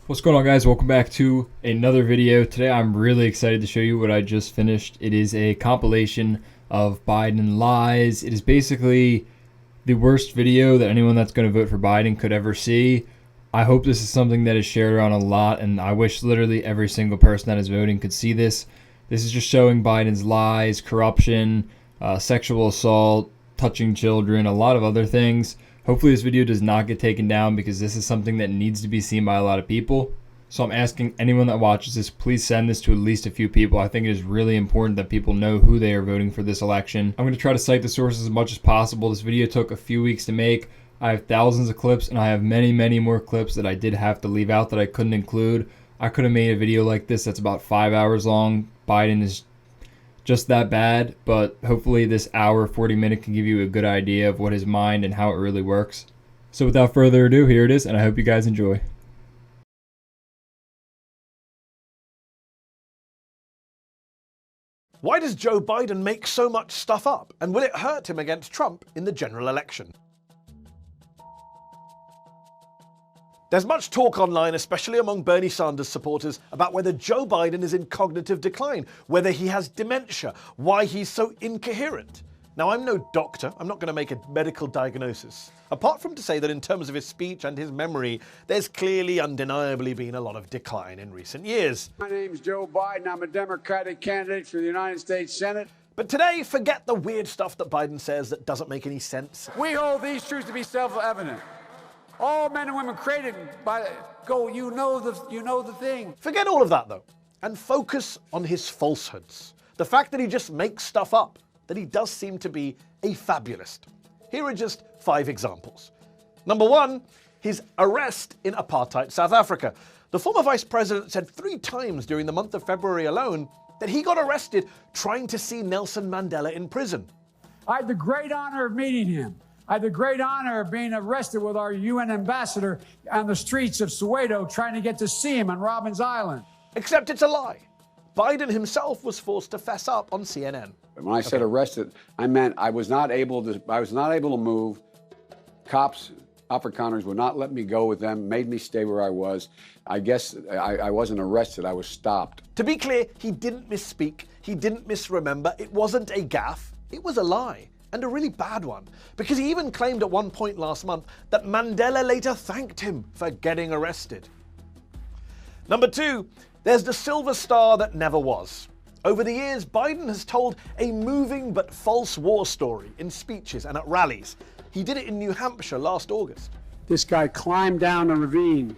What's going on, guys? Welcome back to another video. Today I'm really excited to show you what I just finished. It is a compilation of Biden lies. It is basically the worst video that anyone that's going to vote for Biden could ever see. I hope this is something that is shared around a lot, and I wish literally every single person that is voting could see this. This is just showing Biden's lies, corruption, sexual assault, touching children, a lot of other things. Hopefully this video does not get taken down because this is something that needs to be seen by a lot of people. So I'm asking anyone that watches this, please send this to at least a few people. I think it is really important that people know who they are voting for this election. I'm going to try to cite the sources as much as possible. This video took a few weeks to make. I have thousands of clips, and I have many more clips that I did have to leave out that I couldn't include. I could have made a video like this that's about 5 hours long. Biden is just that bad, but hopefully this hour, 40 minute can give you a good idea of what his mind and how it really works. So without further ado, here it is, and I hope you guys enjoy. Why does Joe Biden make so much stuff up? And will it hurt him against Trump in the general election? There's much talk online, especially among Bernie Sanders supporters, about whether Joe Biden is in cognitive decline, whether he has dementia, why he's so incoherent. Now, I'm no doctor. I'm not going to make a medical diagnosis. Apart from to say that in terms of his speech and his memory, there's clearly undeniably been a lot of decline in recent years. My name's Joe Biden. I'm a Democratic candidate for the United States Senate. But today, forget the weird stuff that Biden says that doesn't make any sense. We hold these truths to be self-evident. All men and women created by you know the thing. Forget all of that, though, and focus on his falsehoods. The fact that he just makes stuff up, that he does seem to be a fabulist. Here are just 5 examples. Number 1, his arrest in apartheid South Africa. The former vice president said 3 times during the month of February alone that he got arrested trying to see Nelson Mandela in prison. I had the great honor of meeting him. I had the great honor of being arrested with our UN ambassador on the streets of Soweto trying to get to see him on Robbins Island. Except it's a lie. Biden himself was forced to fess up on CNN. When I said arrested, I meant I was not able to move. Cops, Afrikaners would not let me go with them, made me stay where I was. I guess I wasn't arrested, I was stopped. To be clear, he didn't misspeak, he didn't misremember, it wasn't a gaffe, it was a lie. And a really bad one, because he even claimed at one point last month that Mandela later thanked him for getting arrested. Number 2, there's the silver star that never was. Over the years, Biden has told a moving but false war story in speeches and at rallies. He did it in New Hampshire last August. This guy climbed down a ravine,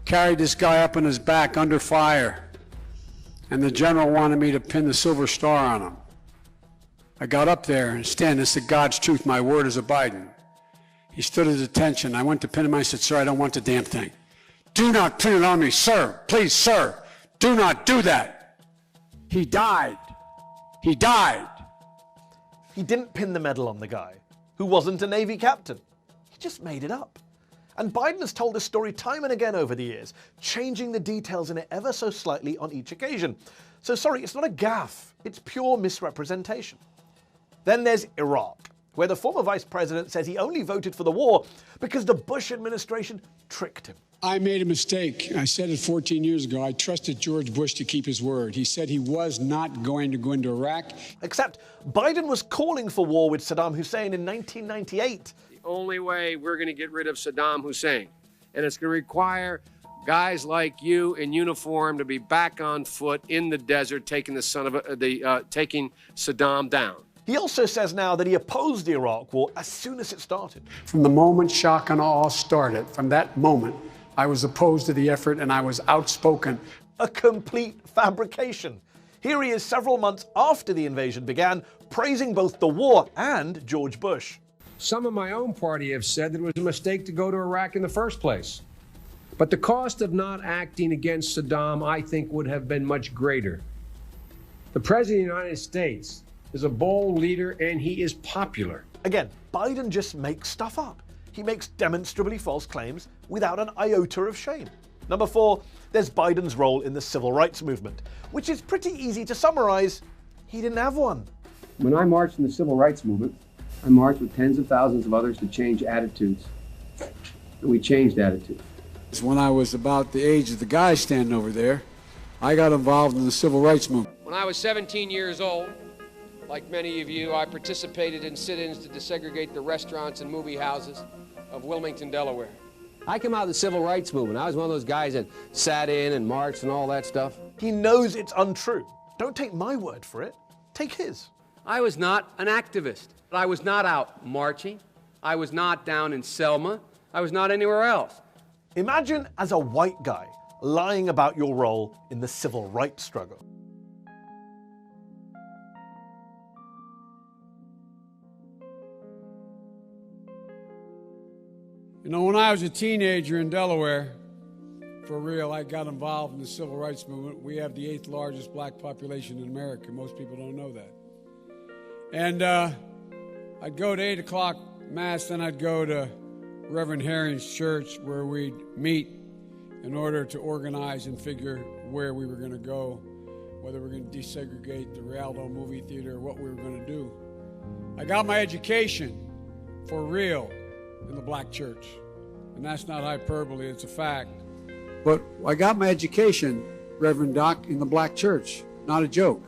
carried this guy up on his back under fire, and the general wanted me to pin the silver star on him. I got up there and stand and said, God's truth, my word is a Biden. He stood at attention. I went to pin him. I said, sir, I don't want the damn thing. Do not pin it on me, sir. Please, sir. Do not do that. He died. He died. He didn't pin the medal on the guy, who wasn't a Navy captain. He just made it up. And Biden has told this story time and again over the years, changing the details in it ever so slightly on each occasion. So sorry, it's not a gaffe. It's pure misrepresentation. Then there's Iraq, where the former vice president says he only voted for the war because the Bush administration tricked him. I made a mistake. I said it 14 years ago. I trusted George Bush to keep his word. He said he was not going to go into Iraq. Except Biden was calling for war with Saddam Hussein in 1998. The only way we're going to get rid of Saddam Hussein, and it's going to require guys like you in uniform to be back on foot in the desert, taking taking Saddam down. He also says now that he opposed the Iraq war as soon as it started. From the moment shock and awe started, from that moment, I was opposed to the effort and I was outspoken. A complete fabrication. Here he is several months after the invasion began, praising both the war and George Bush. Some of my own party have said that it was a mistake to go to Iraq in the first place. But the cost of not acting against Saddam, I think, would have been much greater. The President of the United States is a bold leader, and he is popular. Again, Biden just makes stuff up. He makes demonstrably false claims without an iota of shame. Number 4, there's Biden's role in the civil rights movement, which is pretty easy to summarize. He didn't have one. When I marched in the civil rights movement, I marched with tens of thousands of others to change attitudes. And we changed attitudes. When I was about the age of the guy standing over there, I got involved in the civil rights movement. When I was 17 years old, like many of you, I participated in sit-ins to desegregate the restaurants and movie houses of Wilmington, Delaware. I came out of the civil rights movement. I was one of those guys that sat in and marched and all that stuff. He knows it's untrue. Don't take my word for it. Take his. I was not an activist. I was not out marching. I was not down in Selma. I was not anywhere else. Imagine as a white guy lying about your role in the civil rights struggle. You know, when I was a teenager in Delaware, for real, I got involved in the civil rights movement. We have the 8th largest black population in America. Most people don't know that. And I'd go to 8 o'clock Mass, then I'd go to Reverend Herring's church where we'd meet in order to organize and figure where we were going to go, whether we were going to desegregate the Rialto movie theater or what we were going to do. I got my education for real in the black church. And that's not hyperbole, it's a fact. But I got my education, Reverend Doc, in the black church. Not a joke.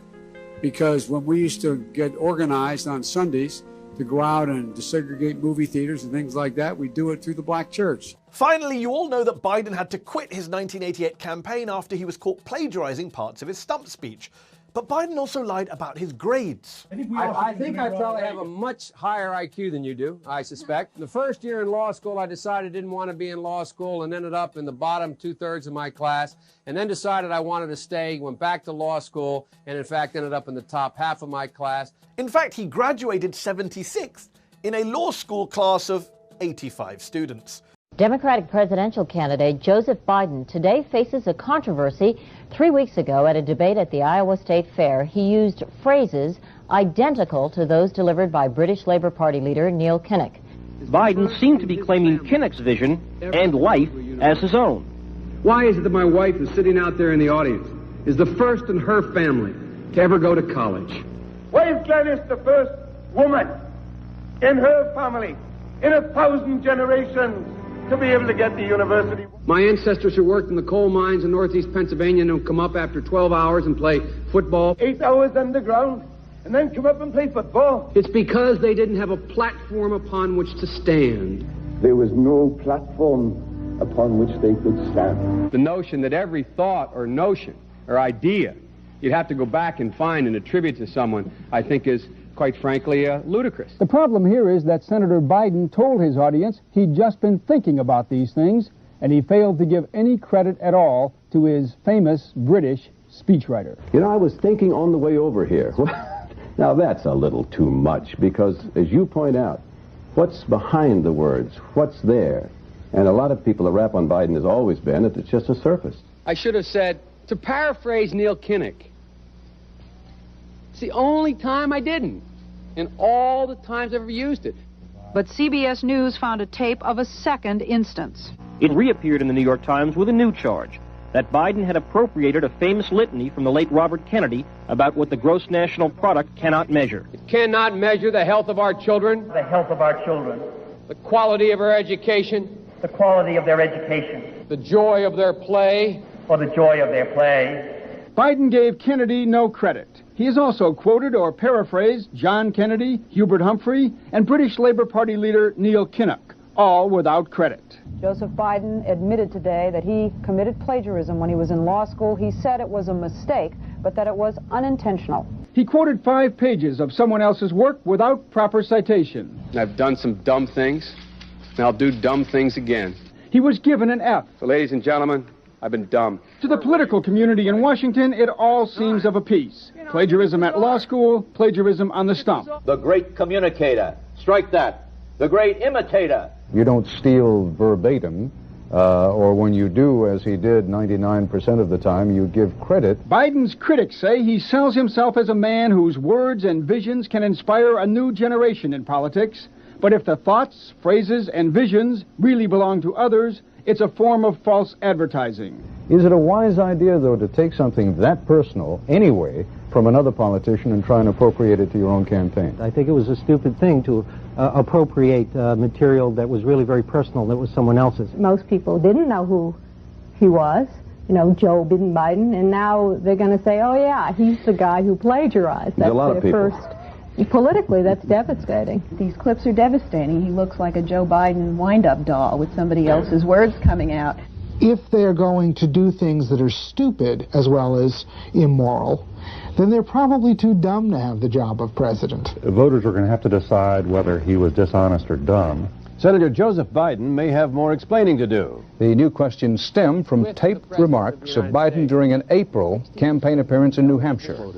Because when we used to get organized on Sundays to go out and desegregate movie theaters and things like that, we do it through the black church. Finally, you all know that Biden had to quit his 1988 campaign after he was caught plagiarizing parts of his stump speech. But Biden also lied about his grades. I think I probably have a much higher IQ than you do, I suspect. The first year in law school, I decided I didn't want to be in law school and ended up in the bottom 2/3 of my class, and then decided I wanted to stay, went back to law school, and in fact ended up in the top half of my class. In fact, he graduated 76th in a law school class of 85 students. Democratic presidential candidate Joseph Biden today faces a controversy. 3 weeks ago at a debate at the Iowa State Fair, he used phrases identical to those delivered by British Labour Party leader Neil Kinnock. Biden seemed to be claiming Kinnock's vision and life as his own. Why is it that my wife is sitting out there in the audience, is the first in her family to ever go to college? Why is Gladys the first woman in her family in 1,000 generations to be able to get to university? My ancestors who worked in the coal mines in northeast Pennsylvania don't come up after 12 hours and play football. 8 hours underground and then come up and play football. It's because they didn't have a platform upon which to stand. There was no platform upon which they could stand. The notion that every thought or notion or idea you'd have to go back and find and attribute to someone, I think is, quite frankly, ludicrous. The problem here is that Senator Biden told his audience he'd just been thinking about these things, and he failed to give any credit at all to his famous British speechwriter. You know, I was thinking on the way over here. Now that's a little too much, because as you point out, what's behind the words? What's there? And a lot of people, the rap on Biden has always been that it's just a surface. I should have said, to paraphrase Neil Kinnock, it's the only time I didn't, and all the times I've ever used it. But CBS News found a tape of a second instance. It reappeared in the New York Times with a new charge, that Biden had appropriated a famous litany from the late Robert Kennedy about what the gross national product cannot measure. It cannot measure the health of our children, The health of our children, the quality of our education, the quality of their education, the joy of their play, or the joy of their play. Biden gave Kennedy no credit. He has also quoted or paraphrased John Kennedy, Hubert Humphrey, and British Labour Party leader Neil Kinnock, all without credit. Joseph Biden admitted today that he committed plagiarism when he was in law school. He said it was a mistake, but that it was unintentional. He quoted 5 pages of someone else's work without proper citation. I've done some dumb things, and I'll do dumb things again. He was given an F. So, ladies and gentlemen, I've been dumb. To the political community in Washington, it all seems of a piece. Plagiarism at law school, plagiarism on the stump. The great communicator. Strike that. The great imitator. You don't steal verbatim, or when you do, as he did 99% of the time, you give credit. Biden's critics say he sells himself as a man whose words and visions can inspire a new generation in politics. But if the thoughts, phrases, and visions really belong to others, it's a form of false advertising. Is it a wise idea, though, to take something that personal, anyway, from another politician and try and appropriate it to your own campaign? I think it was a stupid thing to appropriate material that was really very personal, that was someone else's. Most people didn't know who he was, you know, Joe Biden, and now they're going to say, oh yeah, he's the guy who plagiarized. That's a lot of people. Politically, that's devastating. These clips are devastating. He looks like a Joe Biden wind-up doll with somebody else's words coming out. If they're going to do things that are stupid as well as immoral, then they're probably too dumb to have the job of president. Voters are going to have to decide whether he was dishonest or dumb. Senator Joseph Biden may have more explaining to do. The new questions stem from taped remarks of Biden during an April campaign appearance in New Hampshire.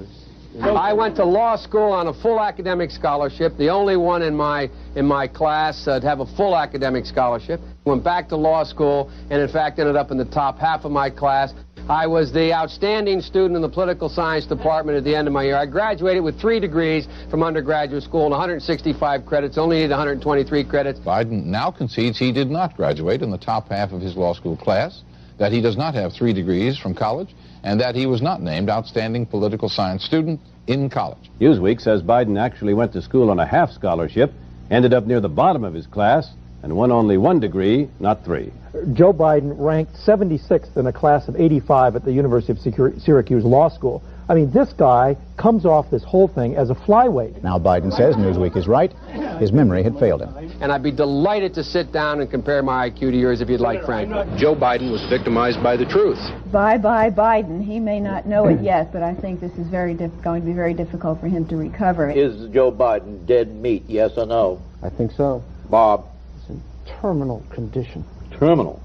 I went to law school on a full academic scholarship, the only one in my class to have a full academic scholarship. Went back to law school and in fact ended up in the top half of my class. I was the outstanding student in the political science department at the end of my year. I graduated with 3 degrees from undergraduate school and 165 credits, only needed 123 credits. Biden now concedes he did not graduate in the top half of his law school class, that he does not have 3 degrees from college, and that he was not named outstanding political science student in college. Newsweek says Biden actually went to school on a half scholarship, ended up near the bottom of his class, and won only 1 degree, not 3. Joe Biden ranked 76th in a class of 85 at the University of Syracuse Law School. I mean, this guy comes off this whole thing as a flyweight. Now Biden says Newsweek is right. His memory had failed him. And I'd be delighted to sit down and compare my IQ to yours if you'd like, Frank. Joe Biden was victimized by the truth. Bye-bye Biden. He may not know it yet, but I think this is going to be very difficult for him to recover. Is Joe Biden dead meat, yes or no? I think so. Bob? It's in terminal condition. Terminal.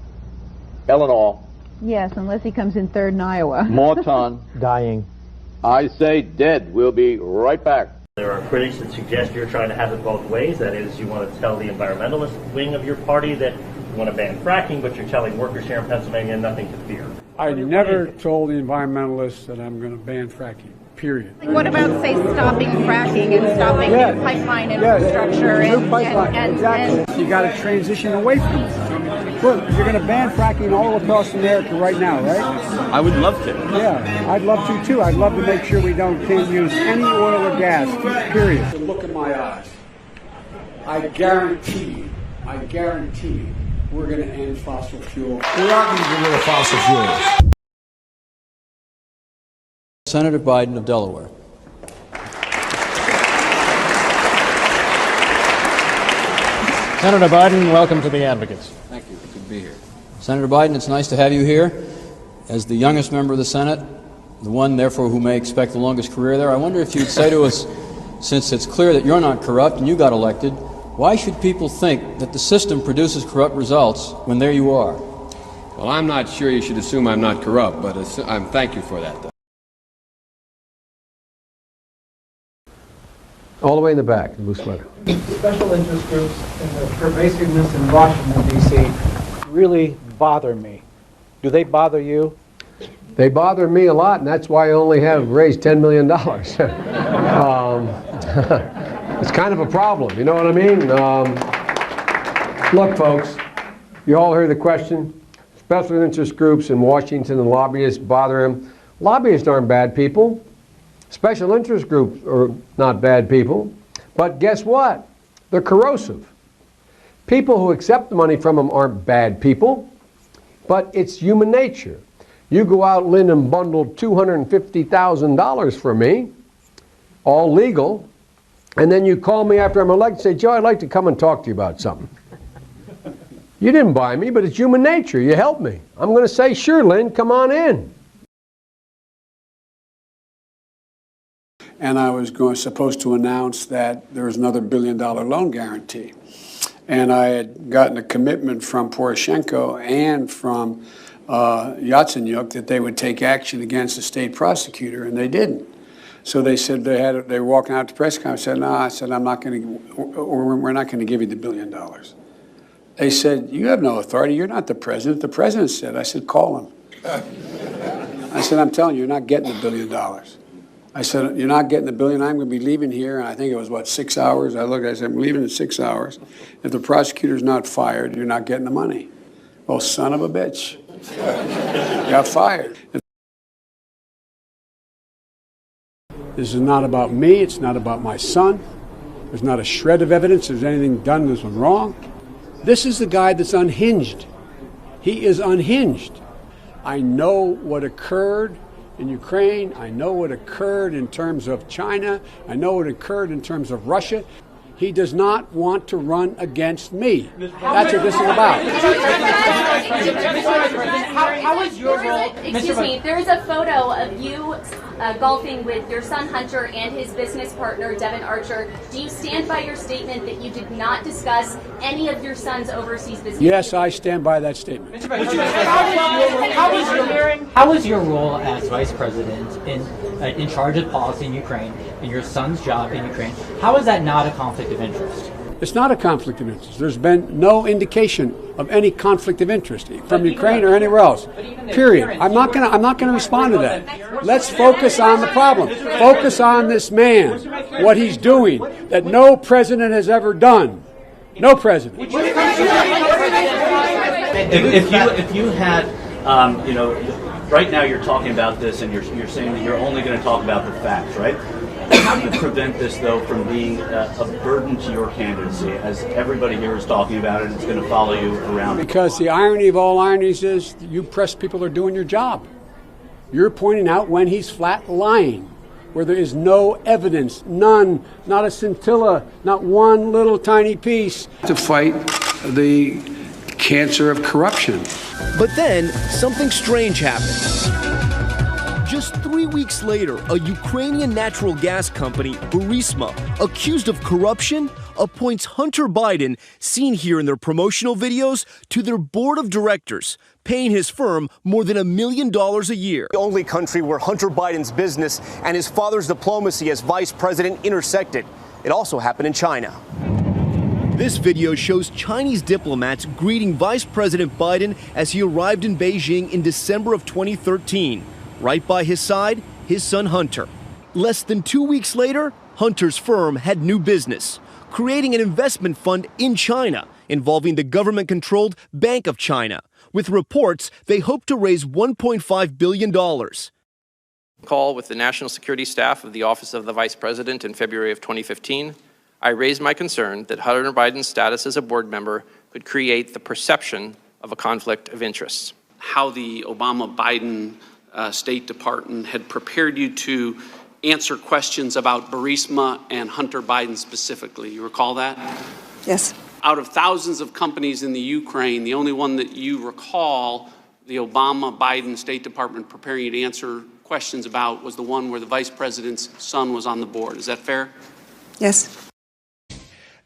Eleanor? Yes, unless he comes in third in Iowa. Morton? Dying. I say dead. We'll be right back. There are critics that suggest you're trying to have it both ways. That is, you want to tell the environmentalist wing of your party that you want to ban fracking, but you're telling workers here in Pennsylvania nothing to fear. I never told the environmentalists that I'm going to ban fracking, period. What about, say, stopping fracking and stopping new pipeline infrastructure? Exactly. You got to transition away from it. Look, you're going to ban fracking all across America right now, right? I would love to. Yeah, I'd love to too. I'd love to make sure we can't use any oil or gas, period. Look in my eyes. I guarantee you, we're going to end fossil fuel. We are going to get rid of fossil fuels. Senator Biden of Delaware. Senator Biden, welcome to the Advocates. Thank you. Good to be here. Senator Biden, it's nice to have you here. As the youngest member of the Senate, the one, therefore, who may expect the longest career there, I wonder if you'd say to us, since it's clear that you're not corrupt and you got elected, why should people think that the system produces corrupt results when there you are? Well, I'm not sure you should assume I'm not corrupt, but thank you for that, though. All the way in the back, blue sweater. Special interest groups and the pervasiveness in Washington, D.C. really bother me. Do they bother you? They bother me a lot, and that's why I only have raised $10 million. It's kind of a problem, you know what I mean? Look, folks, you all heard the question. Special interest groups in Washington and lobbyists bother them. Lobbyists aren't bad people. Special interest groups are not bad people. But guess what? They're corrosive. People who accept the money from them aren't bad people, but it's human nature. You go out, Lynn, and bundle $250,000 for me, all legal, and then you call me after I'm elected and say, Joe, I'd like to come and talk to you about something. You didn't buy me, but it's human nature. You helped me. I'm going to say, sure, Lynn, come on in. And I was supposed to announce that there was another $1 billion loan guarantee. And I had gotten a commitment from Poroshenko and from Yatsenyuk that they would take action against the state prosecutor, and they didn't. So they said they were walking out to press conference. I said, no, I said, I'm not going to, or we're not going to give you the $1 billion. They said, you have no authority. You're not the president. The president said. I said, call him. I said, I'm telling you, you're not getting the $1 billion. I said, you're not getting the $1 billion. I'm going to be leaving here. And I think it was, what, 6 hours? I said, I'm leaving in 6 hours. If the prosecutor's not fired, you're not getting the money. Well, son of a bitch. Got fired. This is not about me. It's not about my son. There's not a shred of evidence there's anything done that was wrong. This is the guy that's unhinged. He is unhinged. I know what occurred in Ukraine. I know what occurred in terms of China. I know what occurred in terms of Russia. He does not want to run against me. That's what this is about. How is your role? Excuse me, there's a photo of you golfing with your son Hunter and his business partner Devin Archer. Do you stand by your statement that you did not discuss any of your son's overseas business? Yes, I stand by that statement. How is your role as vice president in charge of policy in Ukraine and your son's job in Ukraine? How is that not a conflict of interest? It's not a conflict of interest. There's been no indication of any conflict of interest from Ukraine or anywhere else. Period. I'm not going to respond to that. Let's focus on the problem. Focus on this man, what he's doing that no president has ever done. No president. If you had, right now you're talking about this and you're saying that you're only going to talk about the facts, right? How do you prevent this, though, from being a burden to your candidacy, as everybody here is talking about it, it's going to follow you around? Because the irony of all ironies is you press people are doing your job. You're pointing out when he's flat lying, where there is no evidence, none, not a scintilla, not one little tiny piece to fight the cancer of corruption. But then something strange happened. Just 3 weeks later, a Ukrainian natural gas company, Burisma, accused of corruption, appoints Hunter Biden, seen here in their promotional videos, to their board of directors, paying his firm more than $1 million a year. The only country where Hunter Biden's business and his father's diplomacy as vice president intersected. It also happened in China. This video shows Chinese diplomats greeting Vice President Biden as he arrived in Beijing in December of 2013. Right by his side, his son Hunter. Less than 2 weeks later, Hunter's firm had new business, creating an investment fund in China involving the government-controlled Bank of China. With reports, they hope to raise $1.5 billion. Call with the national security staff of the Office of the Vice President in February of 2015, I raised my concern that Hunter Biden's status as a board member could create the perception of a conflict of interests. How the Obama-Biden State Department had prepared you to answer questions about Burisma and Hunter Biden specifically. You recall that? Yes. Out of thousands of companies in the Ukraine, the only one that you recall the Obama-Biden State Department preparing you to answer questions about was the one where the vice president's son was on the board. Is that fair? Yes.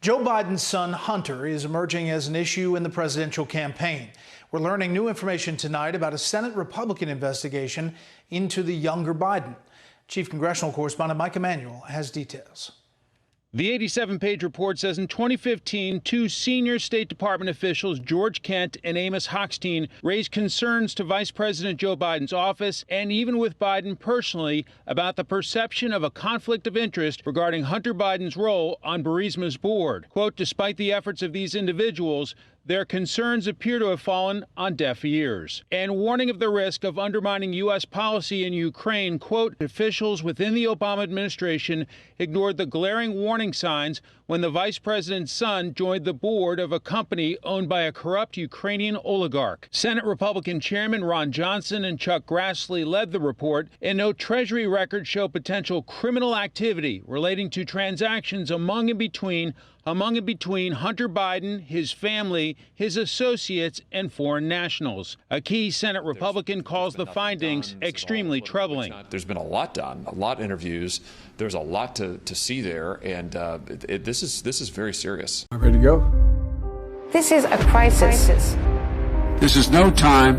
Joe Biden's son, Hunter, is emerging as an issue in the presidential campaign. We're learning new information tonight about a Senate Republican investigation into the younger Biden. Chief Congressional Correspondent Mike Emanuel has details. The 87-page report says in 2015, two senior State Department officials, George Kent and Amos Hochstein, raised concerns to Vice President Joe Biden's office and even with Biden personally about the perception of a conflict of interest regarding Hunter Biden's role on Burisma's board. Quote, despite the efforts of these individuals, their concerns appear to have fallen on deaf ears. And warning of the risk of undermining U.S. policy in Ukraine, quote, officials within the Obama administration ignored the glaring warning signs when the vice president's son joined the board of a company owned by a corrupt Ukrainian oligarch. Senate Republican Chairman Ron Johnson and Chuck Grassley led the report, and no Treasury records show potential criminal activity relating to transactions among and between Hunter Biden, his family, his associates, and foreign nationals. A key Senate Republican calls the findings extremely troubling. There's been a lot done, a lot of interviews. There's a lot to see there, and this is very serious. Are you ready to go? This is a crisis. This is no time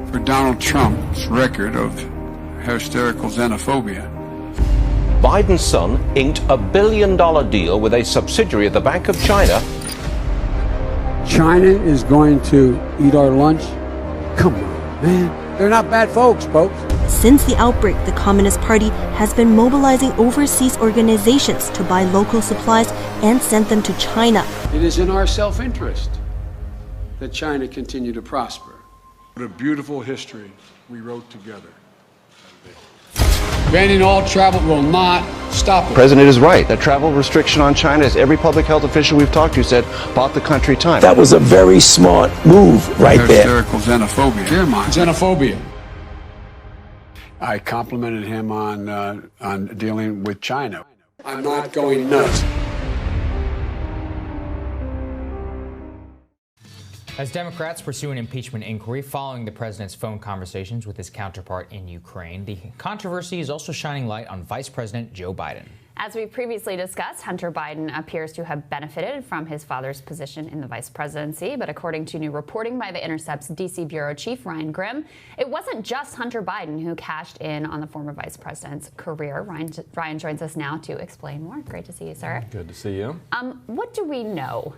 for Donald Trump's record of hysterical xenophobia. Biden's son inked a $1 billion deal with a subsidiary of the Bank of China. China is going to eat our lunch? Come on, man. They're not bad folks. Since the outbreak, the Communist Party has been mobilizing overseas organizations to buy local supplies and send them to China. It is in our self-interest that China continue to prosper. What a beautiful history we wrote together. Banning all travel will not stop it. The president is right. That travel restriction on China, as every public health official we've talked to said, bought the country time. That was a very smart move right there. Hysterical xenophobia. Dear mine. Xenophobia. I complimented him on dealing with China. I'm not going nuts. As Democrats pursue an impeachment inquiry following the president's phone conversations with his counterpart in Ukraine, the controversy is also shining light on Vice President Joe Biden. As we previously discussed, Hunter Biden appears to have benefited from his father's position in the vice presidency. But according to new reporting by The Intercept's D.C. bureau chief, Ryan Grimm, it wasn't just Hunter Biden who cashed in on the former vice president's career. Ryan joins us now to explain more. Great to see you, sir. Good to see you. What do we know?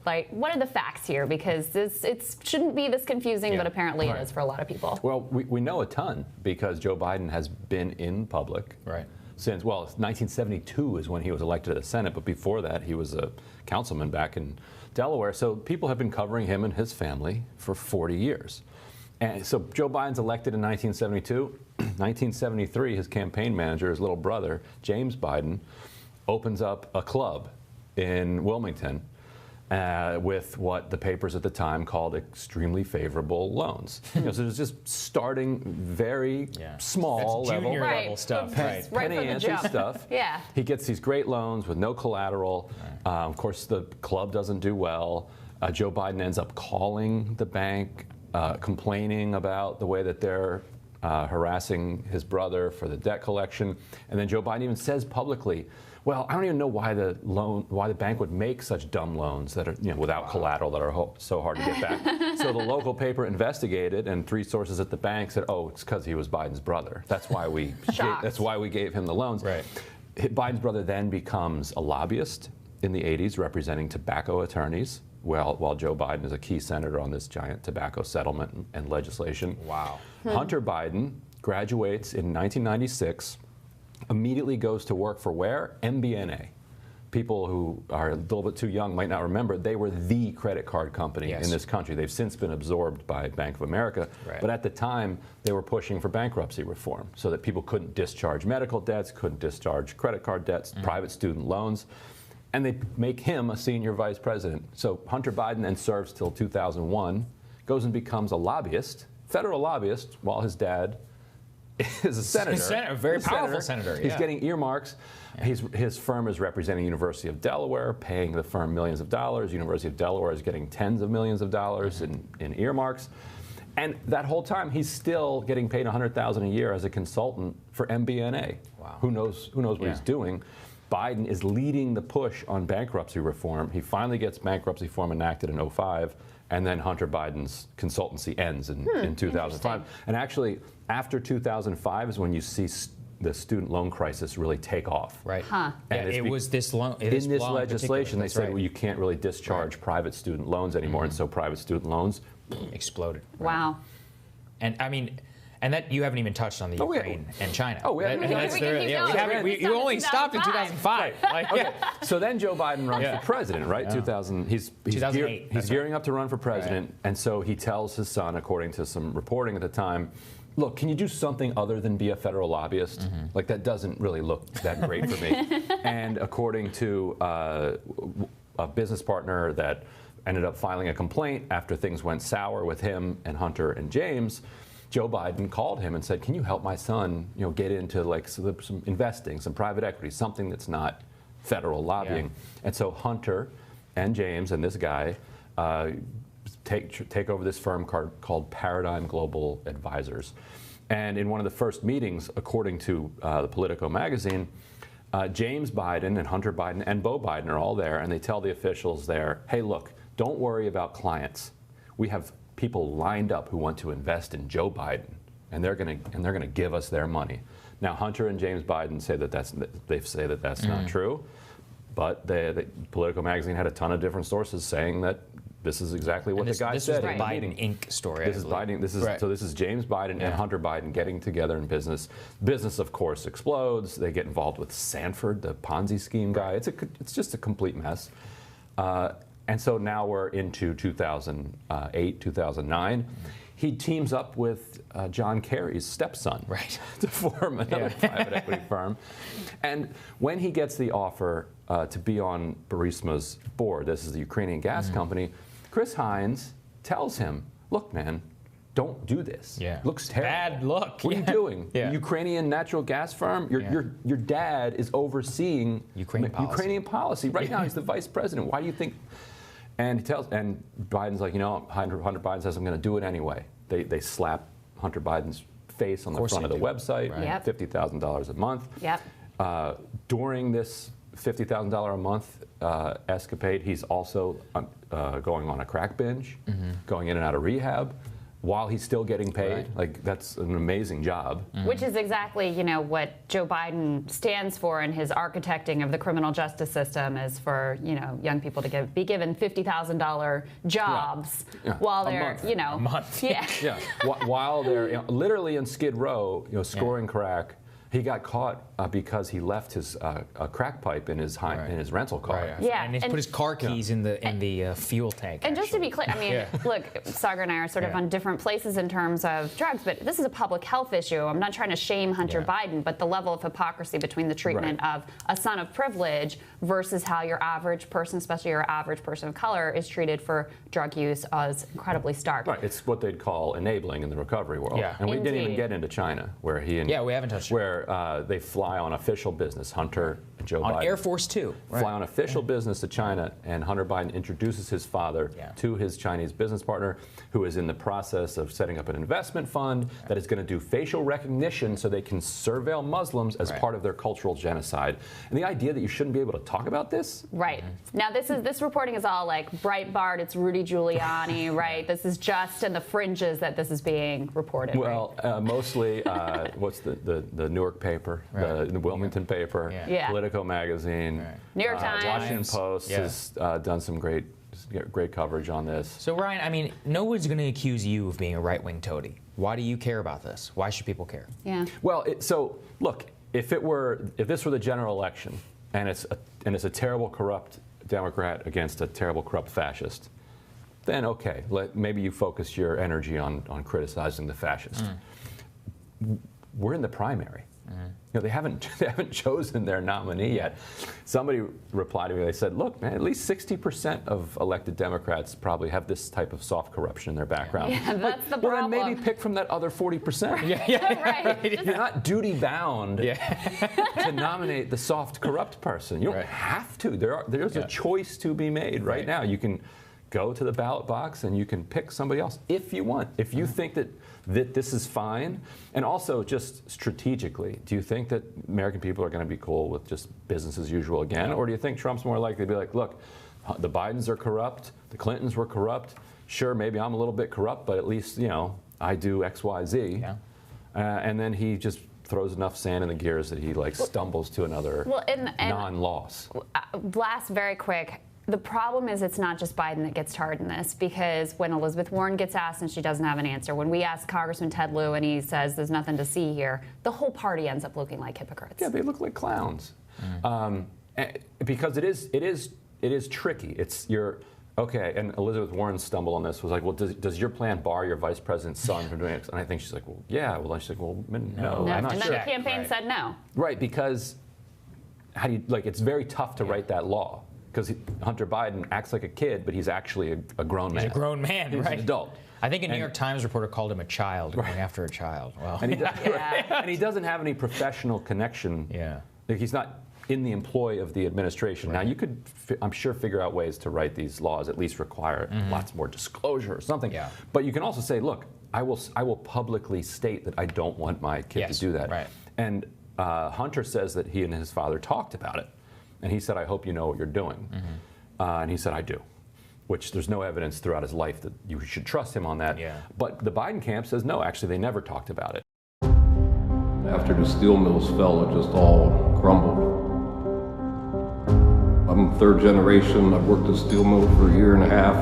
Like, what are the facts here? Because it shouldn't be this confusing, but apparently it is for a lot of people. Well, we know a ton because Joe Biden has been in public. Right. Since, well, 1972 is when he was elected to the Senate, but before that he was a councilman back in Delaware. So people have been covering him and his family for 40 years. And so Joe Biden's elected in 1972. 1973, his campaign manager, his little brother, James Biden, opens up a club in Wilmington with what the papers at the time called extremely favorable loans. So it's just starting very small That's level. junior level stuff. Penny ante stuff. Yeah. He gets these great loans with no collateral. Of course, the club doesn't do well. Joe Biden ends up calling the bank, complaining about the way that they're harassing his brother for the debt collection. And then Joe Biden even says publicly, well, I don't even know why the bank would make such dumb loans that are, without collateral that are so hard to get back. So the local paper investigated, and 3 sources at the bank said, "Oh, it's because he was Biden's brother. That's why we gave him the loans." Right. Biden's brother then becomes a lobbyist in the 80s, representing tobacco attorneys, while Joe Biden is a key senator on this giant tobacco settlement and legislation. Wow. Hunter Biden graduates in 1996. Immediately goes to work for where? MBNA. People who are a little bit too young might not remember, they were the credit card company in this country. They've since been absorbed by Bank of America. But at the time, they were pushing for bankruptcy reform so that people couldn't discharge medical debts, couldn't discharge credit card debts, private student loans. And they make him a senior vice president. So Hunter Biden then serves till 2001, goes and becomes a lobbyist, federal lobbyist, while his dad is a senator. A very powerful senator. He's getting earmarks. His firm is representing University of Delaware, paying the firm millions of dollars. University of Delaware is getting tens of millions of dollars in earmarks. And that whole time, he's still getting paid $100,000 a year as a consultant for MBNA. Wow. Who knows what he's doing? Biden is leading the push on bankruptcy reform. He finally gets bankruptcy reform enacted in 2005. And then Hunter Biden's consultancy ends in 2005. And actually, after 2005 is when you see the student loan crisis really take off. Right. Huh. And it was this loan. In this legislation, they said, well, you can't really discharge private student loans anymore. And so private student loans exploded. Wow. And I mean, and that you haven't even touched on the Ukraine and China. Oh, we you only stopped in 2005. So then Joe Biden runs for president, right? 2000. He's 2008. He's gearing up to run for president, and so he tells his son, according to some reporting at the time, look, can you do something other than be a federal lobbyist? Like, that doesn't really look that great for me. And according to a business partner that ended up filing a complaint after things went sour with him and Hunter and James, Joe Biden called him and said, can you help my son, get into like some investing, some private equity, something that's not federal lobbying. And so Hunter and James and this guy take over this firm called Paradigm Global Advisors. And in one of the first meetings, according to the Politico magazine, James Biden and Hunter Biden and Beau Biden are all there, and they tell the officials there, hey, look, don't worry about clients. We have people lined up who want to invest in Joe Biden, and they're going to give us their money. Now, Hunter and James Biden say that that's not true, but the Politico magazine had a ton of different sources saying that this is exactly what the guy said. This was the Biden Inc. story. This is Biden. So this is James Biden and Hunter Biden getting together in business. Business, of course, explodes. They get involved with Sanford, the Ponzi scheme guy. It's just a complete mess. And so now we're into 2008, 2009. he teams up with John Kerry's stepson to form another private equity firm. And when he gets the offer to be on Burisma's board, this is the Ukrainian gas company, Chris Hines tells him, look, man, don't do this. Looks terrible. Bad look. What are you doing? Ukrainian natural gas firm? Your dad is overseeing Ukrainian policy. Right now, he's the vice president. Why do you think? And Biden's like, Hunter Biden says, I'm going to do it anyway. They slap Hunter Biden's face on the front of the website, $50,000 a month. During this $50,000 a month escapade, he's also going on a crack binge, going in and out of rehab, while he's still getting paid. Like, that's an amazing job. Which is exactly, what Joe Biden stands for in his architecting of the criminal justice system, is for, young people to be given $50,000 jobs while they're, a month. While they're literally in Skid Row, scoring crack. He got caught because he left his crack pipe in his rental car. And he put his car keys in the fuel tank. And just to be clear, I mean, look, Sagar and I are sort of on different places in terms of drugs, but this is a public health issue. I'm not trying to shame Hunter Biden, but the level of hypocrisy between the treatment of a son of privilege versus how your average person, especially your average person of color, is treated for drug use is incredibly stark. It's what they'd call enabling in the recovery world. And we didn't even get into China, where he and we haven't touched where they fly on official business. Hunter and Joe Biden on Air Force Two fly on official business to China, and Hunter Biden introduces his father to his Chinese business partner, who is in the process of setting up an investment fund that is going to do facial recognition so they can surveil Muslims as part of their cultural genocide. And the idea that you shouldn't be able to talk about this? Now this reporting is all like Breitbart, it's Rudy Giuliani, right? This is just in the fringes that this is being reported. Well, mostly, what's the Newark paper, the Wilmington paper, Politico magazine, New York Times, Washington Post has done some great coverage on this. So Ryan, I mean, no one's going to accuse you of being a right-wing toady. Why do you care about this? Why should people care? Well, so look, if this were the general election, and it's a terrible corrupt Democrat against a terrible corrupt fascist, then okay, maybe you focus your energy on criticizing the fascist. We're in the primary. They haven't chosen their nominee yet. Somebody replied to me. They said, "Look, man, at least 60% of elected Democrats probably have this type of soft corruption in their background." That's the problem. Well, then maybe pick from that other 40%. You're not duty bound to nominate the soft corrupt person. You don't have to. There's a choice to be made right now. You can go to the ballot box and you can pick somebody else if you want. If you think that this is fine, and also just strategically, do you think that American people are going to be cool with just business as usual again? Or do you think Trump's more likely to be like, look, the Bidens are corrupt, the Clintons were corrupt, sure, maybe I'm a little bit corrupt, but at least, I do X, Y, Z. And then he just throws enough sand in the gears that he stumbles to another non-loss. Last, very quick. The problem is it's not just Biden that gets tarred in this, because when Elizabeth Warren gets asked and she doesn't have an answer, when we ask Congressman Ted Lieu and he says there's nothing to see here, the whole party ends up looking like hypocrites. Yeah, they look like clowns. Because it is tricky. Okay, and Elizabeth Warren's stumble on this was like, well, does your plan bar your vice president's son from doing it? And I think she's like, well, yeah. Well, she's like, well, no, I'm not sure. And then the campaign said no. Right, because it's very tough to write that law. Because Hunter Biden acts like a kid, but he's actually a grown man. He's a grown man, he's an adult. I think a New York Times reporter called him a child, going after a child. Well, and he doesn't have any professional connection. He's not in the employ of the administration. Now, you could, I'm sure, figure out ways to write these laws, at least require lots more disclosure or something. But you can also say, look, I will publicly state that I don't want my kid to do that. And Hunter says that he and his father talked about it. And he said, I hope you know what you're doing. And he said, I do. Which there's no evidence throughout his life that you should trust him on that. But the Biden camp says, no, actually, they never talked about it. After the steel mills fell, it just all crumbled. I'm third generation. I've worked at a steel mill for a year and a half.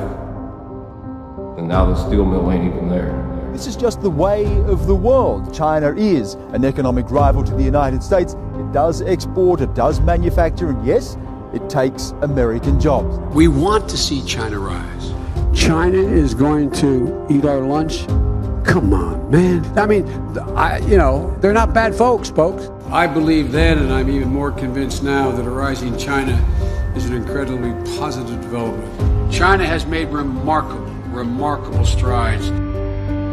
And now the steel mill ain't even there. This is just the way of the world. China is an economic rival to the United States. It does export, it does manufacture, and yes, it takes American jobs. We want to see China rise. China is going to eat our lunch Come on, man. I mean, they're not bad folks. I believe then, and I'm even more convinced now, that a rising China is an incredibly positive development. China has made remarkable strides.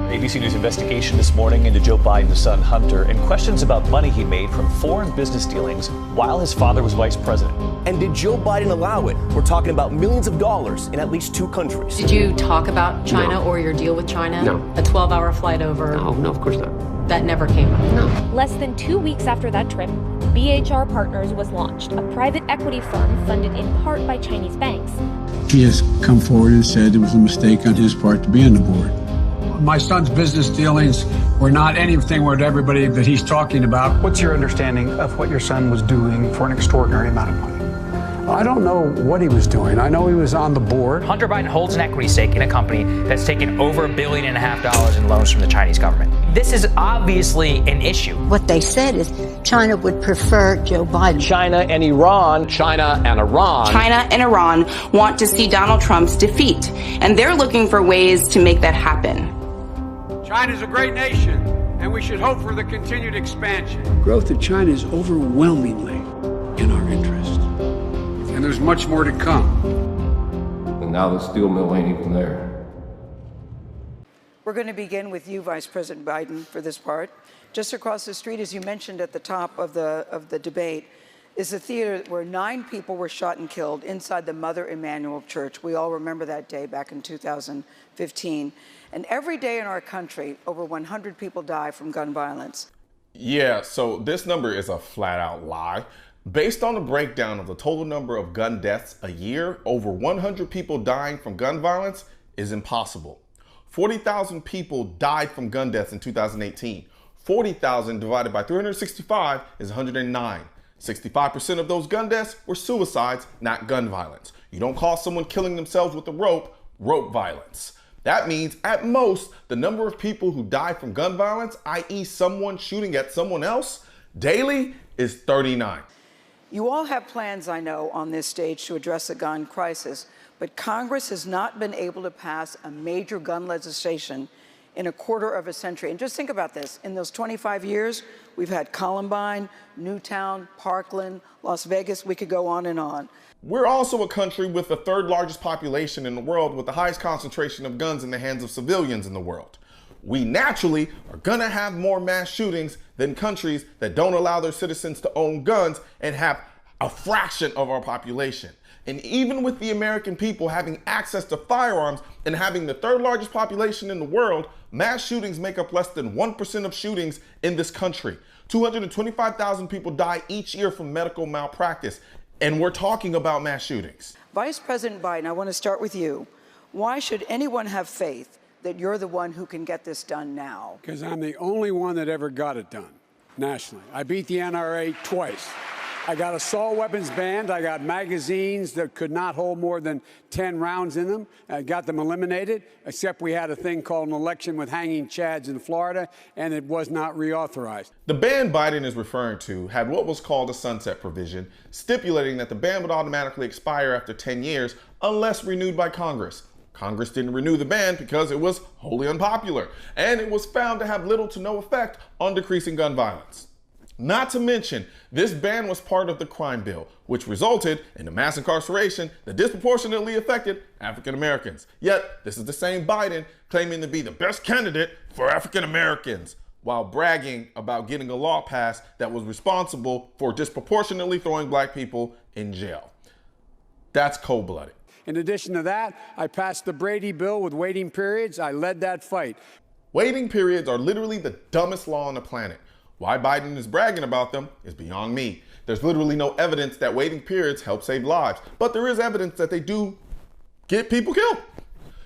ABC News investigation this morning into Joe Biden's son Hunter and questions about money he made from foreign business dealings while his father was vice president. And did Joe Biden allow it? We're talking about millions of dollars in at least 2 countries. Did you talk about China or your deal with China? No. A 12-hour flight over? No, of course not. That never came up? No. Less than 2 weeks after that trip, BHR Partners was launched, a private equity firm funded in part by Chinese banks. He has come forward and said it was a mistake on his part to be on the board. My son's business dealings were not anything with everybody that he's talking about. What's your understanding of what your son was doing for an extraordinary amount of money? I don't know what he was doing. I know he was on the board. Hunter Biden holds an equity stake in a company that's taken over $1.5 billion in loans from the Chinese government. This is obviously an issue. What they said is China would prefer Joe Biden. China and Iran. China and Iran. China and Iran want to see Donald Trump's defeat, and they're looking for ways to make that happen. China's a great nation, and we should hope for the continued expansion. Growth of China is overwhelmingly in our interest, and there's much more to come. And now the steel mill ain't even there. We're going to begin with you, Vice President Biden, for this part. Just across the street, as you mentioned at the top of the debate, is the theater where 9 people were shot and killed inside the Mother Emanuel Church. We all remember that day back in 2015. And every day in our country, over 100 people die from gun violence. Yeah, so this number is a flat out lie. Based on the breakdown of the total number of gun deaths a year, over 100 people dying from gun violence is impossible. 40,000 people died from gun deaths in 2018. 40,000 divided by 365 is 109. 65% of those gun deaths were suicides, not gun violence. You don't call someone killing themselves with a rope violence. That means, at most, the number of people who die from gun violence, i.e. someone shooting at someone else, daily is 39. You all have plans, I know, on this stage to address the gun crisis, but Congress has not been able to pass a major gun legislation in a quarter of a century. And just think about this. In those 25 years, we've had Columbine, Newtown, Parkland, Las Vegas. We could go on and on. We're also a country with the 3rd largest population in the world with the highest concentration of guns in the hands of civilians in the world. We naturally are gonna have more mass shootings than countries that don't allow their citizens to own guns and have a fraction of our population. And even with the American people having access to firearms and having the 3rd largest population in the world, mass shootings make up less than 1% of shootings in this country. 225,000 people die each year from medical malpractice. And we're talking about mass shootings. Vice President Biden, I want to start with you. Why should anyone have faith that you're the one who can get this done now? Because I'm the only one that ever got it done nationally. I beat the NRA twice. I got assault weapons banned. I got magazines that could not hold more than 10 rounds in them. I got them eliminated, except we had a thing called an election with hanging chads in Florida, and it was not reauthorized. The ban Biden is referring to had what was called a sunset provision, stipulating that the ban would automatically expire after 10 years unless renewed by Congress. Congress didn't renew the ban because it was wholly unpopular, and it was found to have little to no effect on decreasing gun violence. Not to mention, this ban was part of the crime bill, which resulted in the mass incarceration that disproportionately affected African Americans. Yet, this is the same Biden claiming to be the best candidate for African Americans, while bragging about getting a law passed that was responsible for disproportionately throwing black people in jail. That's cold-blooded. In addition to that, I passed the Brady bill with waiting periods. I led that fight. Waiting periods are literally the dumbest law on the planet. Why Biden is bragging about them is beyond me. There's literally no evidence that waiting periods help save lives, but there is evidence that they do get people killed.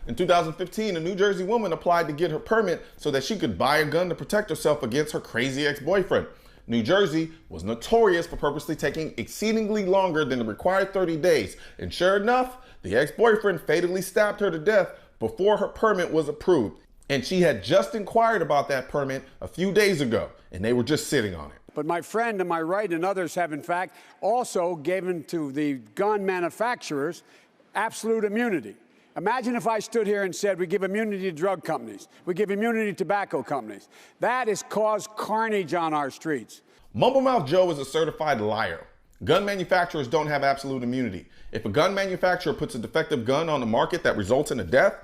In 2015, a New Jersey woman applied to get her permit so that she could buy a gun to protect herself against her crazy ex-boyfriend. New Jersey was notorious for purposely taking exceedingly longer than the required 30 days, and sure enough, the ex-boyfriend fatally stabbed her to death before her permit was approved. And she had just inquired about that permit a few days ago, and they were just sitting on it. But my friend to my right and others have, in fact, also given to the gun manufacturers absolute immunity. Imagine if I stood here and said we give immunity to drug companies, we give immunity to tobacco companies. That has caused carnage on our streets. Mumble Mouth Joe is a certified liar. Gun manufacturers don't have absolute immunity. If a gun manufacturer puts a defective gun on the market that results in a death,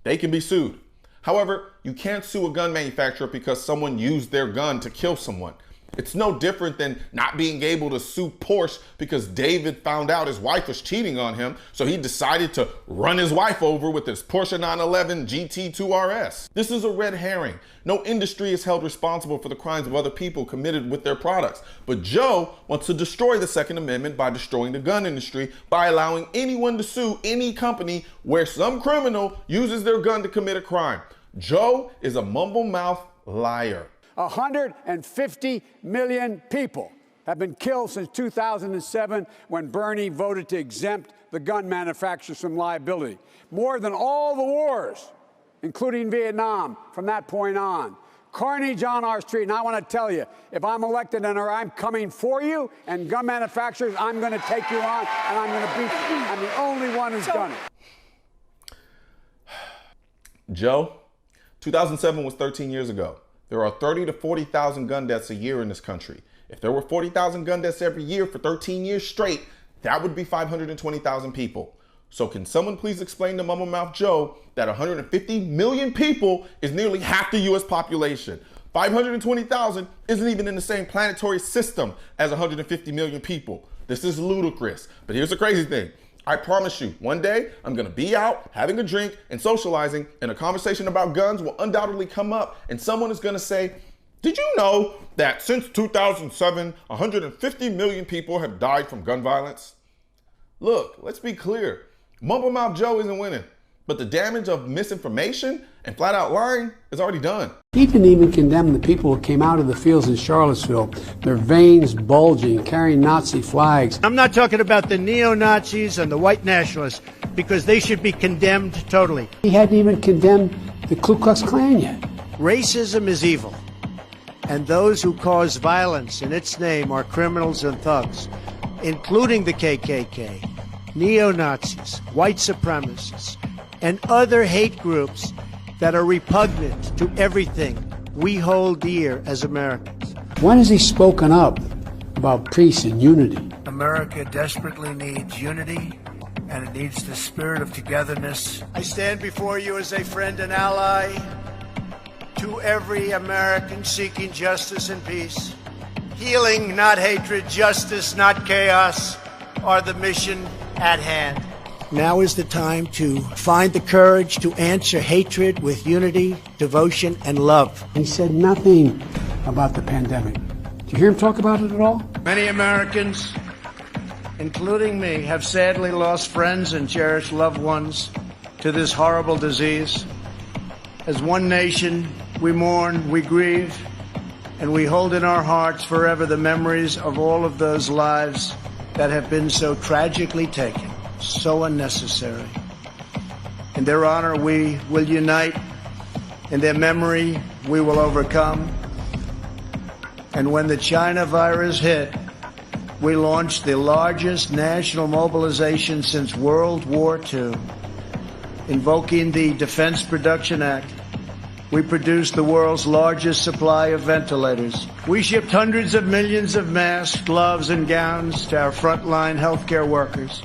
they can be sued. However, you can't sue a gun manufacturer because someone used their gun to kill someone. It's no different than not being able to sue Porsche because David found out his wife was cheating on him, so he decided to run his wife over with his Porsche 911 GT2 RS. This is a red herring. No industry is held responsible for the crimes of other people committed with their products. But Joe wants to destroy the Second Amendment by destroying the gun industry by allowing anyone to sue any company where some criminal uses their gun to commit a crime. Joe is a mumble mouth liar. 150 million people have been killed since 2007 when Bernie voted to exempt the gun manufacturers from liability. More than all the wars, including Vietnam, from that point on. Carnage on our street. And I want to tell you, if I'm elected and I'm coming for you and gun manufacturers, I'm going to take you on and I'm going to beat you. I'm the only one who's done it. Joe, 2007 was 13 years ago. There are 30 to 40,000 gun deaths a year in this country. If there were 40,000 gun deaths every year for 13 years straight, that would be 520,000 people. So can someone please explain to Mumble Mouth Joe that 150 million people is nearly half the US population? 520,000 isn't even in the same planetary system as 150 million people. This is ludicrous. But here's the crazy thing. I promise you, one day I'm going to be out having a drink and socializing, and a conversation about guns will undoubtedly come up, and someone is going to say, did you know that since 2007, 150 million people have died from gun violence? Look, let's be clear. Mumble Mouth Joe isn't winning, but the damage of misinformation and flat out lying is already done. He didn't even condemn the people who came out of the fields in Charlottesville, their veins bulging, carrying Nazi flags. I'm not talking about the neo-Nazis and the white nationalists, because they should be condemned totally. He hadn't even condemned the Ku Klux Klan yet. Racism is evil, and those who cause violence in its name are criminals and thugs, including the KKK, neo-Nazis, white supremacists, and other hate groups that are repugnant to everything we hold dear as Americans. When has he spoken up about peace and unity? America desperately needs unity, and it needs the spirit of togetherness. I stand before you as a friend and ally to every American seeking justice and peace. Healing, not hatred, justice, not chaos, are the mission at hand. Now is the time to find the courage to answer hatred with unity, devotion, and love. He said nothing about the pandemic. Did you hear him talk about it at all? Many Americans, including me, have sadly lost friends and cherished loved ones to this horrible disease. As one nation, we mourn, we grieve, and we hold in our hearts forever the memories of all of those lives that have been so tragically taken. So unnecessary. In their honor, we will unite. In their memory, we will overcome. And when the China virus hit, we launched the largest national mobilization since World War II. Invoking the Defense Production Act, we produced the world's largest supply of ventilators. We shipped hundreds of millions of masks, gloves, and gowns to our frontline healthcare workers.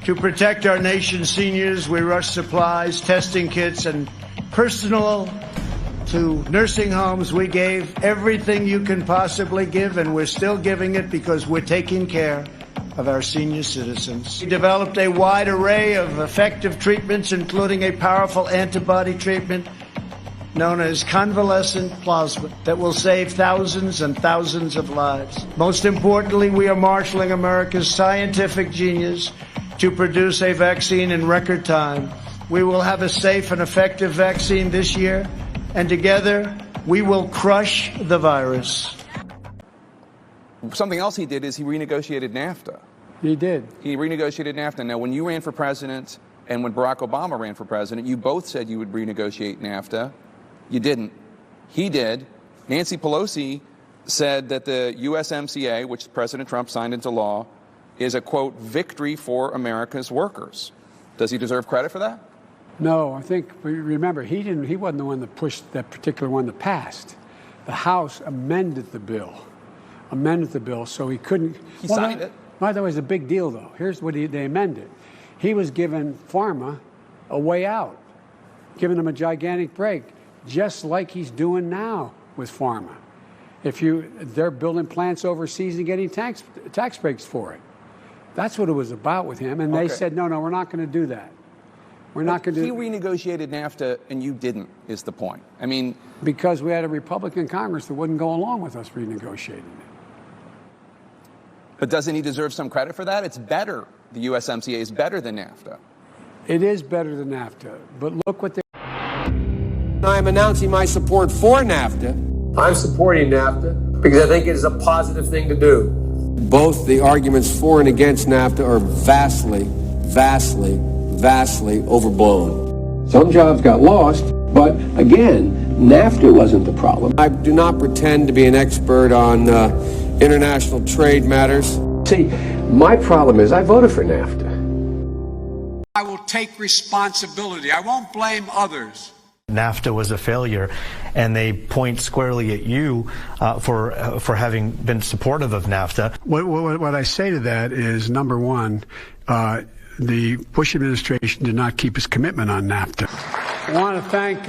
To protect our nation's seniors, we rushed supplies, testing kits, and personnel to nursing homes. We gave everything you can possibly give, and we're still giving it because we're taking care of our senior citizens. We developed a wide array of effective treatments, including a powerful antibody treatment known as convalescent plasma that will save thousands and thousands of lives. Most importantly, we are marshaling America's scientific genius to produce a vaccine in record time. We will have a safe and effective vaccine this year, and together we will crush the virus. Something else he did is he renegotiated NAFTA. He did. He renegotiated NAFTA. Now, when you ran for president and when Barack Obama ran for president, you both said you would renegotiate NAFTA. You didn't. He did. Nancy Pelosi said that the USMCA, which President Trump signed into law, is a, quote, victory for America's workers. Does he deserve credit for that? No, I think, remember, he wasn't the one that pushed that particular one that passed. The House amended the bill, so he couldn't. He signed it. By the way, it's a big deal, though. Here's what they amended. He was giving pharma a way out, giving them a gigantic break, just like he's doing now with pharma. They're building plants overseas and getting tax breaks for it. That's what it was about with him, and they said, no, we're not going to do that. We're not going to do. He renegotiated NAFTA, and you didn't. Is the point? I mean, because we had a Republican Congress that wouldn't go along with us renegotiating it. But doesn't he deserve some credit for that? It's better. The USMCA is better than NAFTA. It is better than NAFTA, but look what they. I'm announcing my support for NAFTA. I'm supporting NAFTA because I think it is a positive thing to do. Both the arguments for and against NAFTA are vastly overblown. Some jobs got lost, but again, NAFTA wasn't the problem. I do not pretend to be an expert on international trade matters. See, my problem is I voted for NAFTA. I will take responsibility. I won't blame others. NAFTA was a failure, and they point squarely at you for having been supportive of NAFTA. What I say to that is, number one, the Bush administration did not keep its commitment on NAFTA. I want to thank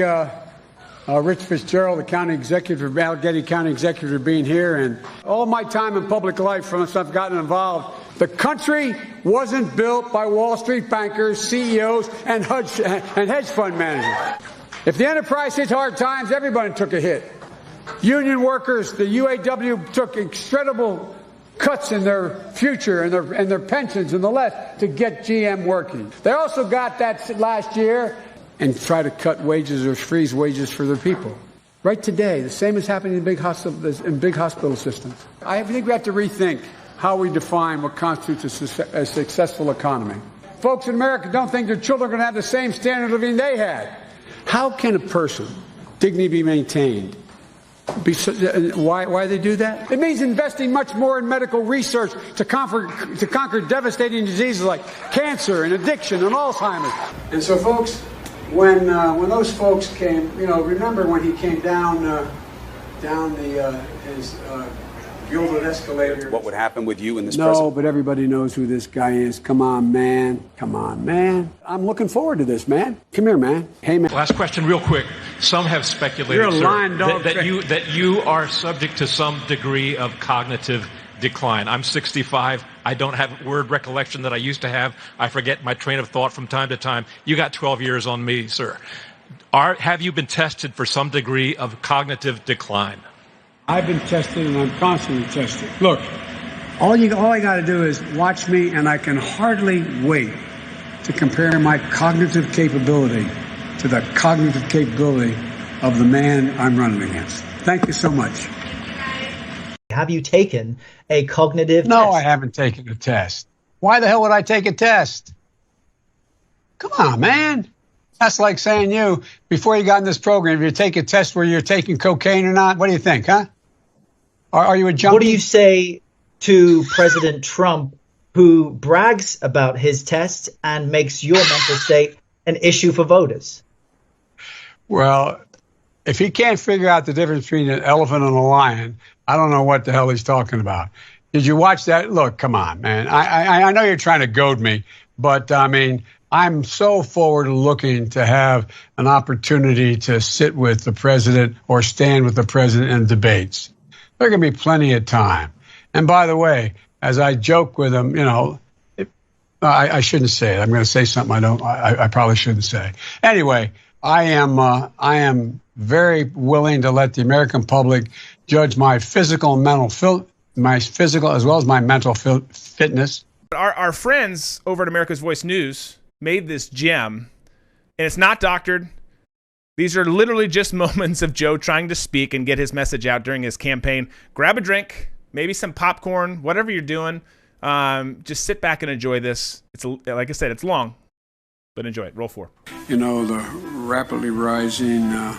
Rich Fitzgerald, the Allegheny County Executive, for being here, and all my time in public life from since I've gotten involved. The country wasn't built by Wall Street bankers, CEOs, and hedge fund managers. If the enterprise hit hard times, everybody took a hit. Union workers, the UAW, took incredible cuts in their future and their pensions and the left to get GM working. They also got that last year and try to cut wages or freeze wages for their people. Right today, the same is happening in big hospital systems. I think we have to rethink how we define what constitutes a successful economy. Folks in America don't think their children are going to have the same standard of living they had. How can a person, dignity be maintained? Why they do that? It means investing much more in medical research to conquer devastating diseases like cancer and addiction and Alzheimer's. And so, folks, when those folks came, remember when he came down his gilded escalator. What would happen with you in this No, but everybody knows who this guy is. Come on, man. I'm looking forward to this, man. Come here, man. Hey, man. Last question, real quick. Some have speculated, You're a lying dog. that you are subject to some degree of cognitive decline. I'm 65. I don't have word recollection that I used to have. I forget my train of thought from time to time. You got 12 years on me, sir. Have you been tested for some degree of cognitive decline? I've been tested, and I'm constantly tested. Look, all I got to do is watch me, and I can hardly wait to compare my cognitive capability to the cognitive capability of the man I'm running against. Thank you so much. Have you taken a cognitive test? No, I haven't taken a test. Why the hell would I take a test? Come on, man. That's like saying before you got in this program, if you take a test where you're taking cocaine or not, what do you think, huh? Are you a junkie? What do you say to President Trump, who brags about his tests and makes your mental state an issue for voters? Well, if he can't figure out the difference between an elephant and a lion, I don't know what the hell he's talking about. Did you watch that? Look, come on, man. I know you're trying to goad me, but I mean, I'm so forward looking to have an opportunity to sit with the president or stand with the president in debates. There's going to be plenty of time. And by the way, as I joke with him, I shouldn't say it. I'm going to say something I probably shouldn't say. Anyway, I am very willing to let the American public judge my physical and mental as well as my mental fitness. Our friends over at America's Voice News made this gem, and it's not doctored. These are literally just moments of Joe trying to speak and get his message out during his campaign. Grab a drink, maybe some popcorn, whatever you're doing. Just sit back and enjoy this. It's like I said, it's long, but enjoy it. Roll 4. The rapidly rising I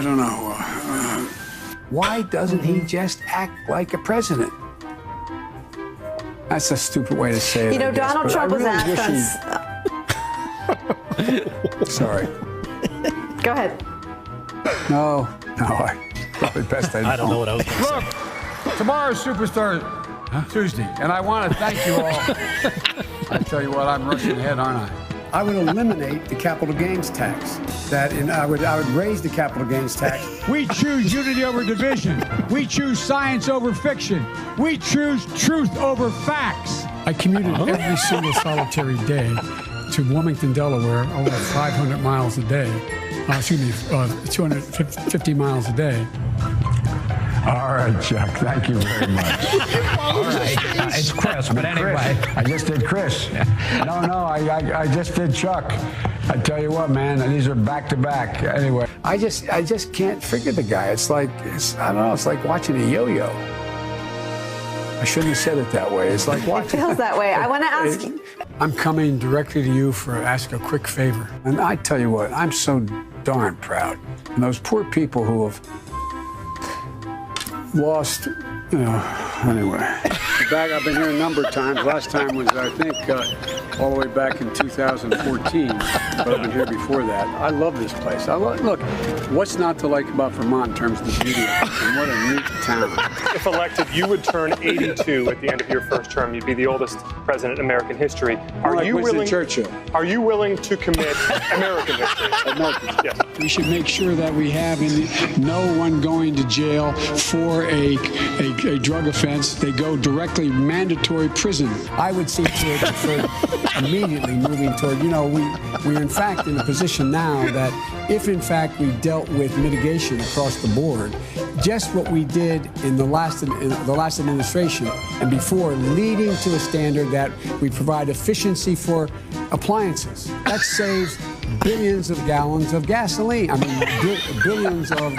don't know. Why doesn't he just act like a president? That's a stupid way to say it. You know, Donald Trump was asked on. Sorry. Go ahead. No, probably best I don't know what I was going to say. Look, tomorrow's Superstar Tuesday, and I want to thank you all. I tell you what, I'm rushing ahead, aren't I? I would eliminate the capital gains tax. I would raise the capital gains tax. We choose unity over division. We choose science over fiction. We choose truth over facts. I commuted every single solitary day to Wilmington, Delaware, over 500 miles a day. 250 miles a day. All right, Chuck. Thank you very much. All right. It's Chris, but anyway. I just did Chris. No, I just did Chuck. I tell you what, man, these are back to back. Anyway, I just can't figure the guy. It's like watching a yo-yo. I shouldn't have said it that way. It's like watching. It feels that way. I want to ask you. I'm coming directly to you for ask a quick favor. And I tell you what, I'm so darn proud. And those poor people who have lost, anyway. I've been here a number of times. Last time was, I think, all the way back in 2014. But I've been here before that. I love this place. Look, what's not to like about Vermont in terms of the beauty of it? And what a neat town. If elected, you would turn 82 at the end of your first term. You'd be the oldest president in American history. Are you willing to commit American history? Yes. We should make sure that we have no one going to jail for a drug offense. They go directly mandatory prison. I would see to it for immediately moving toward, we're in fact in a position now that if in fact we dealt with mitigation across the board, just what we did in the last administration and before, leading to a standard that we provide efficiency for appliances. That saves billions of gallons of gasoline. I mean, billions of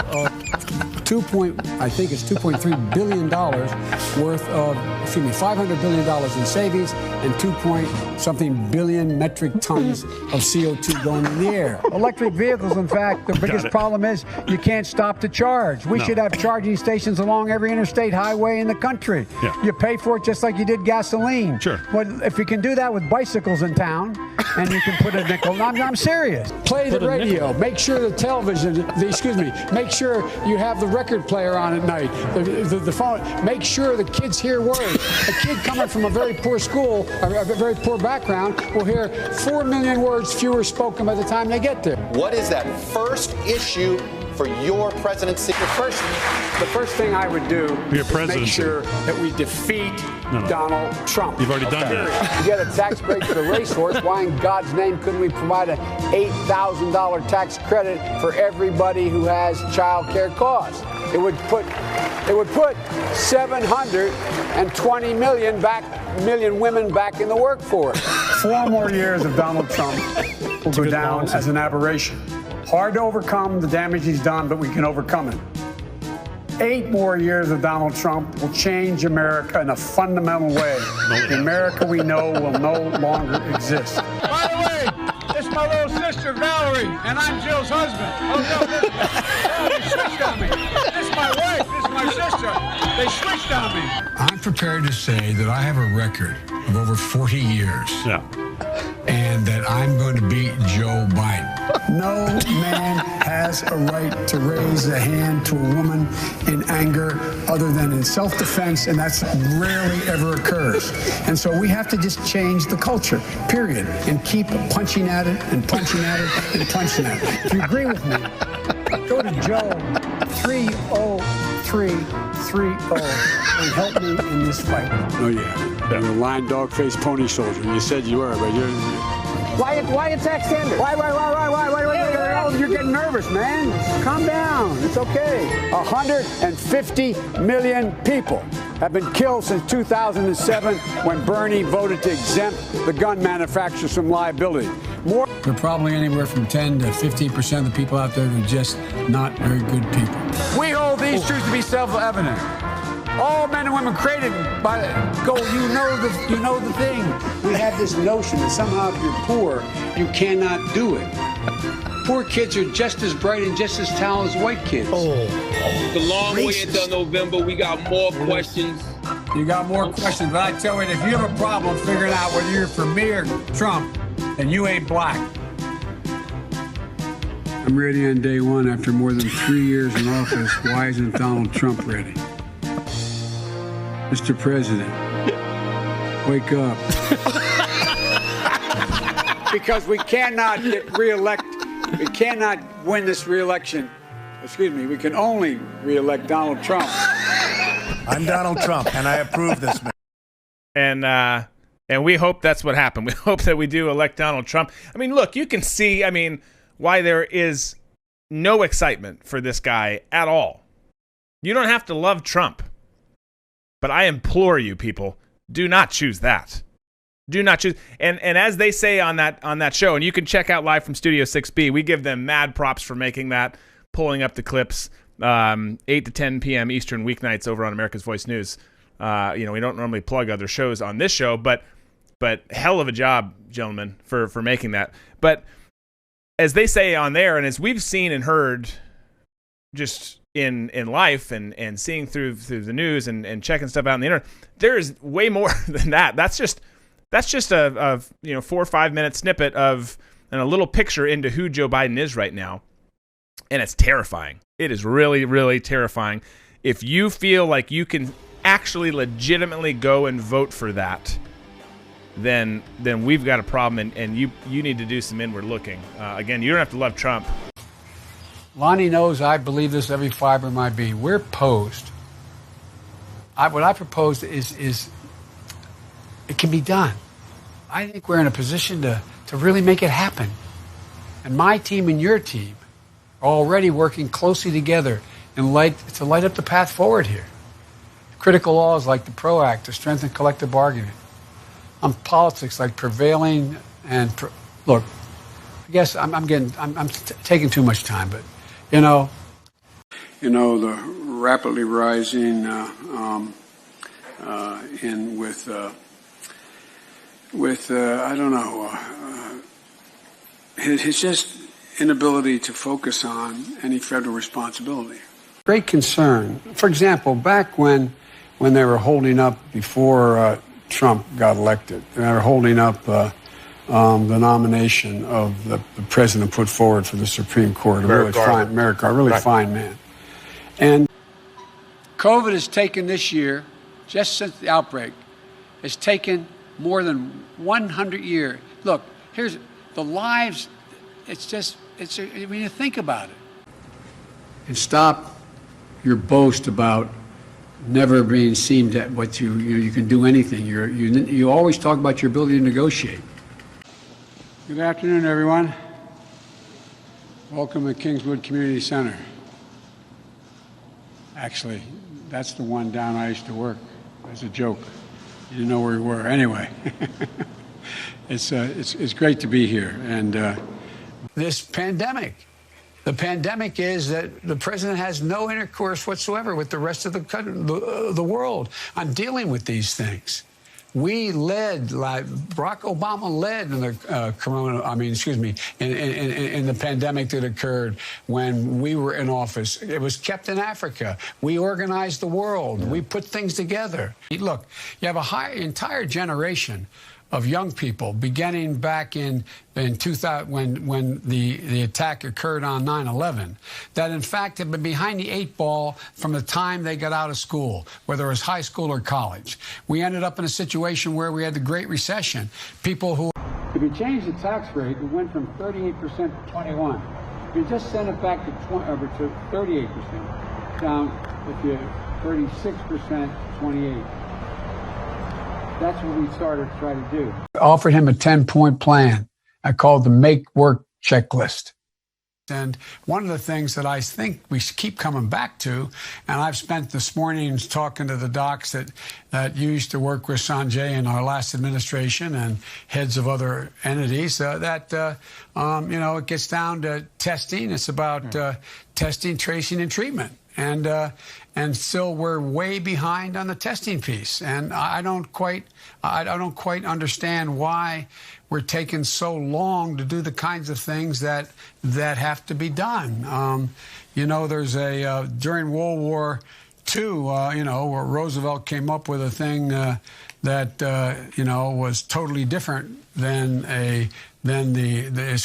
$2.3 billion worth of, $500 billion in savings and 2-something billion metric tons of CO2 going in the air. Electric vehicles, in fact, the biggest problem is you can't stop to charge. We should have charging stations along every interstate highway in the country. Yeah. You pay for it just like you did gasoline. Sure. Well, if you can do that with bicycles in town, and you can put a nickel. I'm serious. Play the radio. Make sure the television, make sure you have the record player on at night. The phone. Make sure the kids hear words. A kid coming from a very poor school, a very poor background, will hear 4 million words fewer spoken by the time they get there. What is that first issue for your presidency? The first thing I would do is make sure that we defeat Donald Trump. You've already done that. You get a tax break for the racehorse. Why in God's name couldn't we provide an $8,000 tax credit for everybody who has child care costs? It would put 720 million women back in the workforce. 4 more years of Donald Trump will go down as an aberration. Hard to overcome the damage he's done, but we can overcome it. 8 more years of Donald Trump will change America in a fundamental way. The America we know will no longer exist. By the way, this is my little sister, Valerie, and I'm Jill's husband. Oh, no, they switched on me. This is my wife. This is my sister. They switched on me. I'm prepared to say that I have a record of over 40 years. Yeah. And that I'm going to beat Joe Biden. No man has a right to raise a hand to a woman in anger other than in self-defense, and that's rarely ever occurs. And so we have to just change the culture, period, and keep punching at it and punching at it and punching at it. If you agree with me, go to Joe 30330 and help me in this fight. Oh, yeah. You're a lying dog-faced pony soldier. You said you were, but you're... Why attack Sanders? Why? You're getting nervous, man. Calm down. It's okay. 150 million people have been killed since 2007 when Bernie voted to exempt the gun manufacturers from liability. There are probably anywhere from 10 to 15% of the people out there who are just not very good people. We hold these truths to be self-evident. All men and women created by God. You know the thing. We have this notion that somehow if you're poor, you cannot do it. Poor kids are just as bright and just as talented as white kids. The long way into November. We got more questions You got more questions, but I tell you, if you have a problem figuring out whether you're for me or Trump, then you ain't black. I'm ready on day one after more than 3 years in office. Why isn't Donald Trump ready? Mr. President, wake up. Because we cannot get reelected. We cannot win this reelection. Excuse me, we can only reelect Donald Trump. I'm Donald Trump, and I approve this, man. And we hope that's what happened. We hope that we do elect Donald Trump. I mean, look, you can see, why there is no excitement for this guy at all. You don't have to love Trump. But I implore you, people, do not choose that. Do not choose. And as they say on that show, and you can check out live from Studio 6B, we give them mad props for making that, pulling up the clips, 8 to 10 p.m. Eastern weeknights over on America's Voice News. We don't normally plug other shows on this show, but hell of a job, gentlemen, for making that. But as they say on there, and as we've seen and heard just in life and seeing through the news and checking stuff out on the internet, there is way more than that. That's just a 4 or 5 minute snippet of and a little picture into who Joe Biden is right now. And it's terrifying. It is really, really terrifying. If you feel like you can actually legitimately go and vote for that, then we've got a problem, and you need to do some inward looking. Again, you don't have to love Trump. Lonnie knows I believe this every fiber of my being. We're posed. What I proposed is it can be done. I think we're in a position to really make it happen. And my team and your team are already working closely together to light up the path forward here. Critical laws like the PRO Act to strengthen collective bargaining. On politics like prevailing and look, I guess I'm taking too much time, but the rapidly rising I don't know, his just inability to focus on any federal responsibility. Great concern. For example, back when they were holding up before Trump got elected, they were holding up the nomination of the president put forward for the Supreme Court. A really fine man. And COVID has taken this year, just since the outbreak, has taken more than 100 years. Look, here's the lives. When you think about it. And stop your boast about never being seen that what you can do anything. You always talk about your ability to negotiate. Good afternoon, everyone. Welcome to Kingswood Community Center. Actually, that's the one down I used to work. That's a joke. You didn't know where we were. Anyway, it's great to be here. And this pandemic. The pandemic is that the president has no intercourse whatsoever with the rest of the world on dealing with these things. We led, like Barack Obama led in the in the pandemic that occurred when we were in office. It was kept in Africa. We organized the world. Yeah. We put things together. Look, you have entire generation of young people beginning back in 2000 when the attack occurred on 9/11 that in fact have been behind the 8 ball from the time they got out of school, whether it was high school or college. We ended up in a situation where we had the Great Recession. People who, if you change the tax rate, it went from 38% to 21%. If you just send it back to 38%, down if you 36% 28%. That's what we started to try to do. I offered him a 10-point plan I called the Make Work Checklist. And one of the things that I think we keep coming back to, and I've spent this morning talking to the docs that used to work with Sanjay in our last administration and heads of other entities, it gets down to testing. It's about testing, tracing, and treatment. And still we're way behind on the testing piece. And I don't quite understand why we're taking so long to do the kinds of things that have to be done. There's during World War too, where Roosevelt came up with a thing that was totally different than he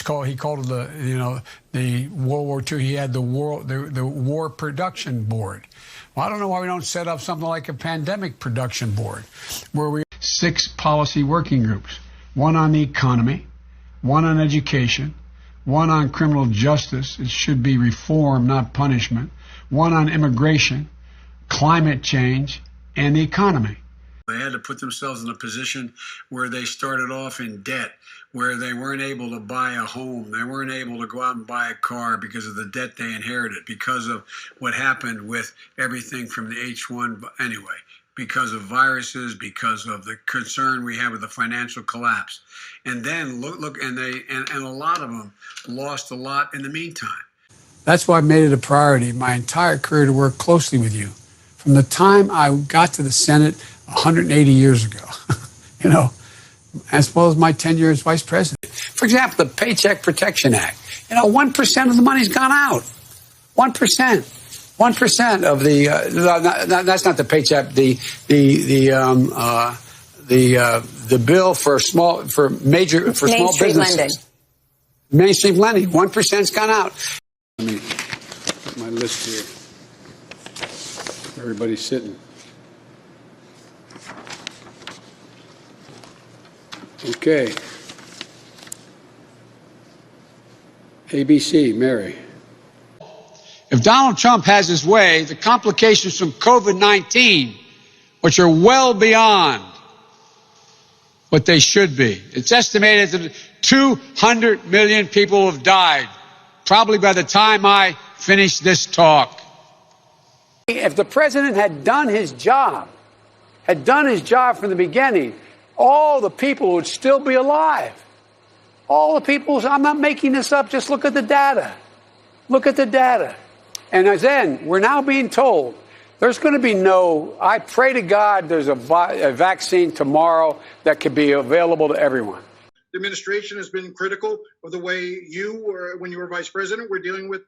called it the World War II. He had the War Production Board. Well, I don't know why we don't set up something like a pandemic production board, where we 6 policy working groups: 1 on the economy, 1 on education, 1 on criminal justice. It should be reform, not punishment. 1 on immigration, climate change, and the economy. They had to put themselves in a position where they started off in debt, where they weren't able to buy a home. They weren't able to go out and buy a car because of the debt they inherited, because of what happened with everything from the H1, anyway, because of viruses, because of the concern we have with the financial collapse. And then look, and a lot of them lost a lot in the meantime. That's why I made it a priority my entire career to work closely with you. From the time I got to the Senate 180 years ago, as well as my tenure as vice president. For example, the Paycheck Protection Act. 1% of the money's gone out. 1%. 1% of the that's not the paycheck. The bill for small businesses. Lending. Main Street lending. 1%'s gone out. Let me put my list here. Everybody's sitting. Okay. ABC, Mary. If Donald Trump has his way, the complications from COVID-19, which are well beyond what they should be. It's estimated that 200 million people have died, probably by the time I finish this talk. If the president had done his job from the beginning, all the people would still be alive. All the people, I'm not making this up, just look at the data. Look at the data. And then we're now being told there's going to be I pray to God there's a vaccine tomorrow that could be available to everyone. The administration has been critical of the way you, when you were vice president, were dealing with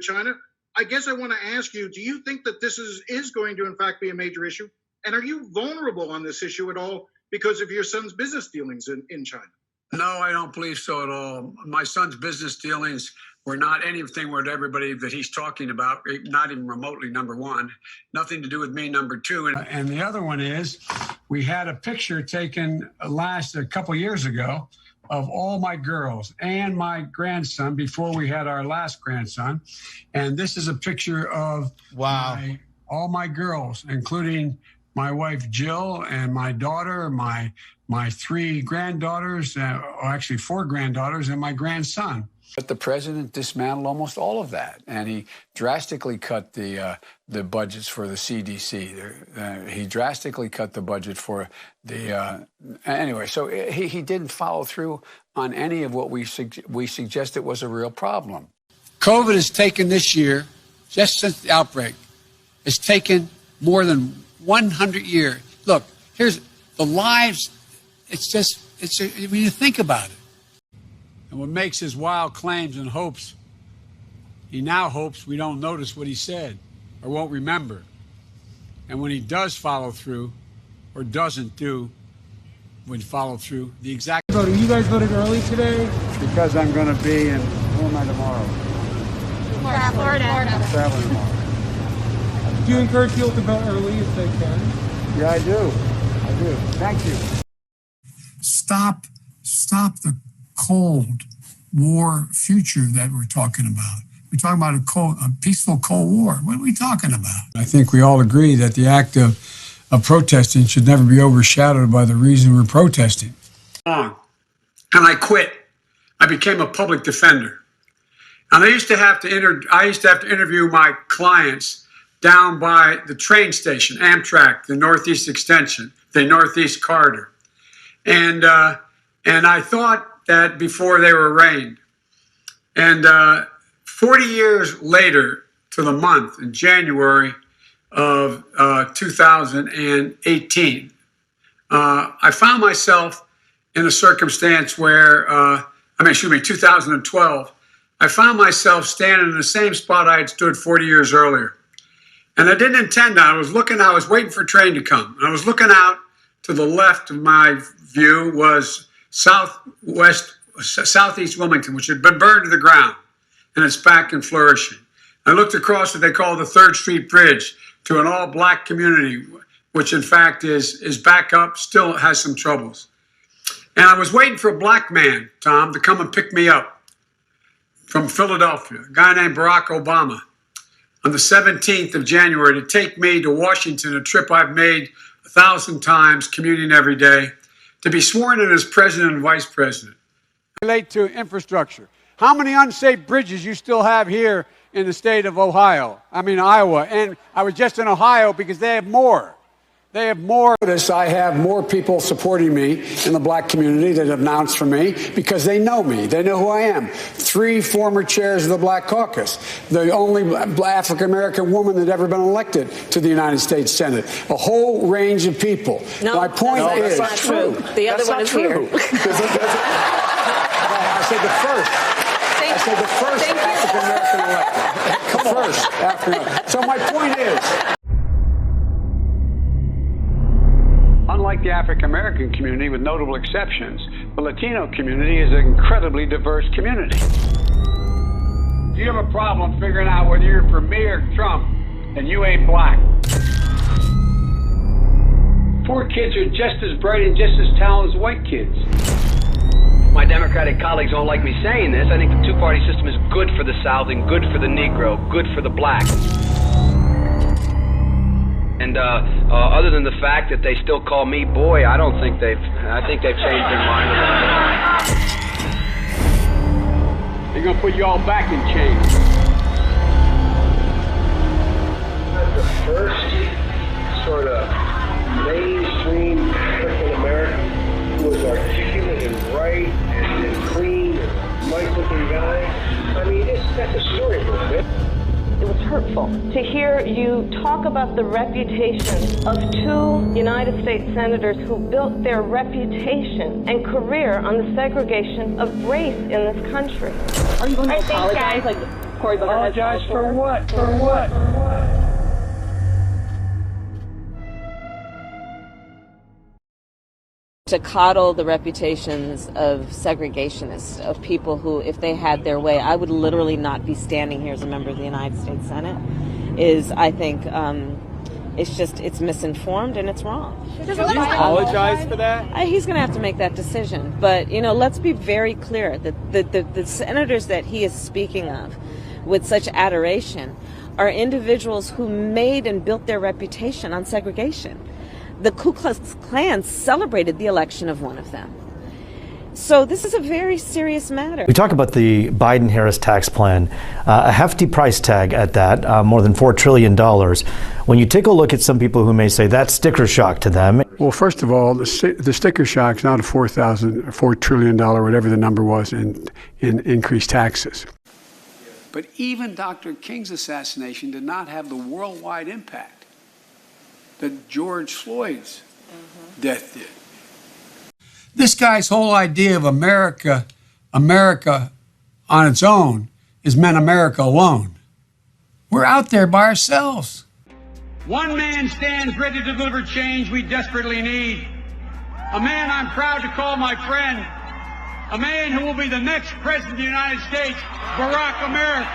China. I guess I want to ask you, do you think that this is going to, in fact, be a major issue? And are you vulnerable on this issue at all because of your son's business dealings in China? No, I don't believe so at all. My son's business dealings were not anything with everybody that he's talking about, not even remotely, number one. Nothing to do with me, number two. And the other one is, we had a picture taken a couple years ago of all my girls and my grandson before we had our last grandson. And this is a picture of all my girls, including my wife, Jill, and my daughter, my 3 granddaughters, actually 4 granddaughters, and my grandson. But the president dismantled almost all of that, and he drastically cut the budgets for the CDC. He drastically cut the budget for the anyway. So he didn't follow through on any of what we suggested was a real problem. COVID has taken this year, just since the outbreak, it's taken more than 100 years. Look, here's the lives. When you think about it. And what makes his wild claims and hopes, he now hopes we don't notice what he said or won't remember. And when he does follow through or doesn't do when follow through, the exact voting. You guys voted early today? Because I'm going to be in, where am I tomorrow? Florida. Traveling tomorrow. Do you encourage people to vote early if they can? Yeah, I do. Thank you. Stop the Cold War future that we're talking about. We're talking about a peaceful Cold War. What are we talking about? I think we all agree that the act of protesting should never be overshadowed by the reason we're protesting. And I quit. I became a public defender. And I used to have to interview my clients down by the train station, Amtrak, the Northeast Extension, the Northeast Corridor. And I thought that before they were arraigned. And 40 years later to the month, in January of 2018, I found myself in a circumstance where, 2012, I found myself standing in the same spot I had stood 40 years earlier. And I didn't intend that. I was waiting for a train to come. And I was looking out to the left of my view was southeast Wilmington, which had been burned to the ground. And it's back and flourishing. I looked across what they call the 3rd Street Bridge to an all-black community, which in fact is back up, still has some troubles. And I was waiting for a black man, Tom, to come and pick me up from Philadelphia, a guy named Barack Obama, on the 17th of January to take me to Washington, a trip I've made 1,000 times, commuting every day, to be sworn in as president and vice president. Relate to infrastructure. How many unsafe bridges you still have here in the state of Iowa? And I was just in Ohio because they have more. They have more. I have more people supporting me in the black community that have announced for me because they know me. They know who I am. 3 former chairs of the Black Caucus. The only African-American woman that ever been elected to the United States Senate. A whole range of people. No, my point is that's not true. The other one is here. I said the first. I said the first African-American elected. First African-American. So my point is, unlike the African-American community, with notable exceptions, the Latino community is an incredibly diverse community. If you have a problem figuring out whether you're for me or Trump, and you ain't black. 4 kids are just as bright and just as talented as white kids. My Democratic colleagues don't like me saying this. I think the 2-party system is good for the South and good for the Negro, good for the black. And other than the fact that they still call me boy, I think they've changed their mind a little bit. They're going to put you all back in chains. The first sort of mainstream African American who was articulate and bright and clean and nice-looking guy. I mean, that's a storybook, man. It was hurtful to hear you talk about the reputation of 2 United States senators who built their reputation and career on the segregation of race in this country. Are you going to apologize like Cory Booker has? Apologize for what? For what? To coddle the reputations of segregationists, of people who, if they had their way, I would literally not be standing here as a member of the United States Senate, is, I think, it's misinformed and it's wrong. Does he apologize for that? He's going to have to make that decision. But, let's be very clear that the senators that he is speaking of with such adoration are individuals who made and built their reputation on segregation. The Ku Klux Klan celebrated the election of one of them. So this is a very serious matter. We talk about the Biden-Harris tax plan, a hefty price tag at that, more than $4 trillion. When you take a look at some people who may say that's sticker shock to them. Well, first of all, the sticker shock is not a $4 trillion, whatever the number was, in increased taxes. But even Dr. King's assassination did not have the worldwide impact that George Floyd's death did. This guy's whole idea of America on its own is meant America alone. We're out there by ourselves. One man stands ready to deliver change we desperately need. A man I'm proud to call my friend. A man who will be the next president of the United States, Barack America.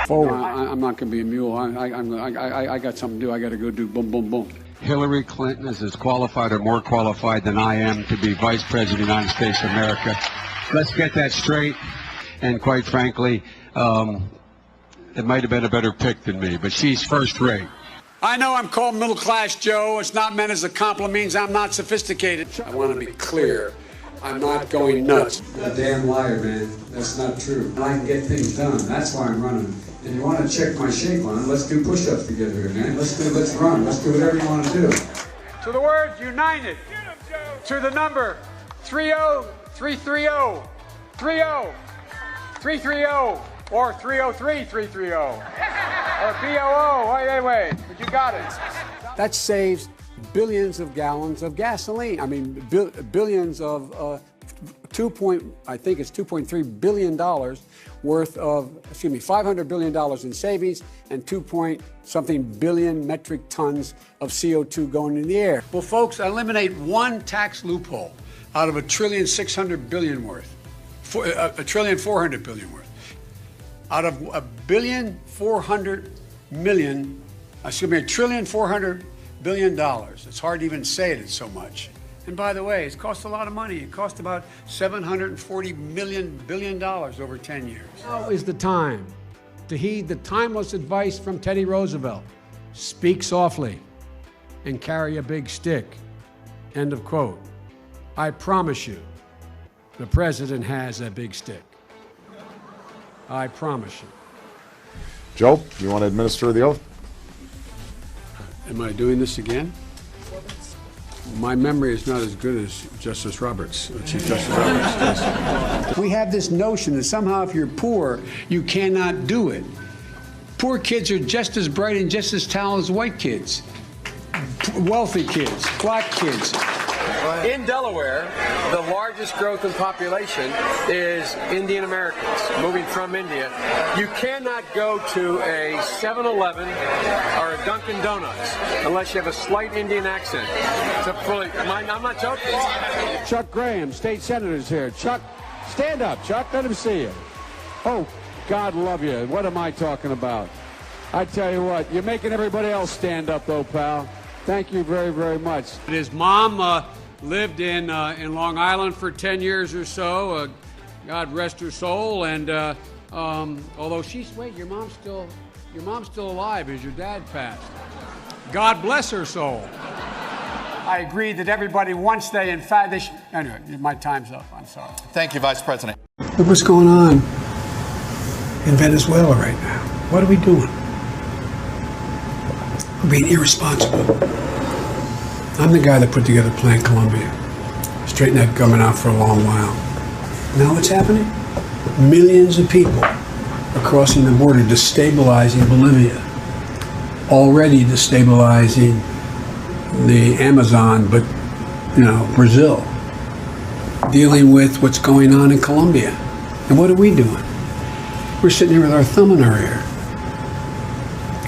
Forward. I'm not going to be a mule. I got something to do. I got to go do boom, boom, boom. Hillary Clinton is as qualified or more qualified than I am to be Vice President of the United States of America. Let's get that straight. And quite frankly, it might have been a better pick than me, but she's first rate. I know I'm called middle class, Joe. It's not meant as a compliment. It means I'm not sophisticated. I want to be clear. I'm not going nuts. You're a damn liar, man. That's not true. I can get things done. That's why I'm running. And you want to check my shape on it, let's do push-ups together here, man. Let's run. Let's do whatever you want to do. To the words united. To the number 30330. 30330. Or 303-330. Or BOO. Wait. But you got it. That saves billions of gallons of gasoline. I mean, billions of I think it's $2.3 billion worth of, $500 billion in savings and 2-point-something billion metric tons of CO2 going in the air. Well, folks, eliminate one tax loophole out of $1.6 trillion worth, $1.4 trillion worth. Out of $1.4 billion. It's hard to even say it, it's so much. And by the way, it's cost a lot of money. It cost about $740 billion over 10 years. Now is the time to heed the timeless advice from Teddy Roosevelt. Speak softly and carry a big stick. End of quote. I promise you, the president has a big stick. I promise you. Joe, you want to administer the oath? Am I doing this again? My memory is not as good as Justice Roberts, Chief Justice Roberts. We have this notion that somehow if you're poor, you cannot do it. Poor kids are just as bright and just as talented as white kids. Wealthy kids, black kids. In Delaware, the largest growth in population is Indian Americans moving from India. You cannot go to a 7-Eleven or a Dunkin' Donuts unless you have a slight Indian accent. I'm not joking. Chuck Graham, state senator's here. Chuck, stand up, Chuck. Let him see you. Oh, God love you. What am I talking about? I tell you what, you're making everybody else stand up, though, pal. Thank you very, very much. His mom lived in Long Island for 10 years or so. God rest her soul. And although your mom's still alive as your dad passed. God bless her soul. I agree that everybody, once they, in fact, anyway, my time's up. I'm sorry. Thank you, Vice President. Look what's going on in Venezuela right now. What are we doing? We're being irresponsible. I'm the guy that put together Plan Colombia. Straightened that government out for a long while. Now what's happening? Millions of people are crossing the border, destabilizing Bolivia. Already destabilizing the Amazon, but, Brazil. Dealing with what's going on in Colombia. And what are we doing? We're sitting here with our thumb in our ear.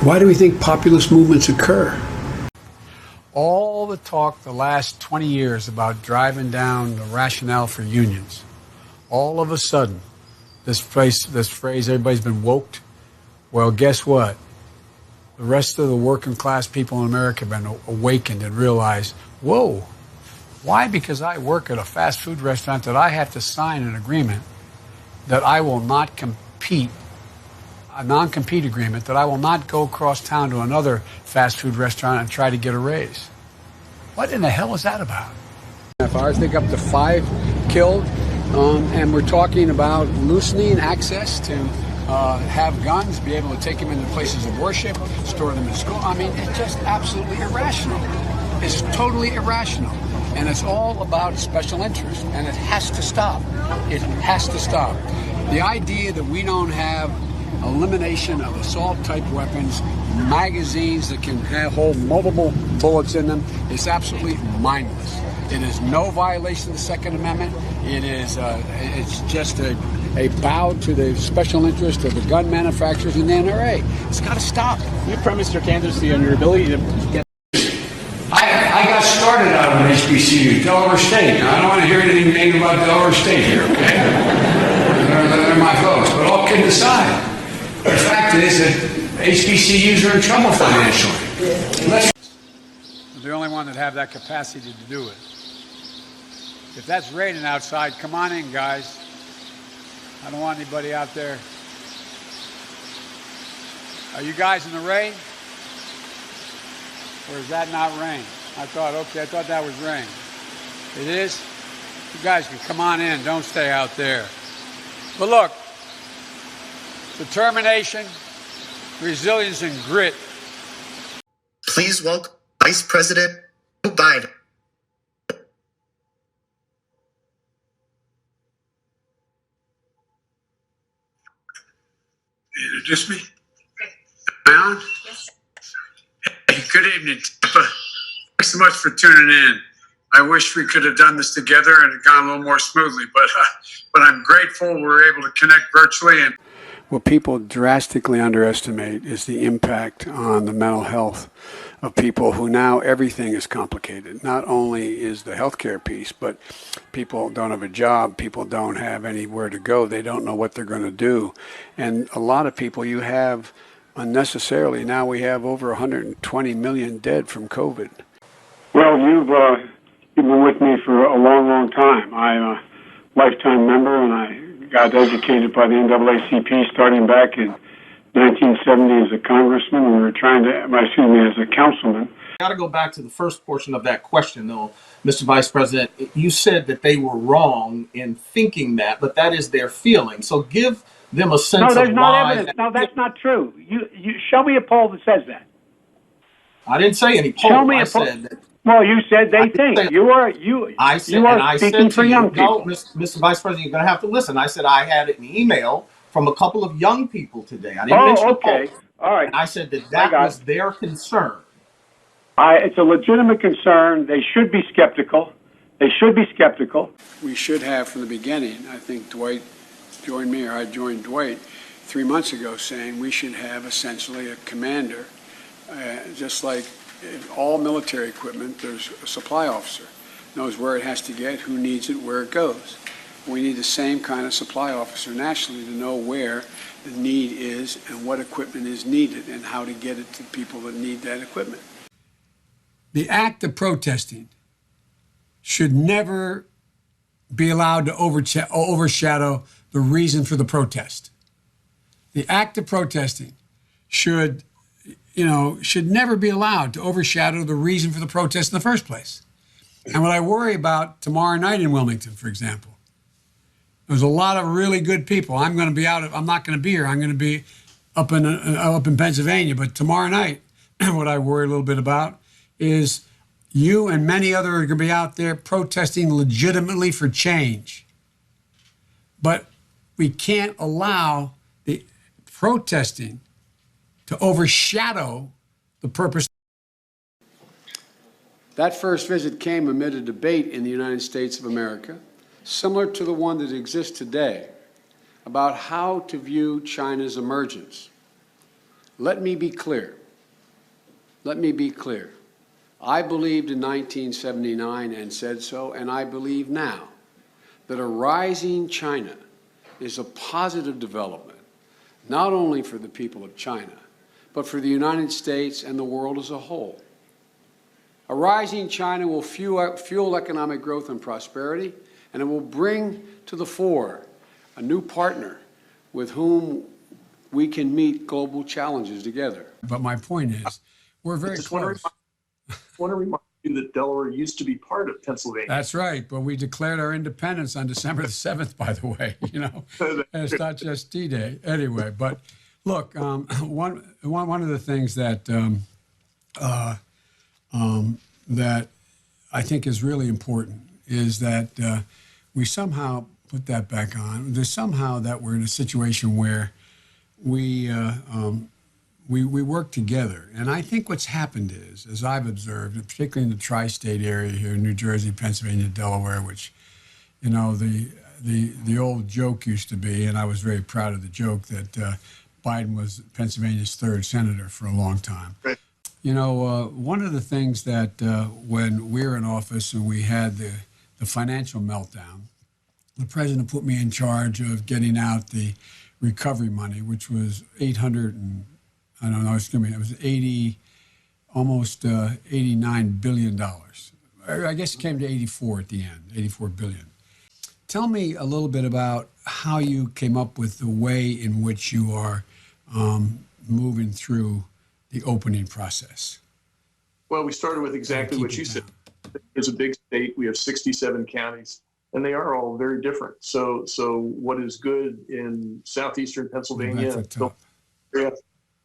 Why do we think populist movements occur? All the talk the last 20 years about driving down the rationale for unions. All of a sudden, this phrase, everybody's been woked. Well, guess what? The rest of the working class people in America have been awakened and realized, whoa, why? Because I work at a fast food restaurant that I have to sign an agreement that I will not compete, a non-compete agreement, that I will not go across town to another fast food restaurant and try to get a raise. What in the hell is that about? I think up to 5 killed, and we're talking about loosening access to have guns, be able to take them into places of worship, store them in school. I mean, it's just absolutely irrational. It's totally irrational. And it's all about special interest, and it has to stop. It has to stop. The idea that we don't have elimination of assault-type weapons, magazines that can hold multiple bullets in them, is absolutely mindless. It is no violation of the Second Amendment. It is it's just a bow to the special interest of the gun manufacturers and the NRA. It's got to stop. You premised your candidacy on your ability to get... I got started out of HBCU, Delaware State. Now, I don't want to hear anything negative about Delaware State here, okay? They're my folks. But all kidding aside, the fact is that HBCUs are in trouble financially. They're the only one that have that capacity to do it. If that's raining outside, come on in, guys. I don't want anybody out there. Are you guys in the rain? Or is that not rain? I thought that was rain. It is? You guys can come on in. Don't stay out there. But look, determination, resilience, and grit. Please welcome Vice President Joe Biden. Introduce me? Down? Yes. Hey, good evening, Tampa. Thanks so much for tuning in. I wish we could have done this together and it gone a little more smoothly, but I'm grateful we were able to connect virtually. And what people drastically underestimate is the impact on the mental health of people who now everything is complicated. Not only is the healthcare piece, but people don't have a job, people don't have anywhere to go, they don't know what they're going to do. And a lot of people you have unnecessarily, now we have over 120 million dead from COVID. Well, you've been with me for a long, long time. I'm a lifetime member, and I got educated by the NAACP starting back in 1970 as a congressman. We were as a councilman. Got to go back to the first portion of that question, though, Mr. Vice President. You said that they were wrong in thinking that, but that is their feeling. So give them a sense of why. No, there's not evidence. No, that's not true. You show me a poll that says that. I didn't say any poll. Show me I a poll. said that. Well, you said they think. You are speaking for young people. No, Mr. Vice President, you're going to have to listen. I said I had an email from a couple of young people today. I didn't mention the poll. All right. And I said that was their concern. It's a legitimate concern. They should be skeptical. We should have from the beginning, I think Dwight joined me, or I joined Dwight 3 months ago, saying we should have essentially a commander, just like all military equipment, there's a supply officer, knows where it has to get, who needs it, where it goes. We need the same kind of supply officer nationally to know where the need is and what equipment is needed and how to get it to people that need that equipment. The act of protesting should never be allowed to overshadow the reason for the protest. The act of protesting should never be allowed to overshadow the reason for the protest in the first place. And what I worry about tomorrow night in Wilmington, for example, there's a lot of really good people. I'm going to be out. I'm not going to be here. I'm going to be up in Pennsylvania. But tomorrow night, what I worry a little bit about is you and many others are going to be out there protesting legitimately for change. But we can't allow the protesting to overshadow the purpose. That first visit came amid a debate in the United States of America, similar to the one that exists today, about how to view China's emergence. Let me be clear. I believed in 1979 and said so, and I believe now that a rising China is a positive development, not only for the people of China, but for the United States and the world as a whole. A rising China will fuel economic growth and prosperity, and it will bring to the fore a new partner with whom we can meet global challenges together. But my point is, we're very close. I want to remind you that Delaware used to be part of Pennsylvania. That's right, but we declared our independence on December the 7th, by the way, and it's not just D-Day. Anyway, but look, one of the things that that I think is really important is that we somehow put that back on. There's somehow that we're in a situation where we work together. And I think what's happened is, as I've observed, particularly in the tri-state area here, New Jersey, Pennsylvania, Delaware, which, the old joke used to be, and I was very proud of the joke, that Biden was Pennsylvania's third senator for a long time. Right. One of the things that when we were in office and we had the financial meltdown, the president put me in charge of getting out the recovery money, which was it was almost $89 billion. I guess it came to 84 at the end, 84 billion. Tell me a little bit about how you came up with the way in which you are moving through the opening process. Well, we started with exactly what you said. It's a big state. We have 67 counties, and they are all very different. So what is good in southeastern Pennsylvania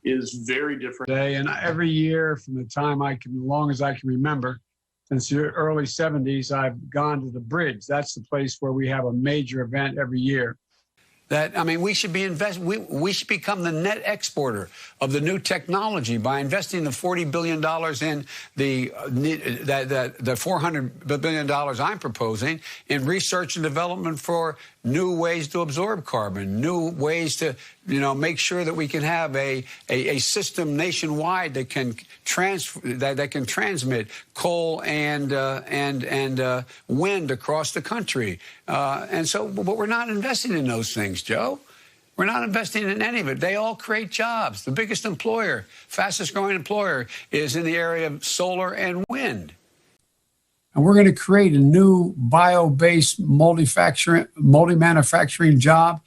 is very different. And every year from the time as long as I can remember, since the early 70s, I've gone to the Bridge. That's the place where we have a major event every year. that, I mean, we should be we should become the net exporter of the new technology by investing the $40 billion in the $400 billion I'm proposing in research and development for new ways to absorb carbon, new ways to, make sure that we can have a system nationwide that can transmit coal and wind across the country. But we're not investing in those things, Joe. We're not investing in any of it. They all create jobs. The biggest employer, fastest growing employer, is in the area of solar and wind. And we're going to create a new bio-based multi-manufacturing job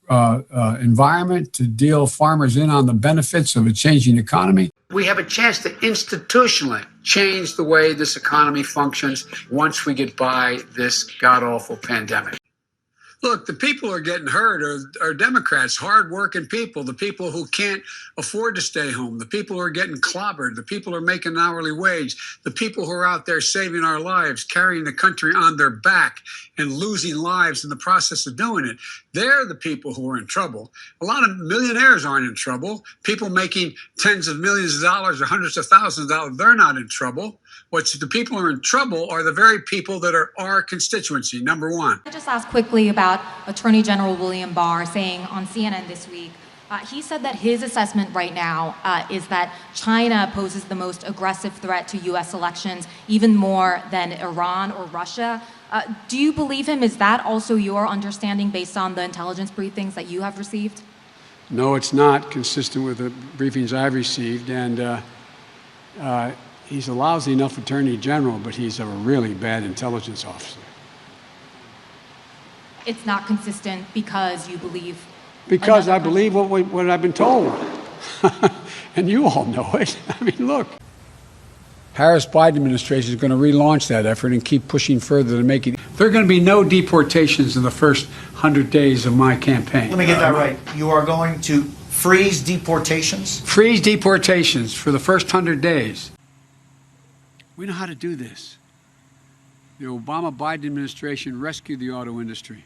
environment to deal farmers in on the benefits of a changing economy. We have a chance to institutionally change the way this economy functions once we get by this god-awful pandemic. Look, the people who are getting hurt are Democrats, hard-working people, the people who can't afford to stay home, the people who are getting clobbered, the people who are making an hourly wage, the people who are out there saving our lives, carrying the country on their back and losing lives in the process of doing it. They're the people who are in trouble. A lot of millionaires aren't in trouble. People making tens of millions of dollars or hundreds of thousands of dollars, they're not in trouble. The people who are in trouble are the very people that are our constituency, number one. I just asked quickly about Attorney General William Barr saying on CNN this week, he said that his assessment right now is that China poses the most aggressive threat to U.S. elections, even more than Iran or Russia. Do you believe him? Is that also your understanding based on the intelligence briefings that you have received? No, it's not consistent with the briefings I've received. And he's a lousy enough attorney general, but he's a really bad intelligence officer. It's not consistent because you believe? Because I believe what I've been told. And you all know it. I mean, look. Harris-Biden administration is going to relaunch that effort and keep pushing further to make it. There are going to be no deportations in the first 100 days of my campaign. Let me get that right. You are going to freeze deportations? Freeze deportations for the first 100 days. We know how to do this. The Obama-Biden administration rescued the auto industry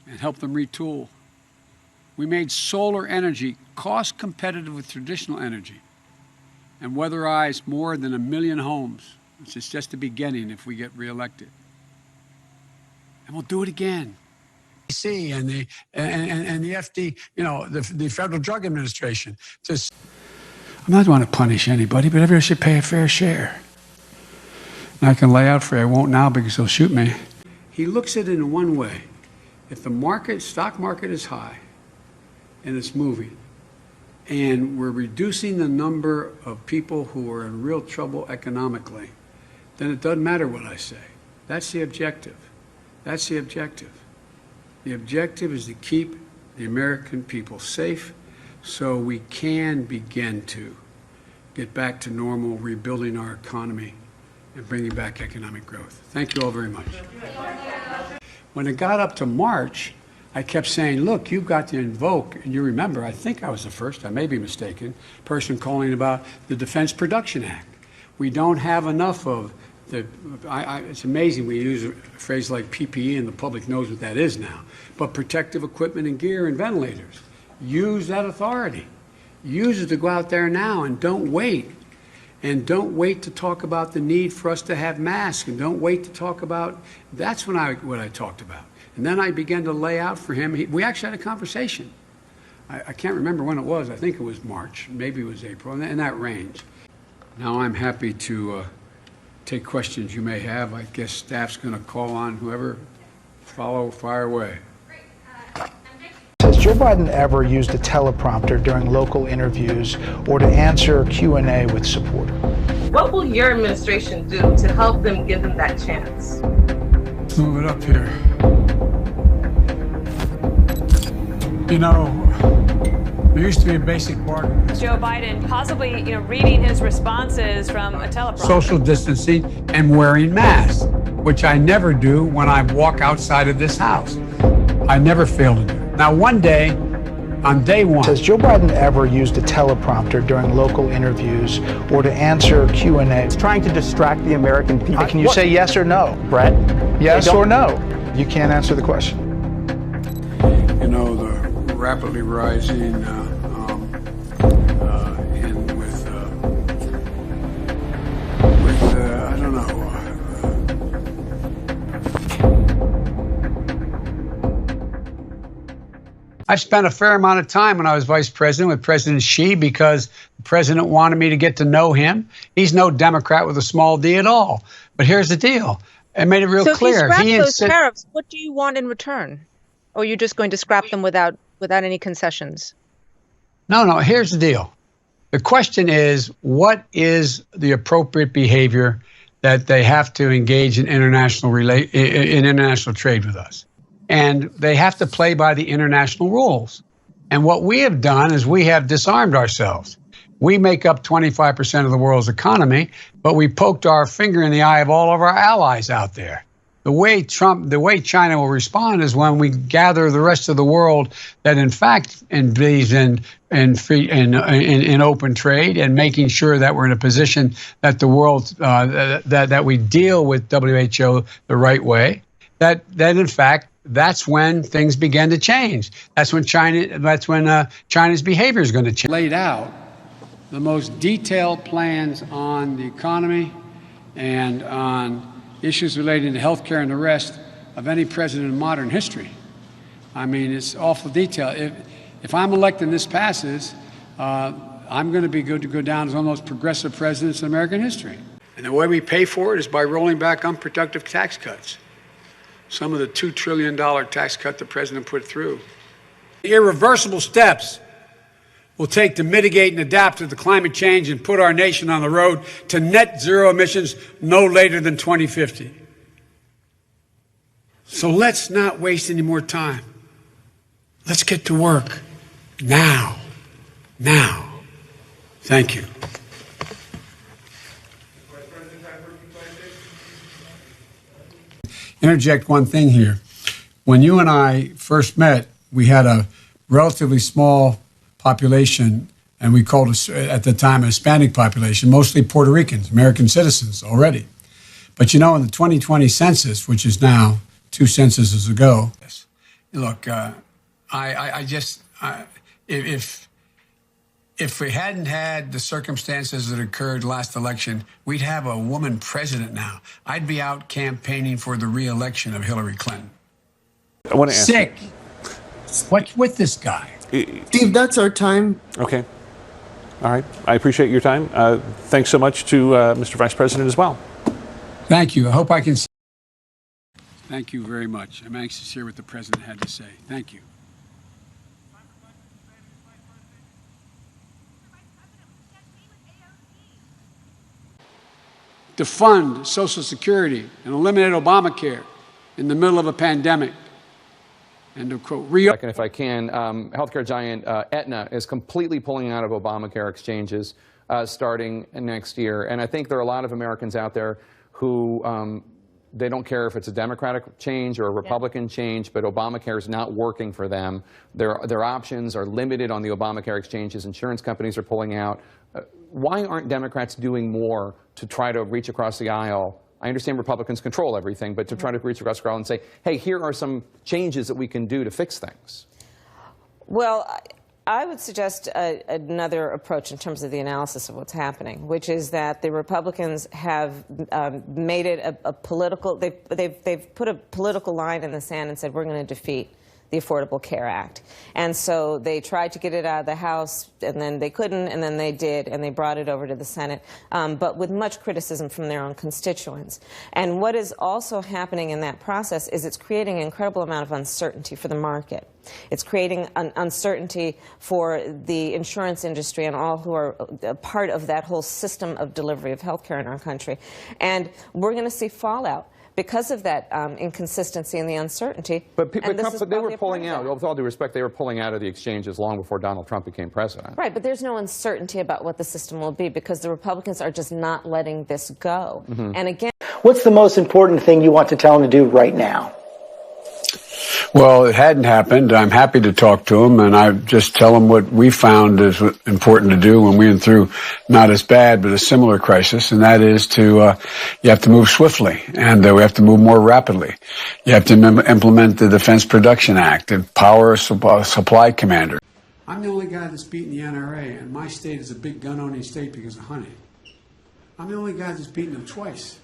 and helped them retool. We made solar energy cost competitive with traditional energy and weatherized more than 1 million homes, which is just the beginning if we get reelected. And we'll do it again. And the FD, the Federal Drug Administration. I'm not going to punish anybody, but everybody should pay a fair share. And I can lay out for you. I won't now because he'll shoot me. He looks at it in one way. If the stock market is high and it's moving, and we're reducing the number of people who are in real trouble economically, then it doesn't matter what I say. That's the objective. That's the objective. The objective is to keep the American people safe so we can begin to get back to normal, rebuilding our economy and bringing back economic growth. Thank you all very much. When it got up to March, I kept saying, look, you've got to invoke, and you remember, I think I was the first, I may be mistaken, person calling about the Defense Production Act. We don't have enough of it's amazing we use a phrase like PPE and the public knows what that is now, but protective equipment and gear and ventilators. Use that authority. Use it to go out there now and don't wait. And don't wait to talk about the need for us to have masks, and don't wait to talk about, that's what I talked about. And then I began to lay out for him, we actually had a conversation. I can't remember when it was, I think it was March, maybe it was April, in that range. Now I'm happy to take questions you may have. I guess staff's going to call on whoever, fire away. Has Joe Biden ever used a teleprompter during local interviews or to answer Q&A with supporters? What will your administration do to help them give them that chance? Let's move it up here. There used to be a basic bargain. Joe Biden possibly, reading his responses from a teleprompter. Social distancing and wearing masks, which I never do when I walk outside of this house. I never fail to do. Now, one day, on day one. Has Joe Biden ever used a teleprompter during local interviews or to answer Q&A? It's trying to distract the American people. Can you say yes or no, Brett? Yes or no? You can't answer the question. rapidly rising I don't know. I've spent a fair amount of time when I was vice president with President Xi because the president wanted me to get to know him. He's no Democrat with a small d at all. But here's the deal. I made it real clear. So if you scrap those tariffs, what do you want in return? Or are you just going to scrap them without any concessions? No, here's the deal. The question is, what is the appropriate behavior that they have to engage in international trade with us? And they have to play by the international rules. And what we have done is we have disarmed ourselves. We make up 25% of the world's economy, but we poked our finger in the eye of all of our allies out there. The way China will respond is when we gather the rest of the world that in fact believes in open trade and making sure that we're in a position that the world that we deal with WHO the right way. That in fact that's when things begin to change. That's when China's behavior is going to change. Laid out the most detailed plans on the economy and on issues relating to healthcare and the rest of any president in modern history. I mean, it's awful detail. If I'm elected and this passes, I'm going to be good to go down as one of the most progressive presidents in American history. And the way we pay for it is by rolling back unproductive tax cuts. Some of the $2 trillion tax cut the president put through. The irreversible steps we'll take to mitigate and adapt to the climate change and put our nation on the road to net zero emissions no later than 2050. So let's not waste any more time. Let's get to work now. Now. Thank you. Interject one thing here. When you and I first met, we had a relatively small population, and we called us at the time a Hispanic population, mostly Puerto Ricans, American citizens already. But you know, in the 2020 census, which is now 2 censuses ago, look, if we hadn't had the circumstances that occurred last election, we'd have a woman president now. I'd be out campaigning for the re-election of Hillary Clinton. I want to ask Sick. What's with this guy? Steve, that's our time. Okay. All right. I appreciate your time. Thanks so much to Mr. Vice President as well. Thank you. I hope I can see. Thank you very much. I'm anxious to hear what the president had to say. Thank you. To fund Social Security and eliminate Obamacare in the middle of a pandemic. And to quote, if I can, healthcare giant Aetna is completely pulling out of Obamacare exchanges starting next year. And I think there are a lot of Americans out there who they don't care if it's a Democratic change or a Republican change, but Obamacare is not working for them. Their options are limited on the Obamacare exchanges. Insurance companies are pulling out. Why aren't Democrats doing more to try to reach across the aisle? I understand Republicans control everything, but to try to reach across the aisle and say, hey, here are some changes that we can do to fix things. Well, I would suggest another approach in terms of the analysis of what's happening, which is that the Republicans have made it a political, they've put a political line in the sand and said, we're going to defeat the Affordable Care Act. And so they tried to get it out of the House, and then they couldn't, and then they did, and they brought it over to the Senate, but with much criticism from their own constituents. And what is also happening in that process is it's creating an incredible amount of uncertainty for the market. It's creating an uncertainty for the insurance industry and all who are a part of that whole system of delivery of health care in our country. And we're going to see fallout because of that inconsistency and the uncertainty. But they were pulling out, with all due respect, they were pulling out of the exchanges long before Donald Trump became president. Right, but there's no uncertainty about what the system will be because the Republicans are just not letting this go. And again, What's the most important thing you want to tell him to do right now? Well, it hadn't happened. I'm happy to talk to him, and I just tell him what we found is important to do when we went through not as bad, but a similar crisis, and that is to you have to move swiftly, and we have to move more rapidly. You have to implement the Defense Production Act, empower supply commander. I'm the only guy that's beaten the NRA, and my state is a big gun-owning state because of hunting. I'm the only guy that's beaten them twice.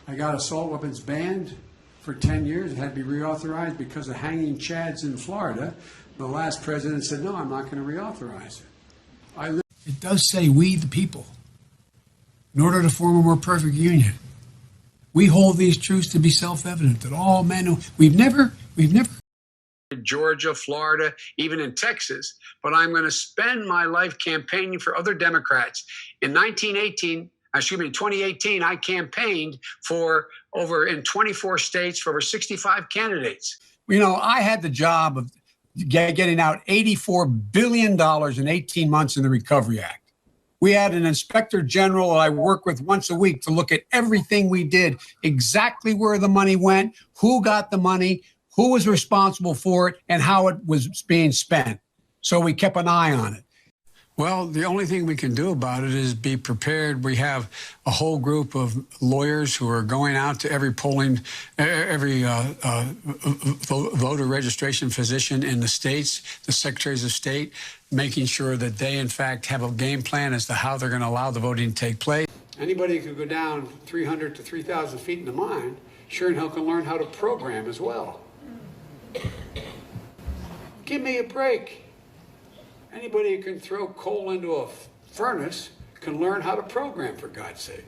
I got assault weapons banned for 10 years. It had to be reauthorized because of hanging chads in Florida. The last president said, no, I'm not going to reauthorize it. It does say we, the people, in order to form a more perfect union. We hold these truths to be self-evident, that all men, we've never Georgia, Florida, even in Texas, but I'm going to spend my life campaigning for other Democrats. In 2018, I campaigned for in 24 states for over 65 candidates. You know, I had the job of getting out $84 billion in 18 months in the Recovery Act. We had an inspector general I work with once a week to look at everything we did, exactly where the money went, who got the money, who was responsible for it, and how it was being spent. So we kept an eye on it. Well, the only thing we can do about it is be prepared. We have a whole group of lawyers who are going out to every voter registration physician in the states, the secretaries of state, making sure that they, in fact, have a game plan as to how they're going to allow the voting to take place. Anybody who could go down 300 to 3,000 feet in the mine, sure and hell can learn how to program as well. Give me a break. Anybody who can throw coal into a furnace can learn how to program, for God's sake.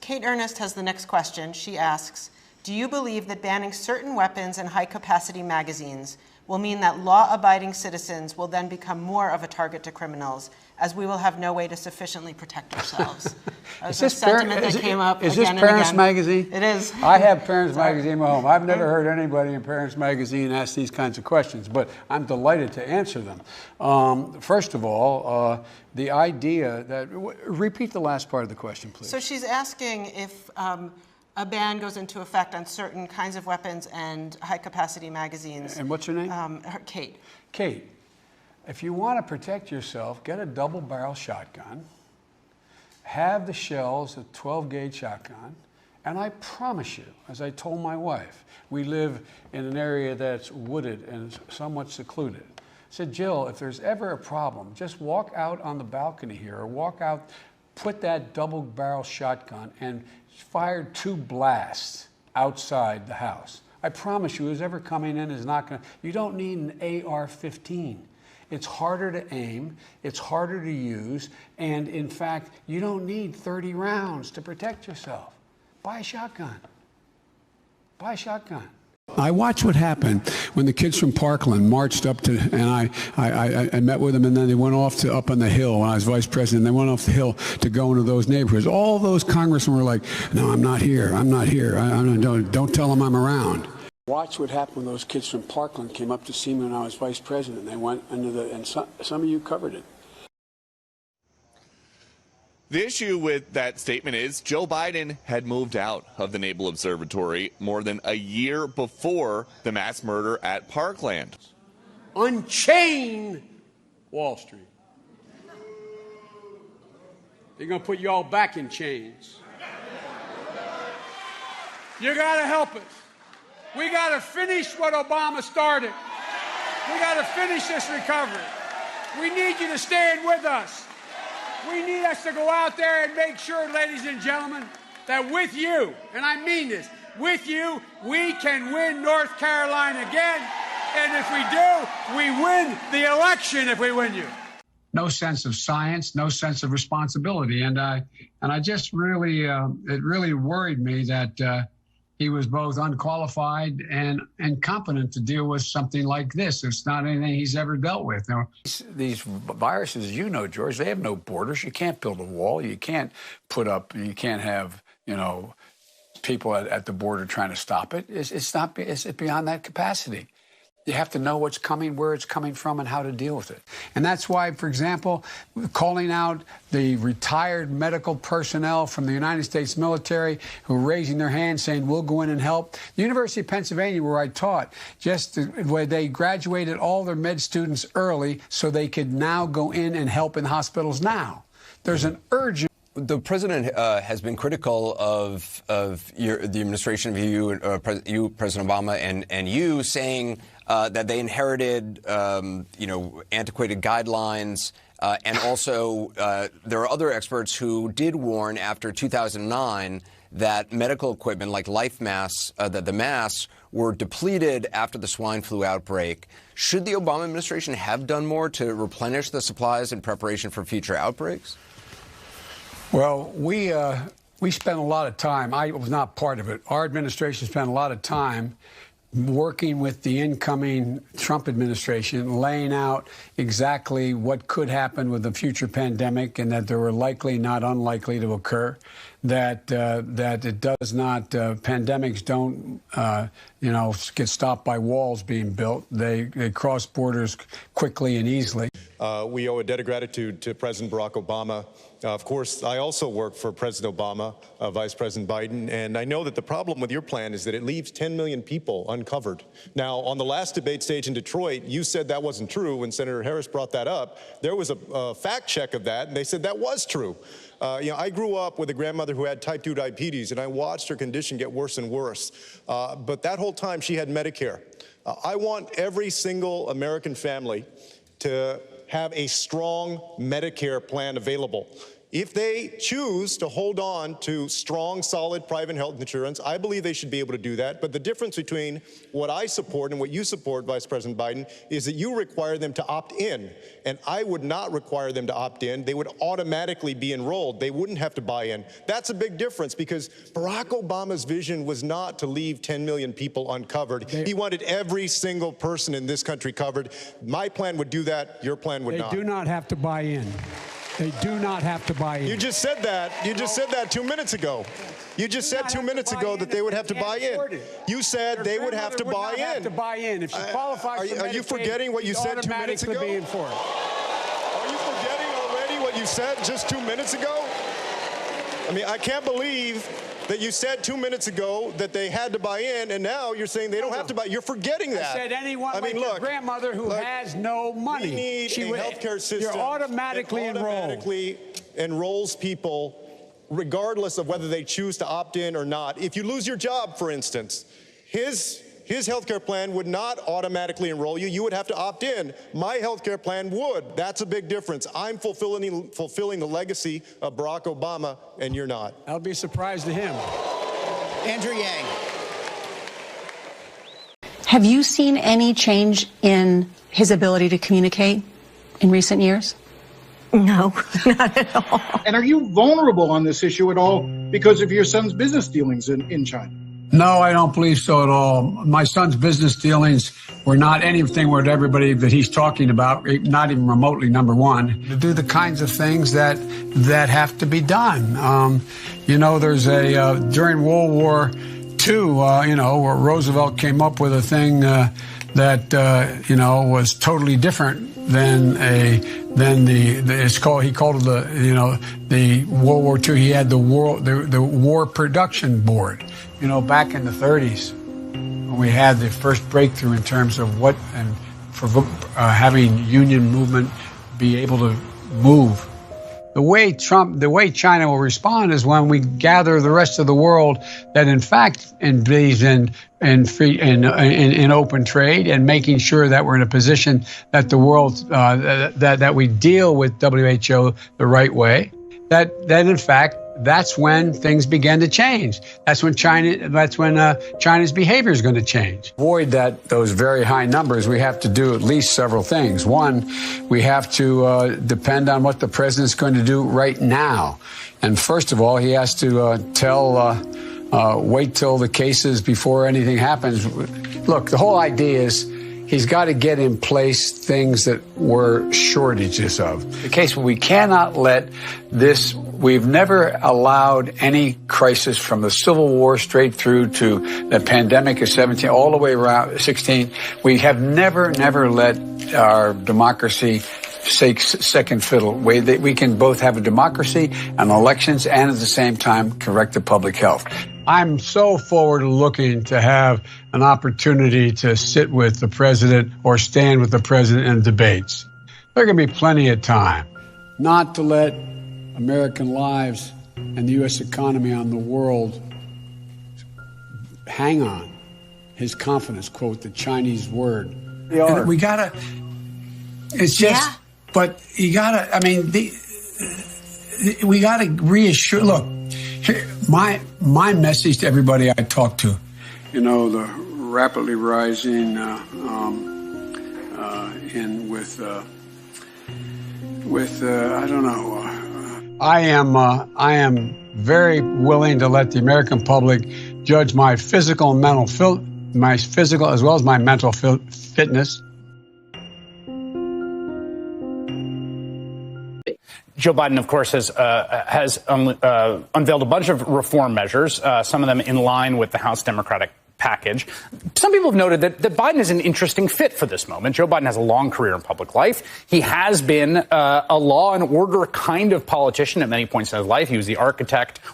Kate Ernest has the next question. She asks, do you believe that banning certain weapons and high-capacity magazines will mean that law-abiding citizens will then become more of a target to criminals, as we will have no way to sufficiently protect ourselves? That was a sentiment that came up again and again. Is this Parents Magazine? It is. I have Parents Magazine in my home. I've never heard anybody in Parents Magazine ask these kinds of questions, but I'm delighted to answer them. First of all, the idea that, repeat the last part of the question, please. So she's asking if a ban goes into effect on certain kinds of weapons and high-capacity magazines. And what's her name? Kate. Kate, if you want to protect yourself, get a double-barrel shotgun, have the shells, a 12-gauge shotgun, and I promise you, as I told my wife, we live in an area that's wooded and somewhat secluded. I said, Jill, if there's ever a problem, just walk out on the balcony here or walk out, put that double-barrel shotgun and fire 2 blasts outside the house. I promise you, who's ever coming in is not going to, you don't need an AR-15. It's harder to aim, it's harder to use, and in fact, you don't need 30 rounds to protect yourself. Buy a shotgun. Buy a shotgun. I watched what happened when the kids from Parkland marched up to, and I met with them, and then they went off to up on the hill when I was vice president. They went off the hill to go into those neighborhoods. All those congressmen were like, no, I'm not here. I'm not here. Don't tell them I'm around. Watch what happened when those kids from Parkland came up to see me when I was vice president. They went into and some of you covered it. The issue with that statement is Joe Biden had moved out of the Naval Observatory more than a year before the mass murder at Parkland. Unchain Wall Street. They're going to put you all back in chains. You got to help us. We got to finish what Obama started. We got to finish this recovery. We need you to stand with us. We need us to go out there and make sure, ladies and gentlemen, that with you, and I mean this, with you, we can win North Carolina again. And if we do, we win the election if we win you. No sense of science, no sense of responsibility. And I just really, it really worried me that he was both unqualified and incompetent to deal with something like this. It's not anything he's ever dealt with. Now, these viruses, you know, George, they have no borders. You can't build a wall. You can't you can't have, people at the border trying to stop it. It's beyond that capacity. You have to know what's coming, where it's coming from, and how to deal with it. And that's why, for example, calling out the retired medical personnel from the United States military who are raising their hands saying, we'll go in and help. The University of Pennsylvania, where I taught, where they graduated all their med students early so they could now go in and help in hospitals now. There's an urgent. The president has been critical of the administration of you, President Obama, and you, saying that they inherited, antiquated guidelines, and also there are other experts who did warn after 2009 that medical equipment like life masks, that the masks were depleted after the swine flu outbreak. Should the Obama administration have done more to replenish the supplies in preparation for future outbreaks? Well, we spent a lot of time. I was not part of it. Our administration spent a lot of time working with the incoming Trump administration, laying out exactly what could happen with the future pandemic, and that they were likely, not unlikely, to occur. That it does not. Pandemics don't, get stopped by walls being built. They cross borders quickly and easily. We owe a debt of gratitude to President Barack Obama. Of course, I also work for President Obama, Vice President Biden, and I know that the problem with your plan is that it leaves 10 million people uncovered. Now, on the last debate stage in Detroit, you said that wasn't true. When Senator Harris brought that up, there was a fact check of that, and they said that was true. I grew up with a grandmother who had type 2 diabetes, and I watched her condition get worse and worse. But that whole time, she had Medicare. I want every single American family to have a strong Medicare plan available. If they choose to hold on to strong, solid private health insurance, I believe they should be able to do that. But the difference between what I support and what you support, Vice President Biden, is that you require them to opt in. And I would not require them to opt in. They would automatically be enrolled. They wouldn't have to buy in. That's a big difference, because Barack Obama's vision was not to leave 10 million people uncovered. He wanted every single person in this country covered. My plan would do that. Your plan would not. They do not have to buy in. They do not have to buy in. You just said that. You just said that 2 minutes ago. You just said 2 minutes ago that they would have to buy in. You said they would have to buy in. Have to buy in. If she qualifies for Medicaid, are you forgetting what you said 2 minutes ago? Are you forgetting already what you said just 2 minutes ago? I mean, I can't believe that you said 2 minutes ago that they had to buy in, and now you're saying they don't have to buy. You're forgetting that. I said anyone like your grandmother who has no money. We need a healthcare system you're automatically enrolls people regardless of whether they choose to opt in or not. If you lose your job, for instance, his healthcare plan would not automatically enroll you. You would have to opt in. My healthcare plan would. That's a big difference. I'm fulfilling the legacy of Barack Obama, and you're not. I'll be surprised to him. Andrew Yang. Have you seen any change in his ability to communicate in recent years? No, not at all. And are you vulnerable on this issue at all because of your son's business dealings in China? No, I don't believe so at all. My son's business dealings were not anything with everybody that he's talking about, not even remotely, number one. To do the kinds of things that have to be done. There's during World War II, where Roosevelt came up with a thing that was totally different than he called it the World War II. He had the War Production Board. Back in the 30s, when we had the first breakthrough in terms of having union movement be able to move. The way China will respond is when we gather the rest of the world that in fact believes in open trade and making sure that we're in a position that the world that we deal with WHO the right way. That in fact. That's when things begin to change. That's when China's behavior is going to change. Avoid those very high numbers, we have to do at least several things. One, we have to depend on what the president's going to do right now. And first of all, he has to wait till the cases before anything happens. Look, the whole idea is he's got to get in place things that were shortages of. The case where we cannot let this We've never allowed any crisis from the Civil War straight through to the pandemic of 17, all the way around 16. We have never let our democracy take second fiddle. We can both have a democracy and elections and at the same time correct the public health. I'm so forward looking to have an opportunity to sit with the president or stand with the president in debates. There can be plenty of time not to let American lives and the U.S. economy on the world hang on his confidence, quote, the Chinese word. And we gotta, it's just, but you gotta, I mean, we gotta reassure, look, here, my message to everybody I talk to, you know, the rapidly rising, I don't know, I am very willing to let the American public judge my physical and mental my physical as well as my mental fitness. Joe Biden, of course, has unveiled a bunch of reform measures, some of them in line with the House Democratic package. Some people have noted that Biden is an interesting fit for this moment. Joe Biden has a long career in public life. He has been a law and order kind of politician at many points in his life. He was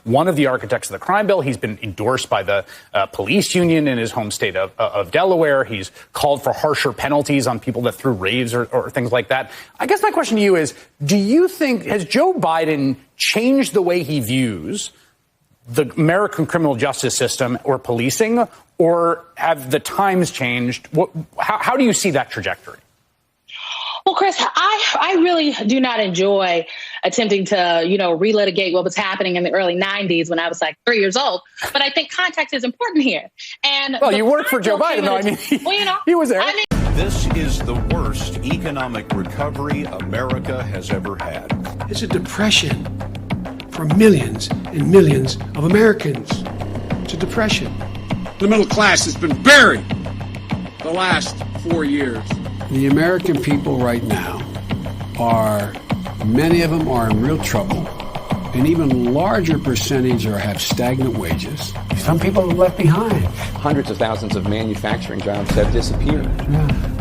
one of the architects of the crime bill. He's been endorsed by the police union in his home state of Delaware. He's called for harsher penalties on people that threw raves or things like that. I guess my question to you is, do you think, has Joe Biden changed the way he views the American criminal justice system or policing, or have the times changed? How do you see that trajectory? Well, Chris, I really do not enjoy attempting to, relitigate what was happening in the early 90s when I was like 3 years old. But I think context is important here. And well, you worked for Joe Biden, though. I mean, he was there. This is the worst economic recovery America has ever had. It's a depression for millions and millions of Americans. It's a depression. The middle class has been buried the last 4 years. The American people right now many of them are in real trouble. An even larger percentage have stagnant wages. Some people are left behind. Hundreds of thousands of manufacturing jobs have disappeared. Yeah.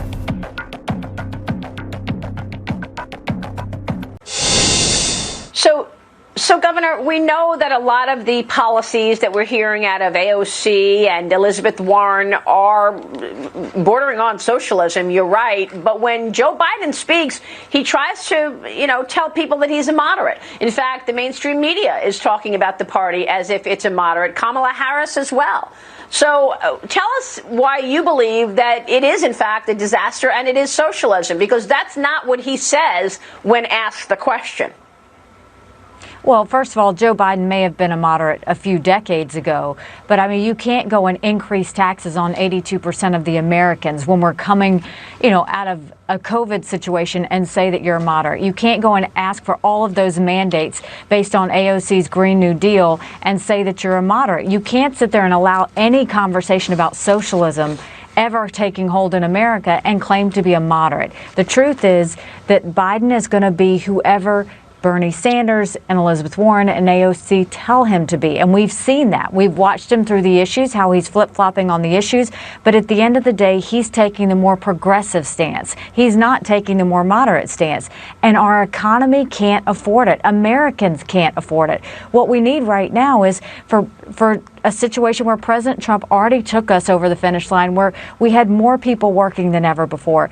So, Governor, we know that a lot of the policies that we're hearing out of AOC and Elizabeth Warren are bordering on socialism. You're right. But when Joe Biden speaks, he tries to, tell people that he's a moderate. In fact, the mainstream media is talking about the party as if it's a moderate. Kamala Harris as well. So tell us why you believe that it is, in fact, a disaster and it is socialism, because that's not what he says when asked the question. Well, first of all, Joe Biden may have been a moderate a few decades ago, but I mean, you can't go and increase taxes on 82% of the Americans when we're coming, out of a COVID situation and say that you're a moderate. You can't go and ask for all of those mandates based on AOC's Green New Deal and say that you're a moderate. You can't sit there and allow any conversation about socialism ever taking hold in America and claim to be a moderate. The truth is that Biden is going to be whoever Bernie Sanders and Elizabeth Warren and AOC tell him to be. And we've seen that. We've watched him through the issues, how he's flip-flopping on the issues. But at the end of the day, he's taking the more progressive stance. He's not taking the more moderate stance. And our economy can't afford it. Americans can't afford it. What we need right now is for a situation where President Trump already took us over the finish line, where we had more people working than ever before.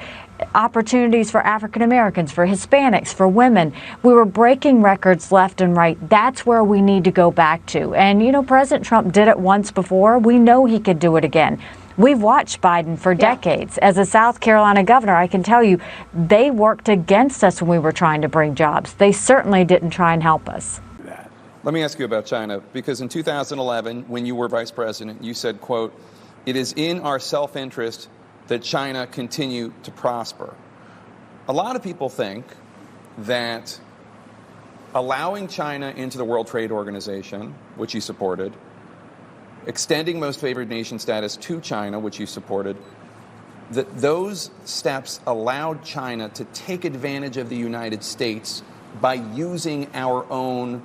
Opportunities for African Americans, for Hispanics, for women. We were breaking records left and right. That's where we need to go back to. And, President Trump did it once before. We know he could do it again. We've watched Biden for decades. As a South Carolina governor, I can tell you, they worked against us when we were trying to bring jobs. They certainly didn't try and help us. Let me ask you about China, because in 2011, when you were vice president, you said, quote, "It is in our self-interest that China continue to prosper." A lot of people think that allowing China into the World Trade Organization, which you supported, extending most favored nation status to China, which you supported, that those steps allowed China to take advantage of the United States by using our own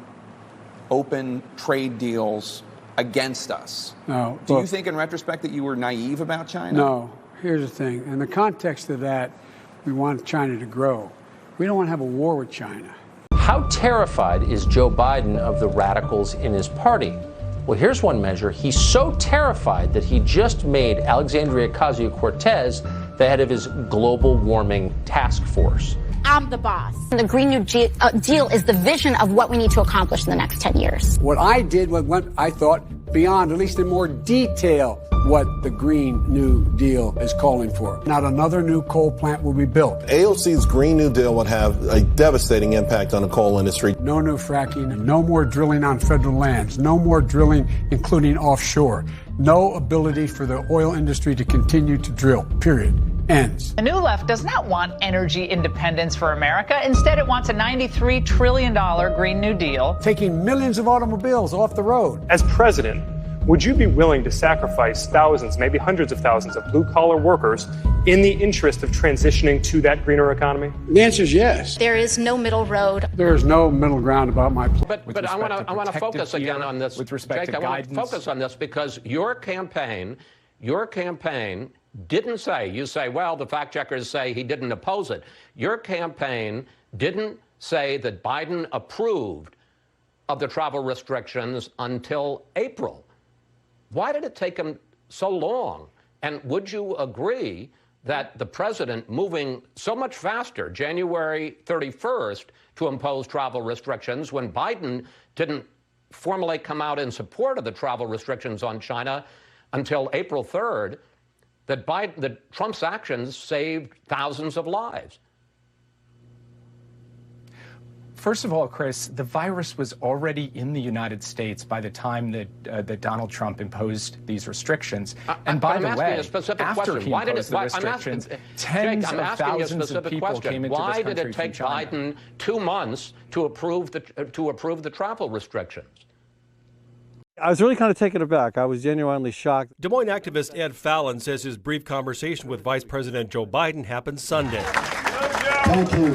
open trade deals against us. No. Do you think in retrospect that you were naive about China? No. Here's the thing. In the context of that, we want China to grow. We don't want to have a war with China. How terrified is Joe Biden of the radicals in his party? Well, here's one measure. He's so terrified that he just made Alexandria Ocasio-Cortez the head of his global warming task force. I'm the boss. The Green New Deal is the vision of what we need to accomplish in the next 10 years. What I did was I thought beyond, at least in more detail, what the Green New Deal is calling for. Not another new coal plant will be built. AOC's Green New Deal would have a devastating impact on the coal industry. No new fracking, no more drilling on federal lands, no more drilling, including offshore. No ability for the oil industry to continue to drill, period. Ends. The New Left does not want energy independence for America. Instead, it wants a $93 trillion Green New Deal. Taking millions of automobiles off the road. As president, would you be willing to sacrifice thousands, maybe hundreds of thousands of blue-collar workers in the interest of transitioning to that greener economy? The answer is yes. There is no middle road. There is no middle ground about my plan. But I want to focus again on this. With respect Jake, to guidance. I want to focus on this because your campaign didn't say, you say, well, the fact checkers say he didn't oppose it. Your campaign didn't say that Biden approved of the travel restrictions until April. Why did it take him so long? And would you agree that the president moving so much faster, January 31st, to impose travel restrictions when Biden didn't formally come out in support of the travel restrictions on China until April 3rd, that Trump's actions saved thousands of lives? First of all, Chris, the virus was already in the United States by the time that Donald Trump imposed these restrictions. And by the way, after he imposed the restrictions, tens of thousands of people came into this country from China. Why did it take Biden 2 months to approve the travel restrictions? I was really kind of taken aback. I was genuinely shocked. Des Moines activist Ed Fallon says his brief conversation with Vice President Joe Biden happened Sunday. Thank you.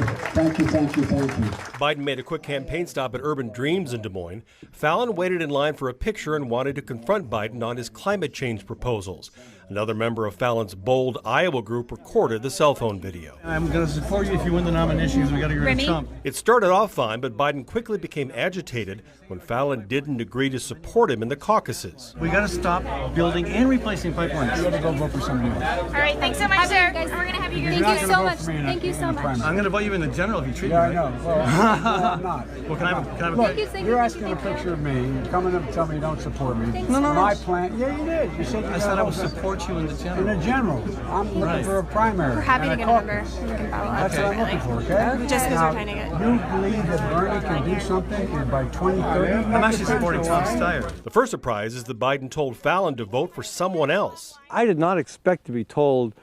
Biden made a quick campaign stop at Urban Dreams in Des Moines. Fallon waited in line for a picture and wanted to confront Biden on his climate change proposals. Another member of Fallon's bold Iowa group recorded the cell phone video. I'm going to support you if you win the nomination because we got to get rid of Trump. It started off fine, but Biden quickly became agitated when Fallon didn't agree to support him in the caucuses. We got to stop building and replacing pipelines. You got to go vote for somebody else. All right, thanks so much, sir. We're going to have you here. Thank you so much. Thank you so much. I'm going to vote you in the general if you treat me right. I know. Well, I'm not. Well, can I have a Look, you're asking a picture of me. You're coming up and telling me you don't support me. No. My plan. Yeah, you did. You said I said I would support you in the general. I'm looking for a primary. We're happy to get a number. We can follow up. That's what I'm looking for, okay? Just because we're trying to get. You believe that Bernie can do something by 2030? I'm actually supporting Tom Steyer. The first surprise is that Biden told Fallon to vote for someone else. I did not expect to be told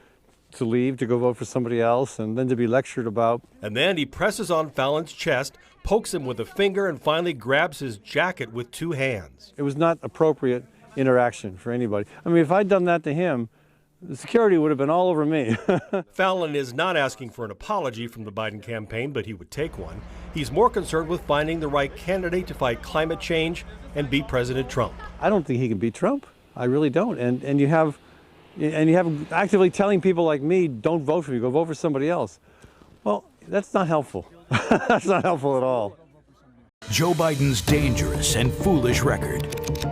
to leave, to go vote for somebody else, and then to be lectured about. And then he presses on Fallon's chest, pokes him with a finger, and finally grabs his jacket with 2 hands. It was not appropriate interaction for anybody. I mean, if I'd done that to him, the security would have been all over me. Fallon is not asking for an apology from the Biden campaign, but he would take one. He's more concerned with finding the right candidate to fight climate change and beat President Trump. I don't think he can beat Trump. I really don't. And you have actively telling people like me, don't vote for me, go vote for somebody else. Well, that's not helpful. That's not helpful at all. Joe Biden's dangerous and foolish record.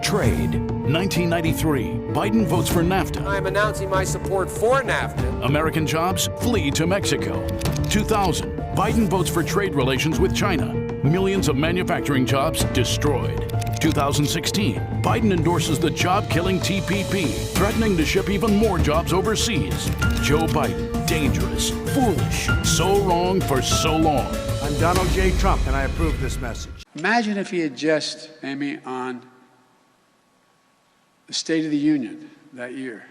Trade. 1993. Biden votes for NAFTA. I'm announcing my support for NAFTA. American jobs flee to Mexico. 2000. Biden votes for trade relations with China. Millions of manufacturing jobs destroyed. 2016. Biden endorses the job-killing TPP, threatening to ship even more jobs overseas. Joe Biden. Dangerous. Foolish. So wrong for so long. I'm Donald J. Trump, and I approve this message. Imagine if he had just, Amy, on the State of the Union that year,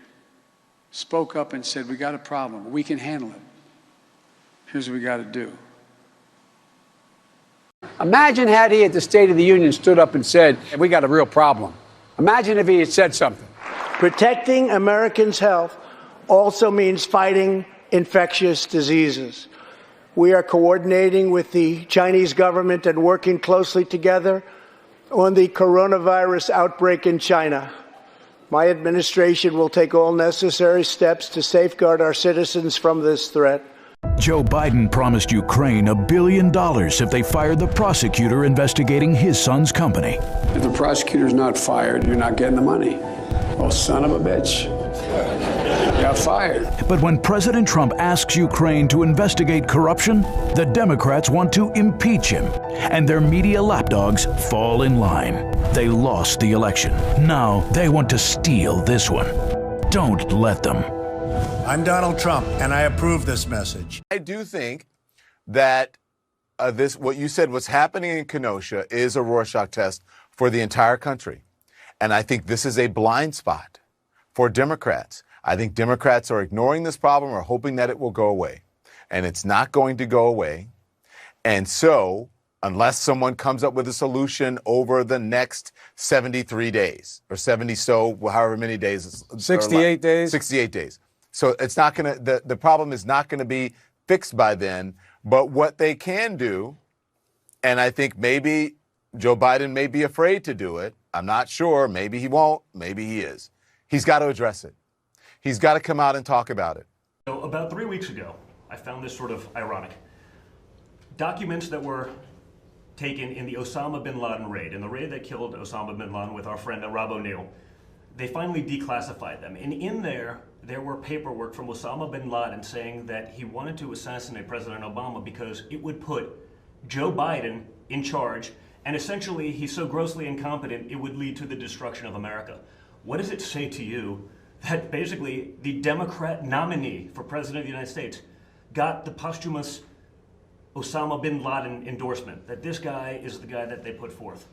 spoke up and said, we got a problem. We can handle it. Here's what we got to do. Imagine had he at the State of the Union stood up and said, we got a real problem. Imagine if he had said something. Protecting Americans' health also means fighting infectious diseases. We are coordinating with the Chinese government and working closely together on the coronavirus outbreak in China. My administration will take all necessary steps to safeguard our citizens from this threat. Joe Biden promised Ukraine $1 billion if they fired the prosecutor investigating his son's company. If the prosecutor's not fired, you're not getting the money. Oh, son of a bitch. Got fired. But when President Trump asks Ukraine to investigate corruption, the Democrats want to impeach him, and their media lapdogs fall in line. They lost the election. Now they want to steal this one. Don't let them. I'm Donald Trump, and I approve this message. I do think that what you said, what's happening in Kenosha, is a Rorschach test for the entire country. And I think this is a blind spot for Democrats. I think Democrats are ignoring this problem or hoping that it will go away. And it's not going to go away. And so, unless someone comes up with a solution over the next 73 days, or 70 so, however many days. 68 days? 68 days. So it's not going to, the problem is not going to be fixed by then. But what they can do, and I think maybe Joe Biden may be afraid to do it. I'm not sure. Maybe he won't. Maybe he is. He's got to address it. He's got to come out and talk about it. So about 3 weeks ago, I found this sort of ironic. Documents that were taken in the Osama bin Laden raid, in the raid that killed Osama bin Laden with our friend Rob O'Neill, they finally declassified them. And in there were paperwork from Osama bin Laden saying that he wanted to assassinate President Obama because it would put Joe Biden in charge, and essentially he's so grossly incompetent it would lead to the destruction of America. What does it say to you that basically the Democrat nominee for President of the United States got the posthumous Osama bin Laden endorsement, that this guy is the guy that they put forth?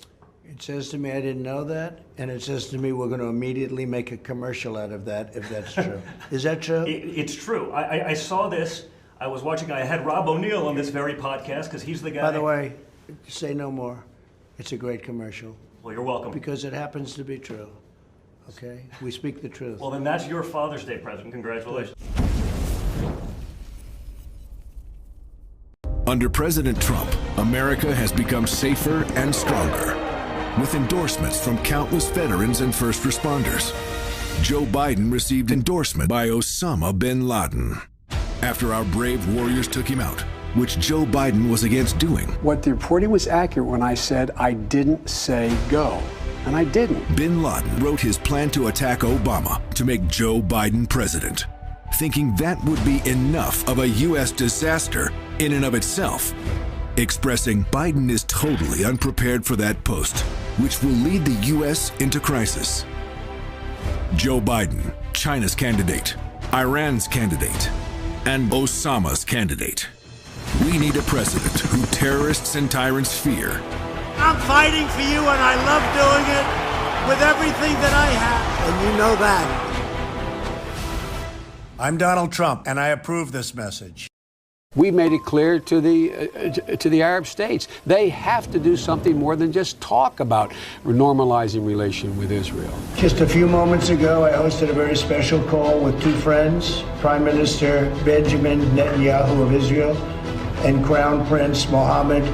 It says to me I didn't know that, and it says to me we're going to immediately make a commercial out of that if that's true. Is that true? It's true. I saw this. I was watching, I had Rob O'Neill on this very podcast because he's the guy. By the way, say no more. It's a great commercial. Well, you're welcome. Because it happens to be true. Okay? We speak the truth. Well, then that's your Father's Day present. Congratulations. Under President Trump, America has become safer and stronger, with endorsements from countless veterans and first responders. Joe Biden received endorsement by Osama bin Laden after our brave warriors took him out, which Joe Biden was against doing. What the reporting was accurate when I said I didn't say go. And I didn't. Bin Laden wrote his plan to attack Obama to make Joe Biden president, thinking that would be enough of a U.S. disaster in and of itself, expressing Biden is totally unprepared for that post, which will lead the U.S. into crisis. Joe Biden, China's candidate, Iran's candidate, and Osama's candidate. We need a president who terrorists and tyrants fear. I'm fighting for you, and I love doing it with everything that I have, and you know that. I'm Donald Trump, and I approve this message. We made it clear to the Arab states they have to do something more than just talk about normalizing relation with Israel. Just a few moments ago, I hosted a very special call with two friends, Prime Minister Benjamin Netanyahu of Israel and Crown Prince Mohammed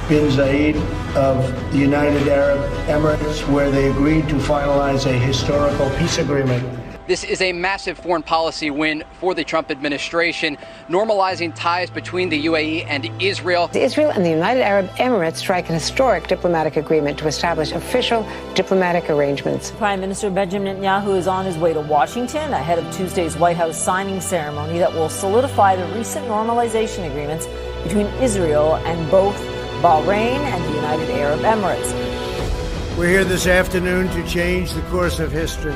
bin Zayed of the United Arab Emirates, where they agreed to finalize a historical peace agreement. This is a massive foreign policy win for the Trump administration, normalizing ties between the UAE and Israel. Israel and the United Arab Emirates strike an historic diplomatic agreement to establish official diplomatic arrangements. Prime Minister Benjamin Netanyahu is on his way to Washington ahead of Tuesday's White House signing ceremony that will solidify the recent normalization agreements between Israel and both Bahrain and the United Arab Emirates. We're here this afternoon to change the course of history.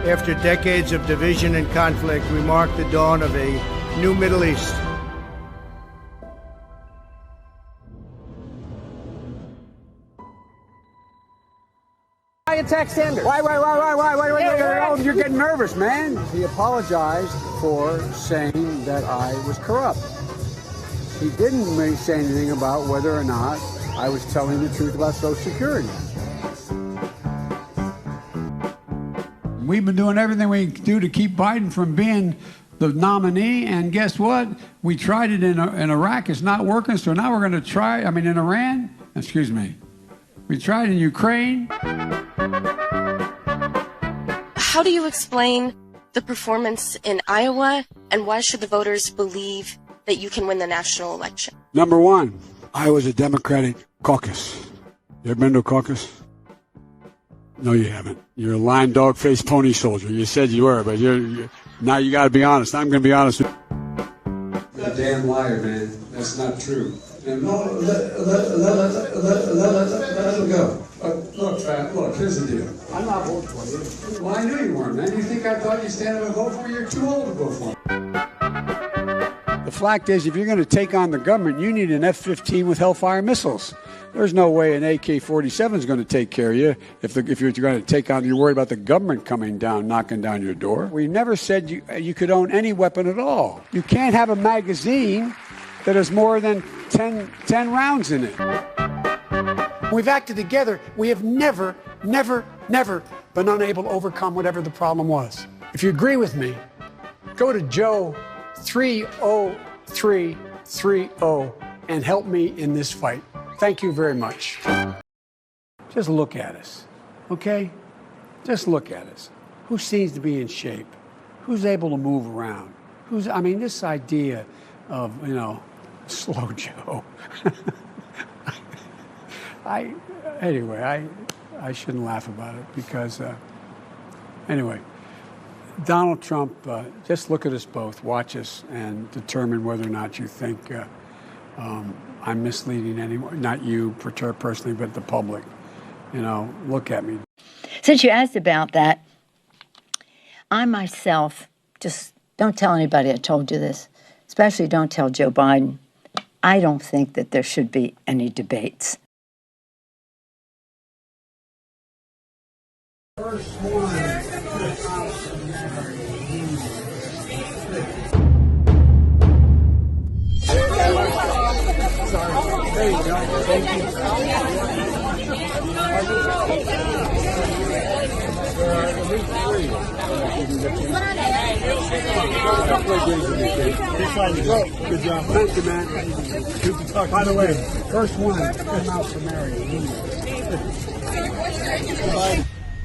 After decades of division and conflict, we mark the dawn of a new Middle East. Why attack Sanders? Why? Oh, you're getting nervous, man. He apologized for saying that I was corrupt. He didn't say anything about whether or not I was telling the truth about Social Security. We've been doing everything we can do to keep Biden from being the nominee, and guess what? We tried it in Iraq. It's not working, so now we're going to try, in Iran, excuse me. We tried in Ukraine. How do you explain the performance in Iowa, and why should the voters believe that you can win the national election? Number one, Iowa's a Democratic caucus. You ever been to a caucus? No, you haven't. You're a lying dog-faced pony soldier. You said you were, but now you got to be honest. I'm going to be honest with you. You're a damn liar, man. That's not true. And no, let him go. Look, Pat, look, here's the deal. I'm not voting for you. Well, I knew you weren't, man. You think I thought you'd stand up and vote for me? You're too old to vote for me. The fact is, if you're going to take on the government, you need an F-15 with Hellfire missiles. There's no way an AK-47 is going to take care of you if you're going to take on. You're worried about the government coming down, knocking down your door. We never said you could own any weapon at all. You can't have a magazine that has more than 10 rounds in it. We've acted together. We have never been unable to overcome whatever the problem was. If you agree with me, go to Joe 30330 and help me in this fight. Thank you very much. Just look at us, okay? Just look at us. Who seems to be in shape? Who's able to move around? This idea of, slow Joe. I shouldn't laugh about it because, anyway, Donald Trump, just look at us both, watch us, and determine whether or not you think I'm misleading anyone, not you personally, but the public. Look at me. Since you asked about that, I myself, just don't tell anybody I told you this, especially don't tell Joe Biden. I don't think that there should be any debates. First one. There you go. Thank you. Good job. Thank you, man. Good to talk. By the way, first one came out from Mary.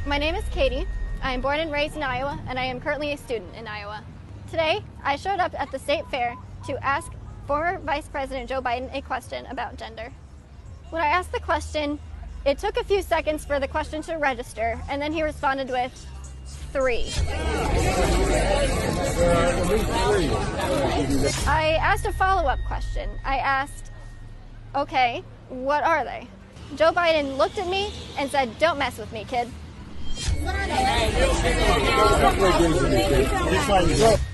My name is Katie. I am born and raised in Iowa, and I am currently a student in Iowa. Today, I showed up at the state fair to ask former Vice President Joe Biden a question about gender. When I asked the question, it took a few seconds for the question to register, and then he responded with 3. I asked a follow-up question. I asked, okay, what are they? Joe Biden looked at me and said, "Don't mess with me, kid."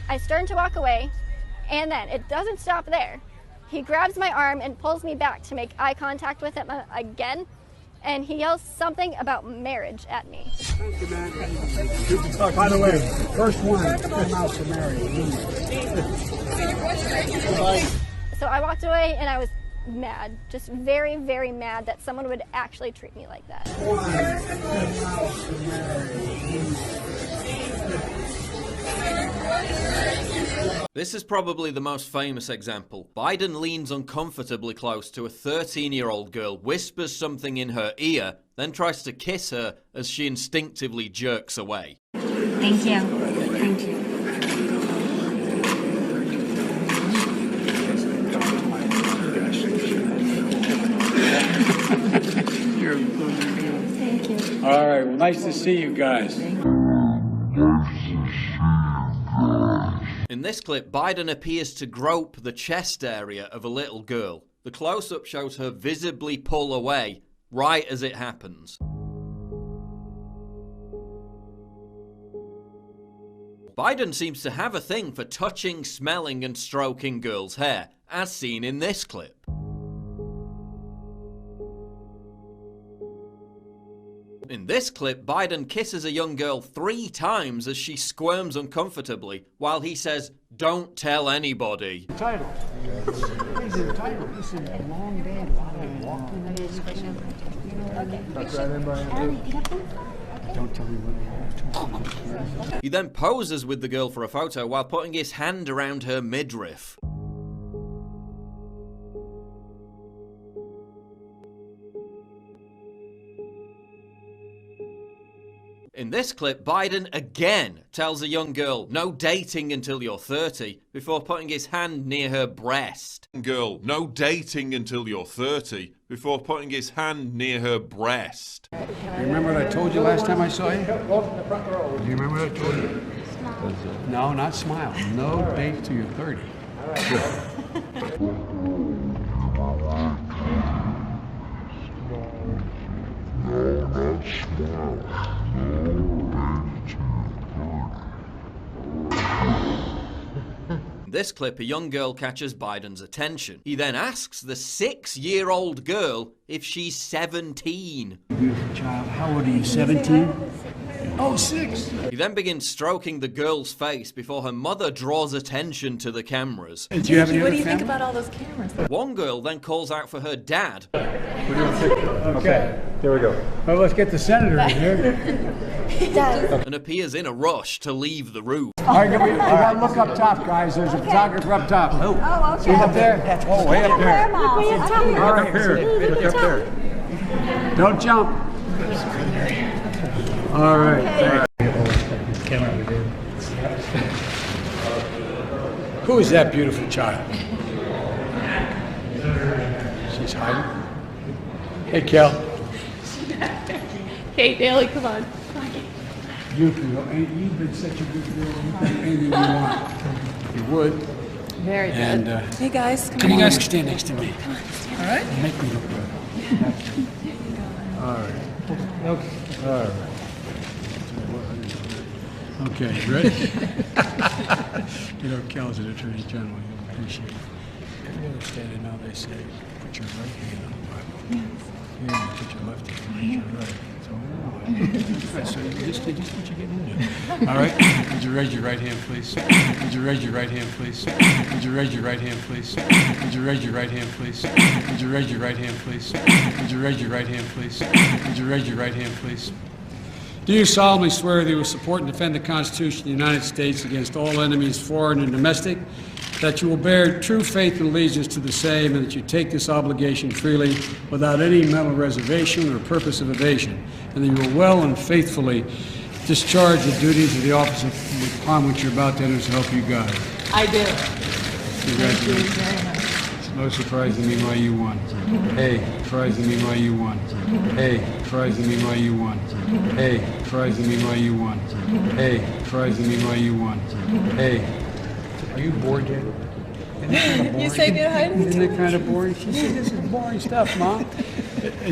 I turned to walk away, and then it doesn't stop there. He grabs my arm and pulls me back to make eye contact with him again, and he yells something about marriage at me. Thank you, man. Good to talk. By the way, first one came out to marry. So I walked away, and I was mad, just very, very mad that someone would actually treat me like that. This is probably the most famous example. Biden leans uncomfortably close to a 13-year-old girl, whispers something in her ear, then tries to kiss her as she instinctively jerks away. Thank you. Thank you. Thank you. All right, well, nice to see you guys. In this clip, Biden appears to grope the chest area of a little girl. The close-up shows her visibly pull away, right as it happens. Biden seems to have a thing for touching, smelling, and stroking girls' hair, as seen in this clip. In this clip, Biden kisses a young girl 3 times as she squirms uncomfortably, while he says, "Don't tell anybody." Title. He's entitled. This is a long day. Walking. Don't tell me what. He then poses with the girl for a photo while putting his hand around her midriff. In this clip, Biden again tells a young girl, no dating until you're 30, before putting his hand near her breast. Girl, no dating until you're 30, before putting his hand near her breast. You remember what I told you last time I saw you? Do you remember what I told you? No, not smile. No date till you're 30. In this clip, a young girl catches Biden's attention. He then asks the 6-year-old girl if she's 17. Beautiful child. How old are you, 17? Oh, 6. He then begins stroking the girl's face before her mother draws attention to the cameras. Do you have any What other do you think family? about all those cameras? One girl then calls out for her dad. Okay, there we go. Well, let's get the senator in here. And appears in a rush to leave the room. All right, we got to look up top, guys. There's a photographer up top. Oh, okay. See up there? Oh, way up there. All right, here. Look up there. Don't jump. All right. Who is that beautiful child? She's hiding. Hey, Kel. Kate Daly, come on. You can go. You've been such a good girl. You can do anything you want. You would. Very good. And, hey guys, come you on. guys stand next to me. Come on, stand All right? Make me look good. All right. Okay. All right. Okay, you ready? You know, Kel's an attorney general. You'll appreciate it. If you understand it now, they say, put your right hand on the Bible. Yeah, you put your left hand on your right. So just what you're getting into. All right. Would you raise your right hand, please? Would you raise your right hand, please? Would you raise your right hand, please? Would you raise your right hand, please? Would you raise your right hand, please? Would you raise your right hand, please? Would you raise your right hand, please? Do you solemnly swear that you will support and defend the Constitution of the United States against all enemies, foreign and domestic, that you will bear true faith and allegiance to the same, and that you take this obligation freely without any mental reservation or purpose of evasion, and that you will well and faithfully discharge the duties of the office upon which you're about to enter, so help you God? I do. Congratulations. Thank you very much. It's no surprise to me why you won. Hey, surprise to me why you won. Hey, surprise to me why you won. Hey, surprise to me why you won. Hey, surprise to me why you won. Hey. Are you bored yet? You say get hiding? Isn't it kind of boring? She said, this is boring stuff, Mom. Do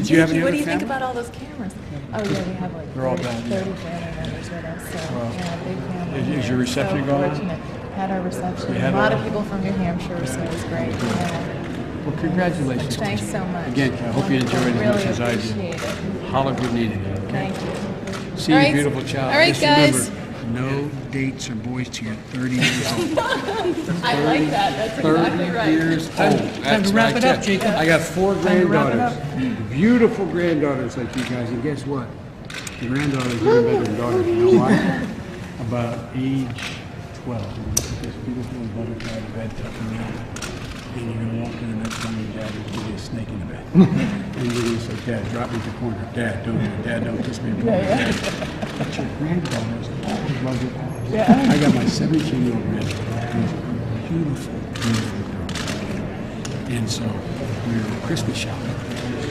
you have any What other do you think family? about all those cameras? Oh yeah, we have like They're all 30 bad, family yeah. members with us. So Well, yeah, big family. is your reception so going on? fortunate. Had our reception. You had A lot one? of people from New Hampshire, so it was great. Yeah. Well, congratulations. Thanks so much. Again, I hope you enjoyed it as Really much as I appreciate did. it. Holler if you need it. Okay? Thank you. See All you, right. beautiful child. All right, Just guys. remember, no dates or boys till you're 30 years old. I like that. That's 30 exactly right. years old. Time That's to wrap my it up, tip. Jacob. I got 4 Time to wrap it granddaughters. Beautiful granddaughters like you guys. And guess what? The granddaughters are better than daughters. You know why? About age 12. This beautiful butterfly bed tucking in. And you're going to walk in the next time your dad will give you a snake in the bed. And you're going to say, Dad, drop me at the corner. Dad, don't do it. Dad, don't kiss me in the corner. But your granddaughters always love your eyes. Yeah. I got my 17-year-old granddaughter. Who's a beautiful, beautiful girl. And so we were Christmas shopping.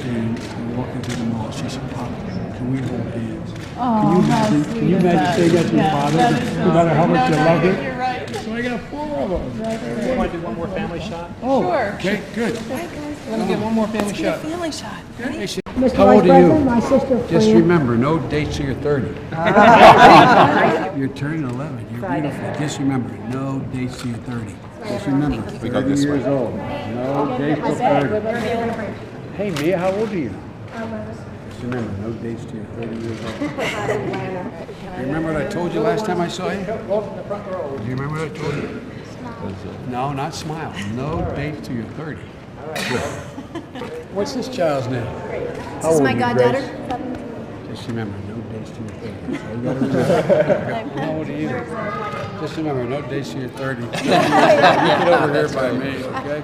And we're walking through the mall. She said, Papa, can we hold hands? Oh, how sweet Can you is imagine that? saying that to your Yeah, father? that is so No matter how sweet. much No, you no, loved it? you're right. So I got 4 of them. Right. Want to do one more family shot? Oh, Sure. okay, good. Let me get one more family Let's get a shot. family shot. Ready? Mr. How old are you? My sister. Just remember, no dates till you're 30. You're turning 11. You're beautiful. Just remember, no dates till you're 30. Just remember, 30 years old. No dates till 30. Hey, Mia, how old are you? Just remember, no dates till you're 30 years old. You remember what I told you last time I saw you? Do you remember what I told you? No, not smile. No dates till you're 30. What's this child's name? This is my goddaughter. Just remember, no dates till you're 30. So you gotta remember. How old are you? Just remember, no dates till you're 30. You get over here by me, okay?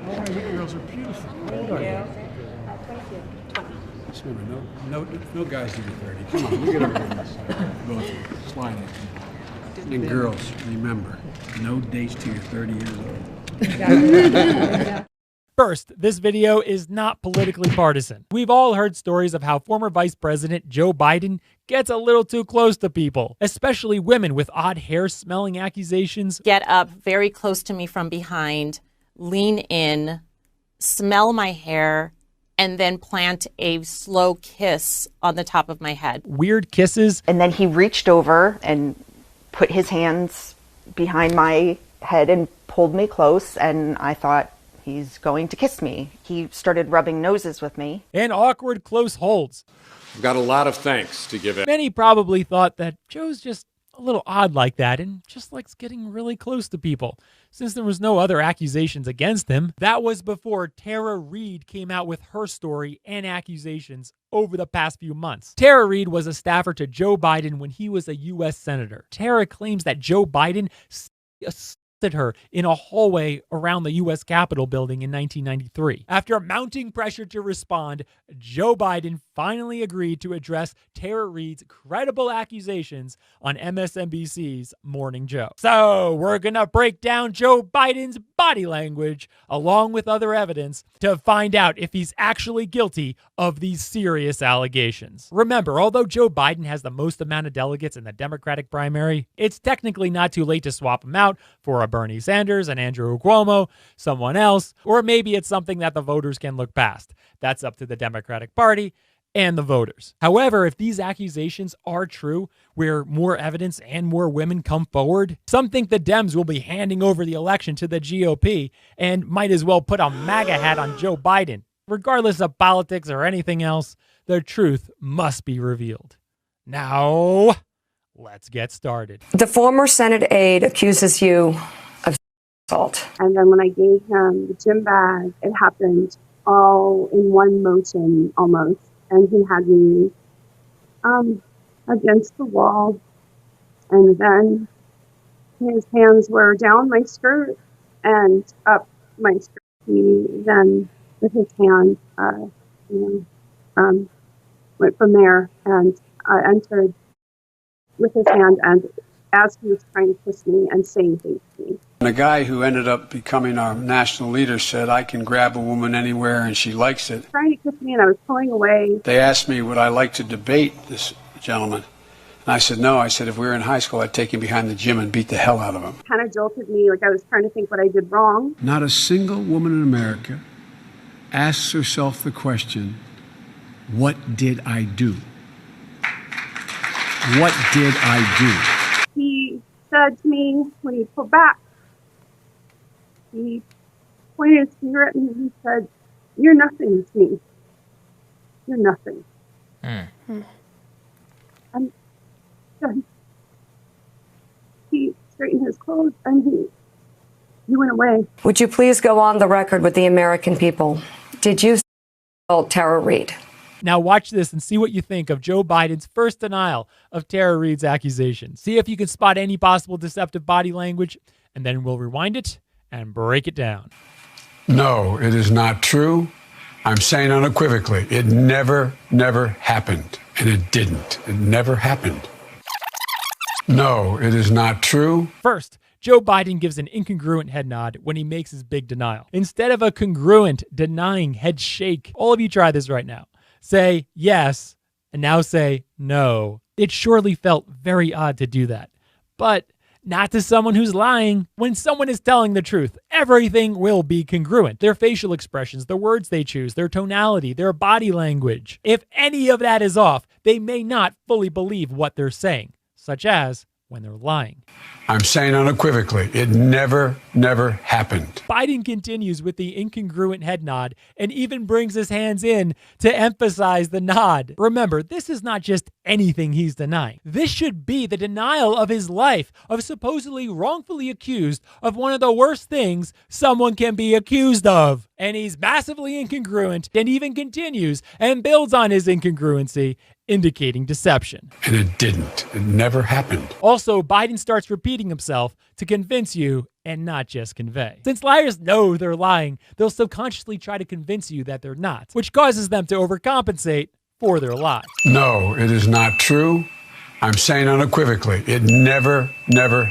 Oh, you girls are beautiful. How old are you? Just remember, no guys under 30. Come on, you get over on this side. Both of you. Slide it. And girls, remember, no dates till you're 30 years old. First, this video is not politically partisan. We've all heard stories of how former Vice President Joe Biden gets a little too close to people, especially women with odd hair-smelling accusations. Get up very close to me from behind, lean in, smell my hair, and then plant a slow kiss on the top of my head. Weird kisses. And then he reached over and put his hands behind my head and pulled me close, and I thought, he's going to kiss me. He started rubbing noses with me. And awkward close holds. I've got a lot of thanks to give him. Many probably thought that Joe's just a little odd like that and just likes getting really close to people. Since there was no other accusations against him, that was before Tara Reid came out with her story and accusations over the past few months. Tara Reid was a staffer to Joe Biden when he was a U.S. Senator. Tara claims that Joe Biden assaulted her in a hallway around the U.S. Capitol building in 1993. After mounting pressure to respond, Joe Biden finally agreed to address Tara Reid's credible accusations on MSNBC's Morning Joe. So we're gonna break down Joe Biden's body language along with other evidence to find out if he's actually guilty of these serious allegations. Remember, although Joe Biden has the most amount of delegates in the Democratic primary, it's technically not too late to swap him out for a Bernie Sanders, an Andrew Cuomo, someone else, or maybe it's something that the voters can look past. That's up to the Democratic Party and the voters. However, if these accusations are true, where more evidence and more women come forward, some think the Dems will be handing over the election to the GOP and might as well put a MAGA hat on Joe Biden. Regardless of politics or anything else, the truth must be revealed. Now, let's get started. The former Senate aide accuses you of assault. And then when I gave him the gym bag, it happened all in one motion almost. And he had me against the wall. And then his hands were down my skirt and up my skirt. He then, with his hand, went from there and entered with his hand, and as he was trying to kiss me and saying things to me. And a guy who ended up becoming our national leader said, I can grab a woman anywhere and she likes it. Trying to kiss me, and I was pulling away. They asked me, would I like to debate this gentleman? And I said, no. I said, if we were in high school, I'd take him behind the gym and beat the hell out of him. Kind of jolted me, like I was trying to think what I did wrong. Not a single woman in America asks herself the question, what did I do? What did I do? He said to me when he pulled back, he pointed his finger at me and he said, you're nothing to me. You're nothing. And then he straightened his clothes and he went away. Would you please go on the record with the American people? Did you assault Tara Reid? Now watch this and see what you think of Joe Biden's first denial of Tara Reid's accusations. See if you can spot any possible deceptive body language, and then we'll rewind it and break it down. No, it is not true. I'm saying unequivocally, it never happened. And it didn't. It never happened. No, it is not true. First, Joe Biden gives an incongruent head nod when he makes his big denial, instead of a congruent, denying head shake. All of you try this right now. Say yes, and now say no. It surely felt very odd to do that, but not to someone who's lying. When someone is telling the truth, everything will be congruent. Their facial expressions, the words they choose, their tonality, their body language. If any of that is off, they may not fully believe what they're saying, such as when they're lying. I'm saying unequivocally, it never happened. Biden continues with the incongruent head nod and even brings his hands in to emphasize the nod. Remember, this is not just anything he's denying. This should be the denial of his life, of supposedly wrongfully accused of one of the worst things someone can be accused of. And he's massively incongruent and even continues and builds on his incongruency, indicating deception. And it didn't. It never happened. Also, Biden starts repeating himself to convince you and not just convey. Since liars know they're lying, they'll subconsciously try to convince you that they're not, which causes them to overcompensate for their lie. No, it is not true. I'm saying unequivocally, it never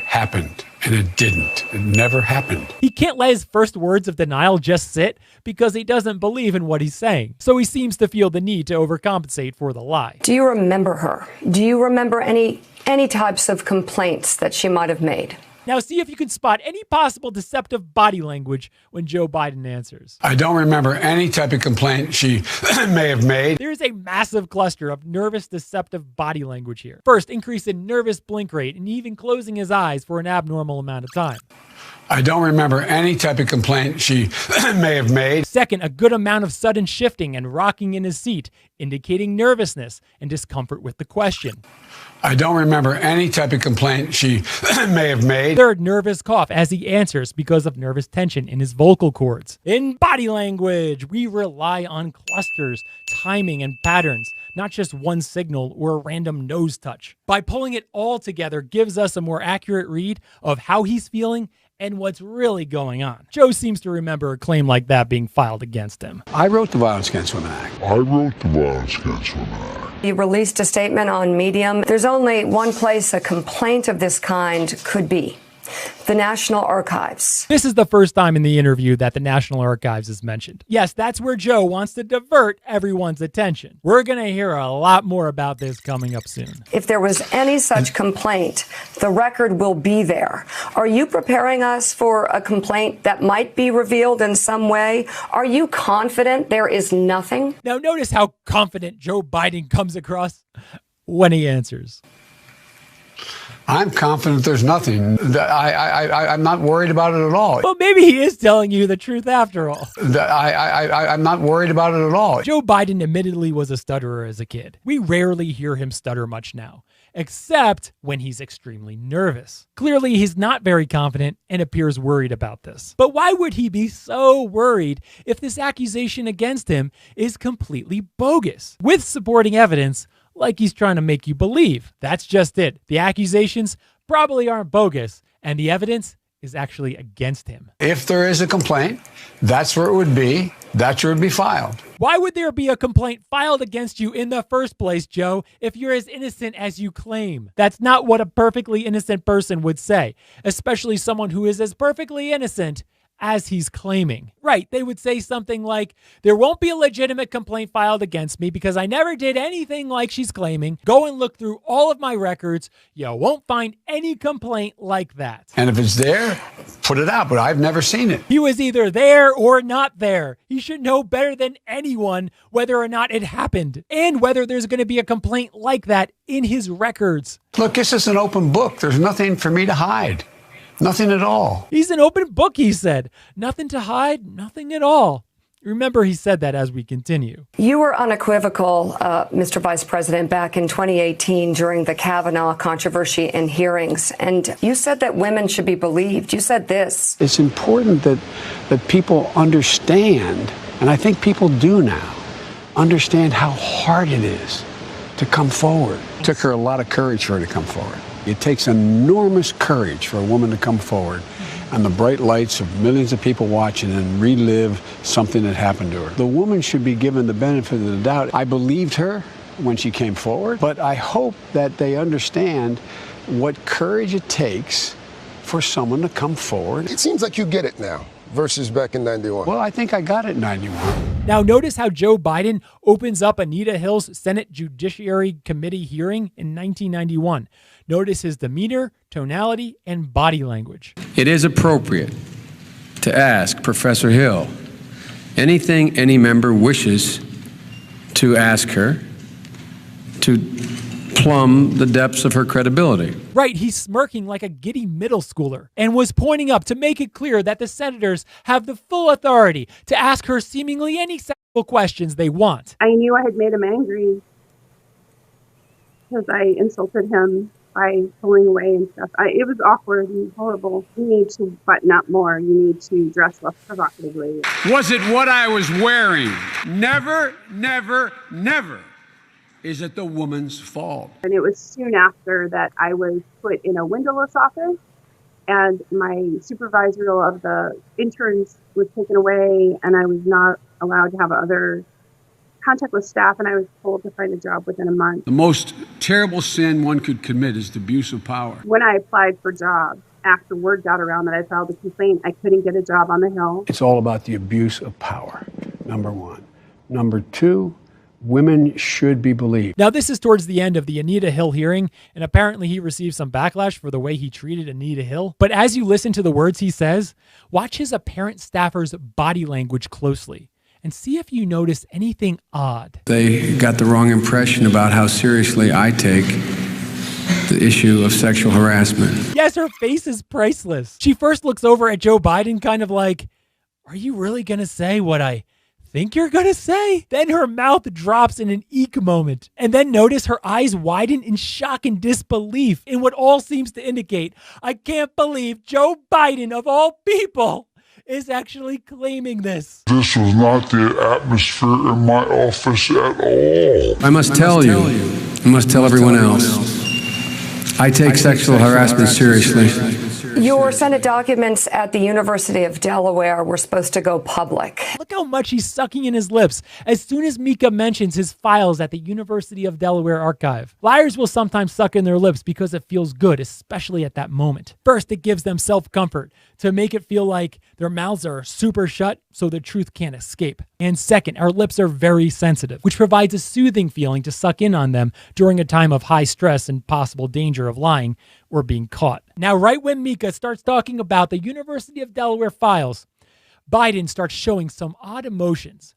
happened. And it didn't. It never happened. He can't let his first words of denial just sit because he doesn't believe in what he's saying. So he seems to feel the need to overcompensate for the lie. Do you remember her? Do you remember any types of complaints that she might have made? Now see if you can spot any possible deceptive body language when Joe Biden answers. I don't remember any type of complaint she may have made. There's a massive cluster of nervous, deceptive body language here. First, increase in nervous blink rate and even closing his eyes for an abnormal amount of time. I don't remember any type of complaint she may have made. Second, a good amount of sudden shifting and rocking in his seat, indicating nervousness and discomfort with the question. I don't remember any type of complaint she may have made. Third, nervous cough as he answers because of nervous tension in his vocal cords. In body language, we rely on clusters, timing, and patterns, not just one signal or a random nose touch. By pulling it all together gives us a more accurate read of how he's feeling and what's really going on. Joe seems to remember a claim like that being filed against him. I wrote the Violence Against Women Act. You released a statement on Medium. There's only one place a complaint of this kind could be: the National Archives. This is the first time in the interview that the National Archives is mentioned. Yes, that's where Joe wants to divert everyone's attention. We're going to hear a lot more about this coming up soon. If there was any such complaint, the record will be there. Are you preparing us for a complaint that might be revealed in some way? Are you confident there is nothing? Now notice how confident Joe Biden comes across when he answers. I'm confident there's nothing. I'm not worried about it at all. Well, maybe he is telling you the truth after all. I'm not worried about it at all. Joe Biden admittedly was a stutterer as a kid. We rarely hear him stutter much now, except when he's extremely nervous. Clearly, he's not very confident and appears worried about this. But why would he be so worried if this accusation against him is completely bogus, with supporting evidence like he's trying to make you believe? That's just it. The accusations probably aren't bogus, and the evidence is actually against him. If there is a complaint, that's where it would be. That's where it would be filed. Why would there be a complaint filed against you in the first place, Joe, if you're as innocent as you claim? That's not what a perfectly innocent person would say, especially someone who is as perfectly innocent as he's claiming. Right, they would say something like, there won't be a legitimate complaint filed against me because I never did anything like she's claiming. Go and look through all of my records. You won't find any complaint like that. And if it's there, put it out, but I've never seen it. He was either there or not there. He should know better than anyone whether or not it happened and whether there's going to be a complaint like that in his records. Look, this is an open book. There's nothing for me to hide. Nothing at all. He's an open book, he said. Nothing to hide, nothing at all. Remember, he said that as we continue. You were unequivocal, Mr. Vice President, back in 2018 during the Kavanaugh controversy and hearings. And you said that women should be believed. You said this. It's important that people understand, and I think people do now, understand how hard it is to come forward. It took her a lot of courage for her to come forward. It takes enormous courage for a woman to come forward and the bright lights of millions of people watching and relive something that happened to her. The woman should be given the benefit of the doubt. I believed her when she came forward, but I hope that they understand what courage it takes for someone to come forward. It seems like you get it now versus back in 91. Well, I think I got it in 91. Now, notice how Joe Biden opens up Anita Hill's Senate Judiciary Committee hearing in 1991. Notice his demeanor, tonality, and body language. It is appropriate to ask Professor Hill anything any member wishes to ask her to plumb the depths of her credibility. Right, he's smirking like a giddy middle schooler and was pointing up to make it clear that the senators have the full authority to ask her seemingly any sexual questions they want. I knew I had made him angry because I insulted him by pulling away and stuff. It was awkward and horrible. You need to button up more. You need to dress less provocatively. Was it what I was wearing? Never, never, never is it the woman's fault. And it was soon after that I was put in a windowless office and my supervisor of the interns was taken away and I was not allowed to have other contact with staff, and I was told to find a job within a month. The most terrible sin one could commit is the abuse of power. When I applied for jobs, after word got around that I filed a complaint, I couldn't get a job on the Hill. It's all about the abuse of power, number one. Number two, women should be believed. Now, this is towards the end of the Anita Hill hearing, and apparently he received some backlash for the way he treated Anita Hill. But as you listen to the words he says, watch his apparent staffer's body language closely and see if you notice anything odd. They got the wrong impression about how seriously I take the issue of sexual harassment. Yes, her face is priceless. She first looks over at Joe Biden kind of like, are you really going to say what I think you're going to say? Then her mouth drops in an eek moment. And then notice her eyes widen in shock and disbelief in what all seems to indicate, I can't believe Joe Biden, of all people, is actually claiming this. This was not the atmosphere in my office at all. I must tell you, I must tell everyone else, I take sexual harassment seriously. Your Senate documents at the University of Delaware were supposed to go public. Look how much he's sucking in his lips as soon as Mika mentions his files at the University of Delaware archive. Liars will sometimes suck in their lips because it feels good, especially at that moment. First, it gives them self-comfort to make it feel like their mouths are super shut so the truth can't escape. And second, our lips are very sensitive, which provides a soothing feeling to suck in on them during a time of high stress and possible danger of lying or being caught. Now, right when Mika starts talking about the University of Delaware files, Biden starts showing some odd emotions.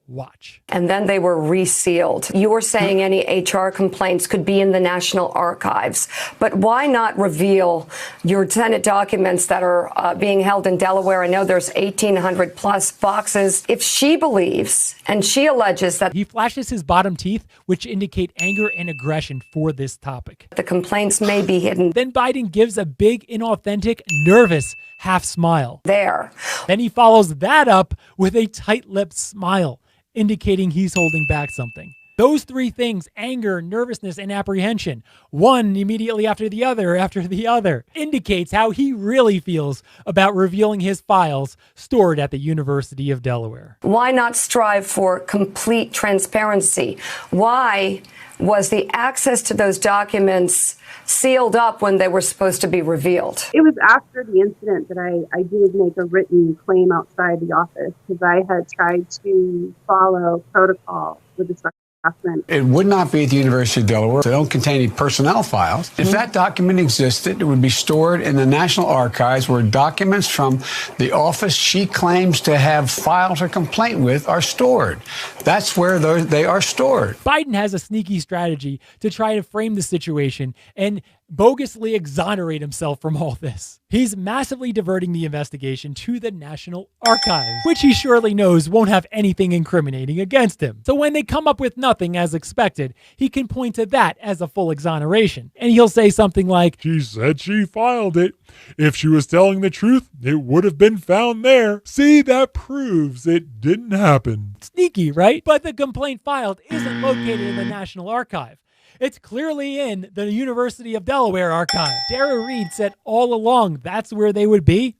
Watch. And then they were resealed. You were saying any HR complaints could be in the National Archives, but why not reveal your Senate documents that are being held in Delaware? I know there's 1,800 plus boxes. If she believes and she alleges that he flashes his bottom teeth, which indicate anger and aggression for this topic, the complaints may be hidden. Then Biden gives a big, inauthentic, nervous half smile. There. Then he follows that up with a tight-lipped smile, indicating he's holding back something. Those three things, anger, nervousness, and apprehension, one immediately after the other, indicates how he really feels about revealing his files stored at the University of Delaware. Why not strive for complete transparency? Why was the access to those documents sealed up when they were supposed to be revealed? It was after the incident that I did make a written claim outside the office because I had tried to follow protocol with the sexual harassment. It would not be at the University of Delaware. They don't contain any personnel files. If that document existed, it would be stored in the National Archives where documents from the office she claims to have filed her complaint with are stored. That's where they are stored. Biden has a sneaky strategy to try to frame the situation and bogusly exonerate himself from all this. He's massively diverting the investigation to the National Archives, which he surely knows won't have anything incriminating against him. So when they come up with nothing as expected, he can point to that as a full exoneration. And he'll say something like, she said she filed it. If she was telling the truth, it would have been found there. See, that proves it didn't happen. Sneaky, right? But the complaint filed isn't located in the National Archive. It's clearly in the University of Delaware archive. Tara Reid said all along that's where they would be.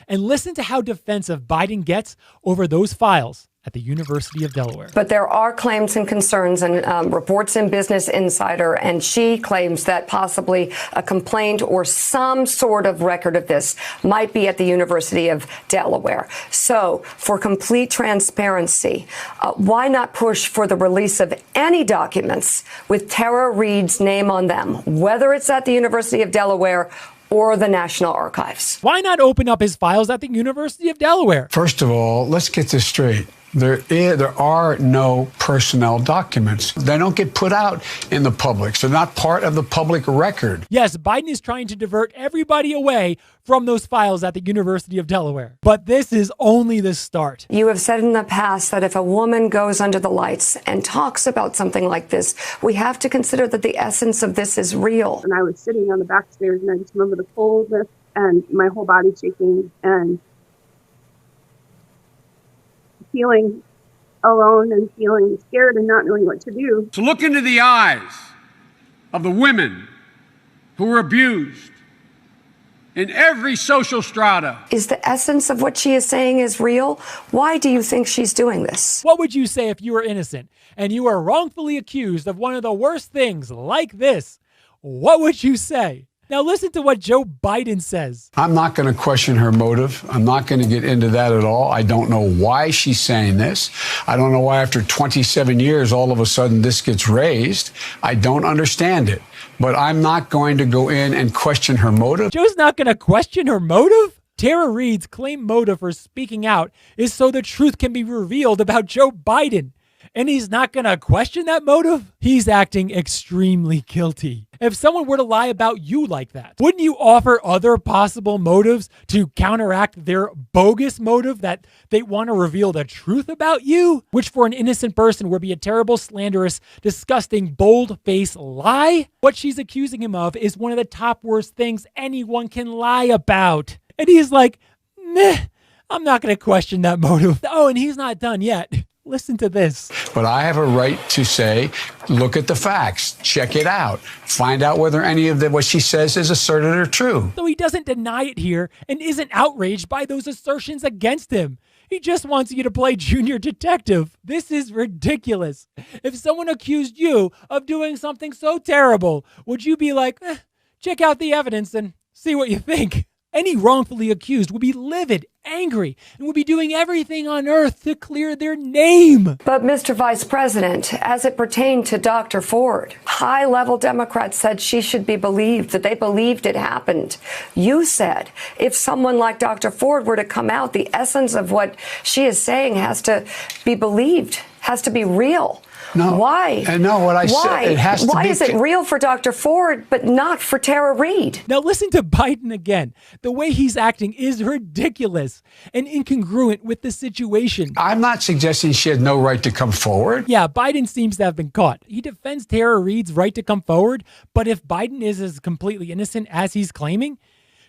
And listen to how defensive Biden gets over those files at the University of Delaware. But there are claims and concerns and reports in Business Insider, and she claims that possibly a complaint or some sort of record of this might be at the University of Delaware. So for complete transparency, why not push for the release of any documents with Tara Reid's name on them, whether it's at the University of Delaware or the National Archives? Why not open up his files at the University of Delaware? First of all, let's get this straight. There are no personnel documents. They don't get put out in the public. So they're not part of the public record. Yes, Biden is trying to divert everybody away from those files at the University of Delaware. But this is only the start. You have said in the past that if a woman goes under the lights and talks about something like this, we have to consider that the essence of this is real. And I was sitting on the back stairs and I just remember the coldness and my whole body shaking and feeling alone and feeling scared and not knowing what to do. To look into the eyes of the women who were abused in every social strata. Is the essence of what she is saying is real? Why do you think she's doing this? What would you say if you were innocent and you were wrongfully accused of one of the worst things like this? What would you say? Now listen to what Joe Biden says. I'm not going to question her motive. I'm not going to get into that at all. I don't know why she's saying this. I don't know why after 27 years, all of a sudden this gets raised. I don't understand it. But I'm not going to go in and question her motive. Joe's not going to question her motive? Tara Reade's claimed motive for speaking out is so the truth can be revealed about Joe Biden. And he's not going to question that motive? He's acting extremely guilty. If someone were to lie about you like that, wouldn't you offer other possible motives to counteract their bogus motive that they want to reveal the truth about you? Which for an innocent person would be a terrible, slanderous, disgusting, bold-faced lie? What she's accusing him of is one of the top worst things anyone can lie about. And he's like, meh, I'm not going to question that motive. Oh, and he's not done yet. Listen to this. But I have a right to say, look at the facts, check it out, find out whether any of what she says is asserted or true. So he doesn't deny it here and isn't outraged by those assertions against him. He just wants you to play junior detective. This is ridiculous. If someone accused you of doing something so terrible, would you be like, check out the evidence and see what you think? Any wrongfully accused would be livid, angry, and would be doing everything on earth to clear their name. But Mr. Vice President, as it pertained to Dr. Ford, high-level Democrats said she should be believed, that they believed it happened. You said if someone like Dr. Ford were to come out, the essence of what she is saying has to be believed, has to be real. No. Why? No, what I said, it has to be. Why is it real for Dr. Ford, but not for Tara Reade? Now listen to Biden again. The way he's acting is ridiculous and incongruent with the situation. I'm not suggesting she had no right to come forward. Yeah, Biden seems to have been caught. He defends Tara Reade's right to come forward, but if Biden is as completely innocent as he's claiming,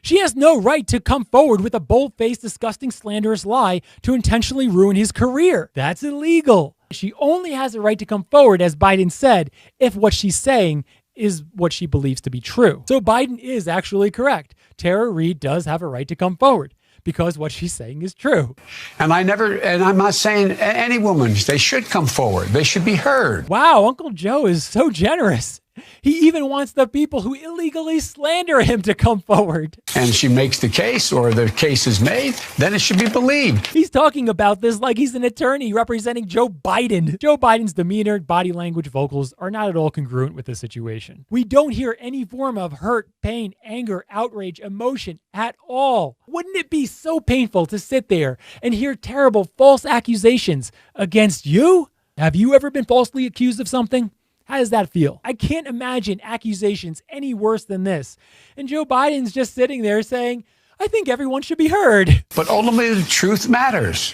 she has no right to come forward with a bold-faced, disgusting, slanderous lie to intentionally ruin his career. That's illegal. She only has a right to come forward, as Biden said, if what she's saying is what she believes to be true. So Biden is actually correct. Tara Reade does have a right to come forward because what she's saying is true. And I'm not saying any woman, they should come forward. They should be heard. Wow, Uncle Joe is so generous. He even wants the people who illegally slander him to come forward. And she makes the case, or the case is made, then it should be believed. He's talking about this like he's an attorney representing Joe Biden. Joe Biden's demeanor, body language, vocals are not at all congruent with the situation. We don't hear any form of hurt, pain, anger, outrage, emotion at all. Wouldn't it be so painful to sit there and hear terrible false accusations against you? Have you ever been falsely accused of something? How does that feel? I can't imagine accusations any worse than this. And Joe Biden's just sitting there saying, I think everyone should be heard. But ultimately, the truth matters.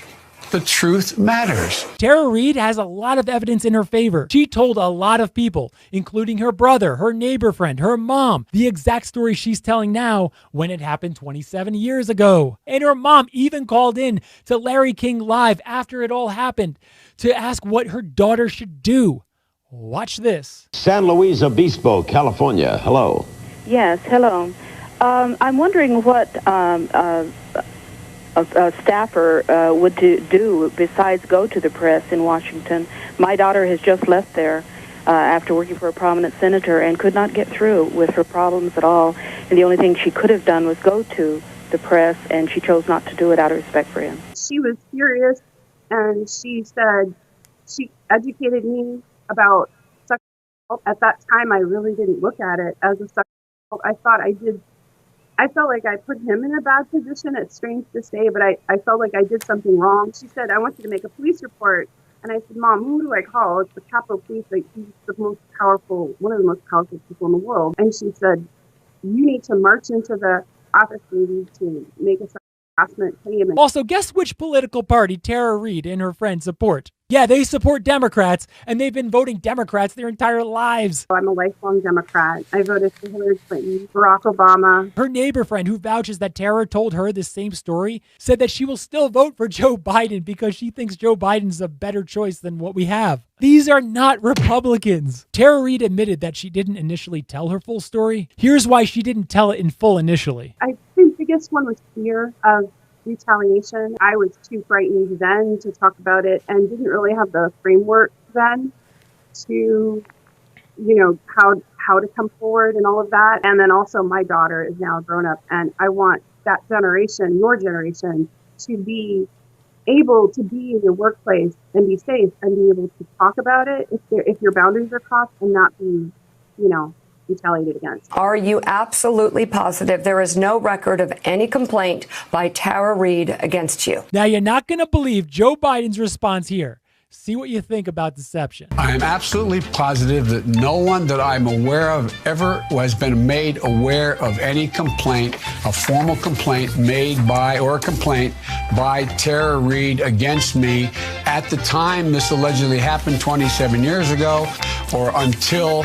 The truth matters. Tara Reade has a lot of evidence in her favor. She told a lot of people, including her brother, her neighbor friend, her mom, the exact story she's telling now when it happened 27 years ago. And her mom even called in to Larry King Live after it all happened to ask what her daughter should do. Watch this. San Luis Obispo, California. Hello. Yes, hello. I'm wondering what a staffer would do besides go to the press in Washington. My daughter has just left there after working for a prominent senator and could not get through with her problems at all. And the only thing she could have done was go to the press, and she chose not to do it out of respect for him. She was furious, and she said she educated me about sexual assault. At that time, I really didn't look at it as a sexual assault. I felt like I put him in a bad position. It's strange to say, but I felt like I did something wrong. She said, I want you to make a police report. And I said, Mom, who do I call? It's the Capitol Police. Like, he's the most powerful, one of the most powerful people in the world. And she said, you need to march into the office lady to make a harassment claim. Also, guess which political party Tara Reade and her friends support? Yeah, they support Democrats, and they've been voting Democrats their entire lives. I'm a lifelong Democrat. I voted for Hillary Clinton, Barack Obama. Her neighbor friend who vouches that Tara told her the same story said that she will still vote for Joe Biden because she thinks Joe Biden's a better choice than what we have. These are not Republicans. Tara Reade admitted that she didn't initially tell her full story. Here's why she didn't tell it in full initially. I've been biggest one was fear of retaliation. I was too frightened then to talk about it and didn't really have the framework then to, how to come forward and all of that. And then also my daughter is now grown up, and I want that generation, your generation, to be able to be in your workplace and be safe and be able to talk about it if your boundaries are crossed and not be, retaliated against. Are you absolutely positive there is no record of any complaint by Tara Reid against you? Now, you're not going to believe Joe Biden's response here. See what you think about deception. I am absolutely positive that no one that I'm aware of ever has been made aware of any complaint, a formal complaint made by or a complaint by Tara Reid against me at the time this allegedly happened 27 years ago, or until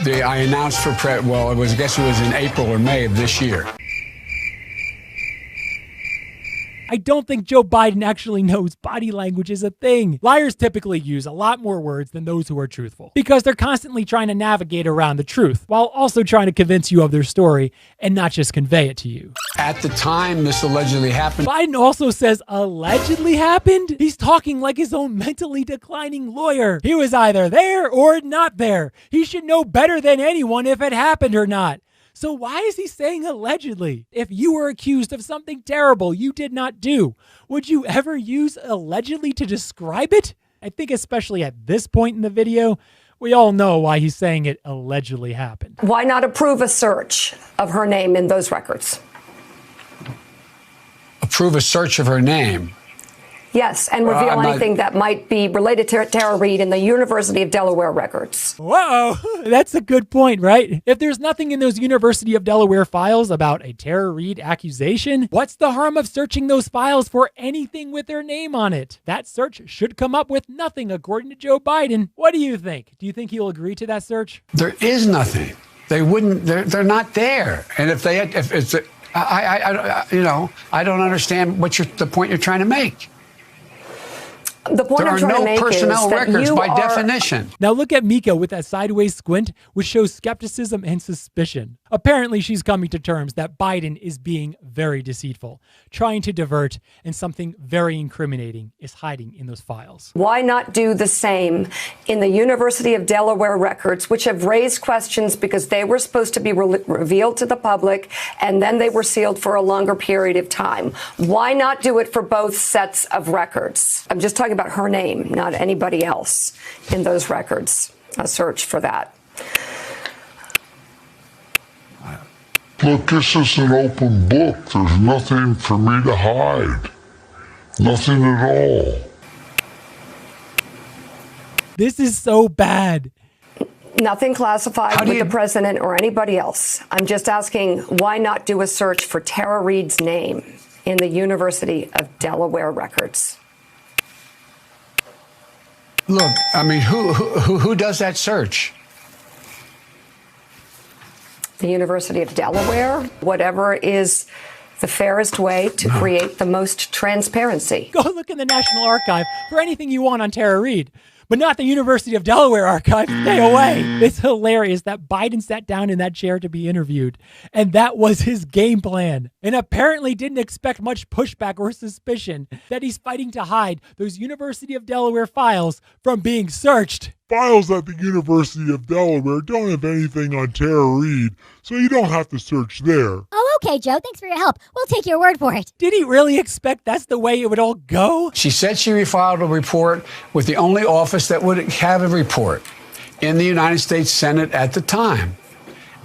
I announced for I guess it was in April or May of this year. I don't think Joe Biden actually knows body language is a thing. Liars typically use a lot more words than those who are truthful because they're constantly trying to navigate around the truth while also trying to convince you of their story and not just convey it to you. At the time this allegedly happened. Biden also says allegedly happened. He's talking like his own mentally declining lawyer. He was either there or not there. He should know better than anyone if it happened or not. So why is he saying allegedly? If you were accused of something terrible you did not do, would you ever use allegedly to describe it? I think especially at this point in the video, we all know why he's saying it allegedly happened. Why not approve a search of her name in those records? Approve a search of her name? Yes, and reveal anything that might be related to Tara Reid in the University of Delaware records. Whoa, that's a good point, right? If there's nothing in those University of Delaware files about a Tara Reid accusation, what's the harm of searching those files for anything with their name on it? That search should come up with nothing, according to Joe Biden. What do you think? Do you think he'll agree to that search? There is nothing. They wouldn't. They're not there. And if it's, I don't understand the point you're trying to make. The point I'm trying to make is that personnel records by definition. Now look at Mika with that sideways squint, which shows skepticism and suspicion. Apparently she's coming to terms that Biden is being very deceitful, trying to divert, and something very incriminating is hiding in those files. Why not do the same in the University of Delaware records, which have raised questions because they were supposed to be revealed to the public and then they were sealed for a longer period of time? Why not do it for both sets of records? I'm just talking about her name, not anybody else in those records. A search for that. Look, this is an open book. There's nothing for me to hide. Nothing at all. This is so bad. Nothing classified with the president or anybody else. I'm just asking, why not do a search for Tara Reid's name in the University of Delaware records? Look, I mean, who does that search? The University of Delaware, whatever is the fairest way to create the most transparency. Go look in the National Archive for anything you want on Tara Reid, but not the University of Delaware archive. Stay away. It's hilarious that Biden sat down in that chair to be interviewed, and that was his game plan, and apparently didn't expect much pushback or suspicion that he's fighting to hide those University of Delaware files from being searched. Files at the University of Delaware don't have anything on Tara Reid, so you don't have to search there. Oh, okay, Joe. Thanks for your help. We'll take your word for it. Did he really expect that's the way it would all go? She said she refiled a report with the only office that would have a report in the United States Senate at the time.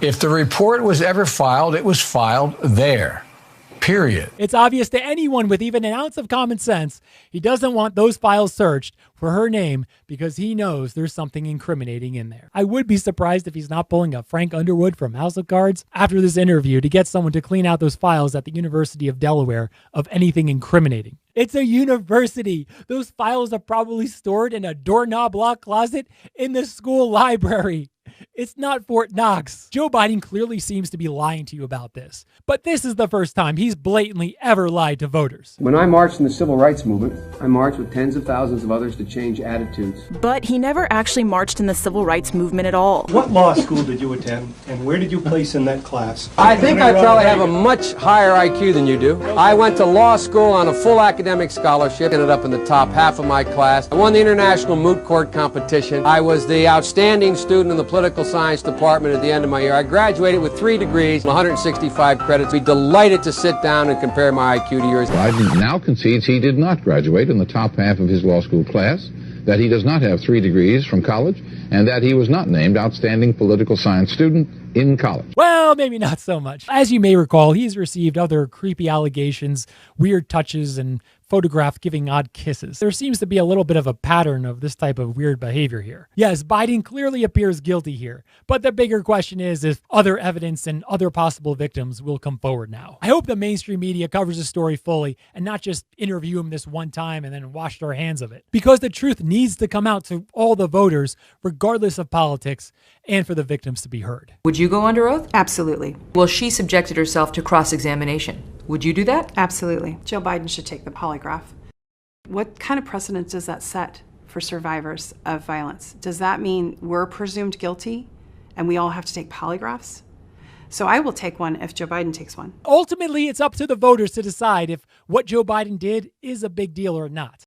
If the report was ever filed, it was filed there. Period. It's obvious to anyone with even an ounce of common sense he doesn't want those files searched for her name because he knows there's something incriminating in there. I would be surprised if he's not pulling a Frank Underwood from House of Cards after this interview to get someone to clean out those files at the University of Delaware of anything incriminating. It's a university. Those files are probably stored in a doorknob lock closet in the school library. It's not Fort Knox. Joe Biden clearly seems to be lying to you about this. But this is the first time he's blatantly ever lied to voters. When I marched in the civil rights movement, I marched with tens of thousands of others to change attitudes. But he never actually marched in the civil rights movement at all. What law school did you attend, and where did you place in that class? I think I probably have a much higher IQ than you do. I went to law school on a full academic scholarship, ended up in the top half of my class. I won the international moot court competition. I was the outstanding student in the political science department at the end of my year. I graduated with 3 degrees, 165 credits. Be delighted to sit down and compare my IQ to yours. Biden now concedes he did not graduate in the top half of his law school class, that he does not have 3 degrees from college, and that he was not named outstanding political science student in college. Well, maybe not so much. As you may recall, he's received other creepy allegations, weird touches, and photographed giving odd kisses. There seems to be a little bit of a pattern of this type of weird behavior here. Yes, Biden clearly appears guilty here, but the bigger question is if other evidence and other possible victims will come forward now. I hope the mainstream media covers the story fully and not just interview him this one time and then wash their hands of it. Because the truth needs to come out to all the voters, regardless of politics, and for the victims to be heard. Would you go under oath? Absolutely. Well, she subjected herself to cross-examination. Would you do that? Absolutely. Joe Biden should take the polygraph. What kind of precedent does that set for survivors of violence? Does that mean we're presumed guilty and we all have to take polygraphs? So I will take one if Joe Biden takes one. Ultimately, it's up to the voters to decide if what Joe Biden did is a big deal or not.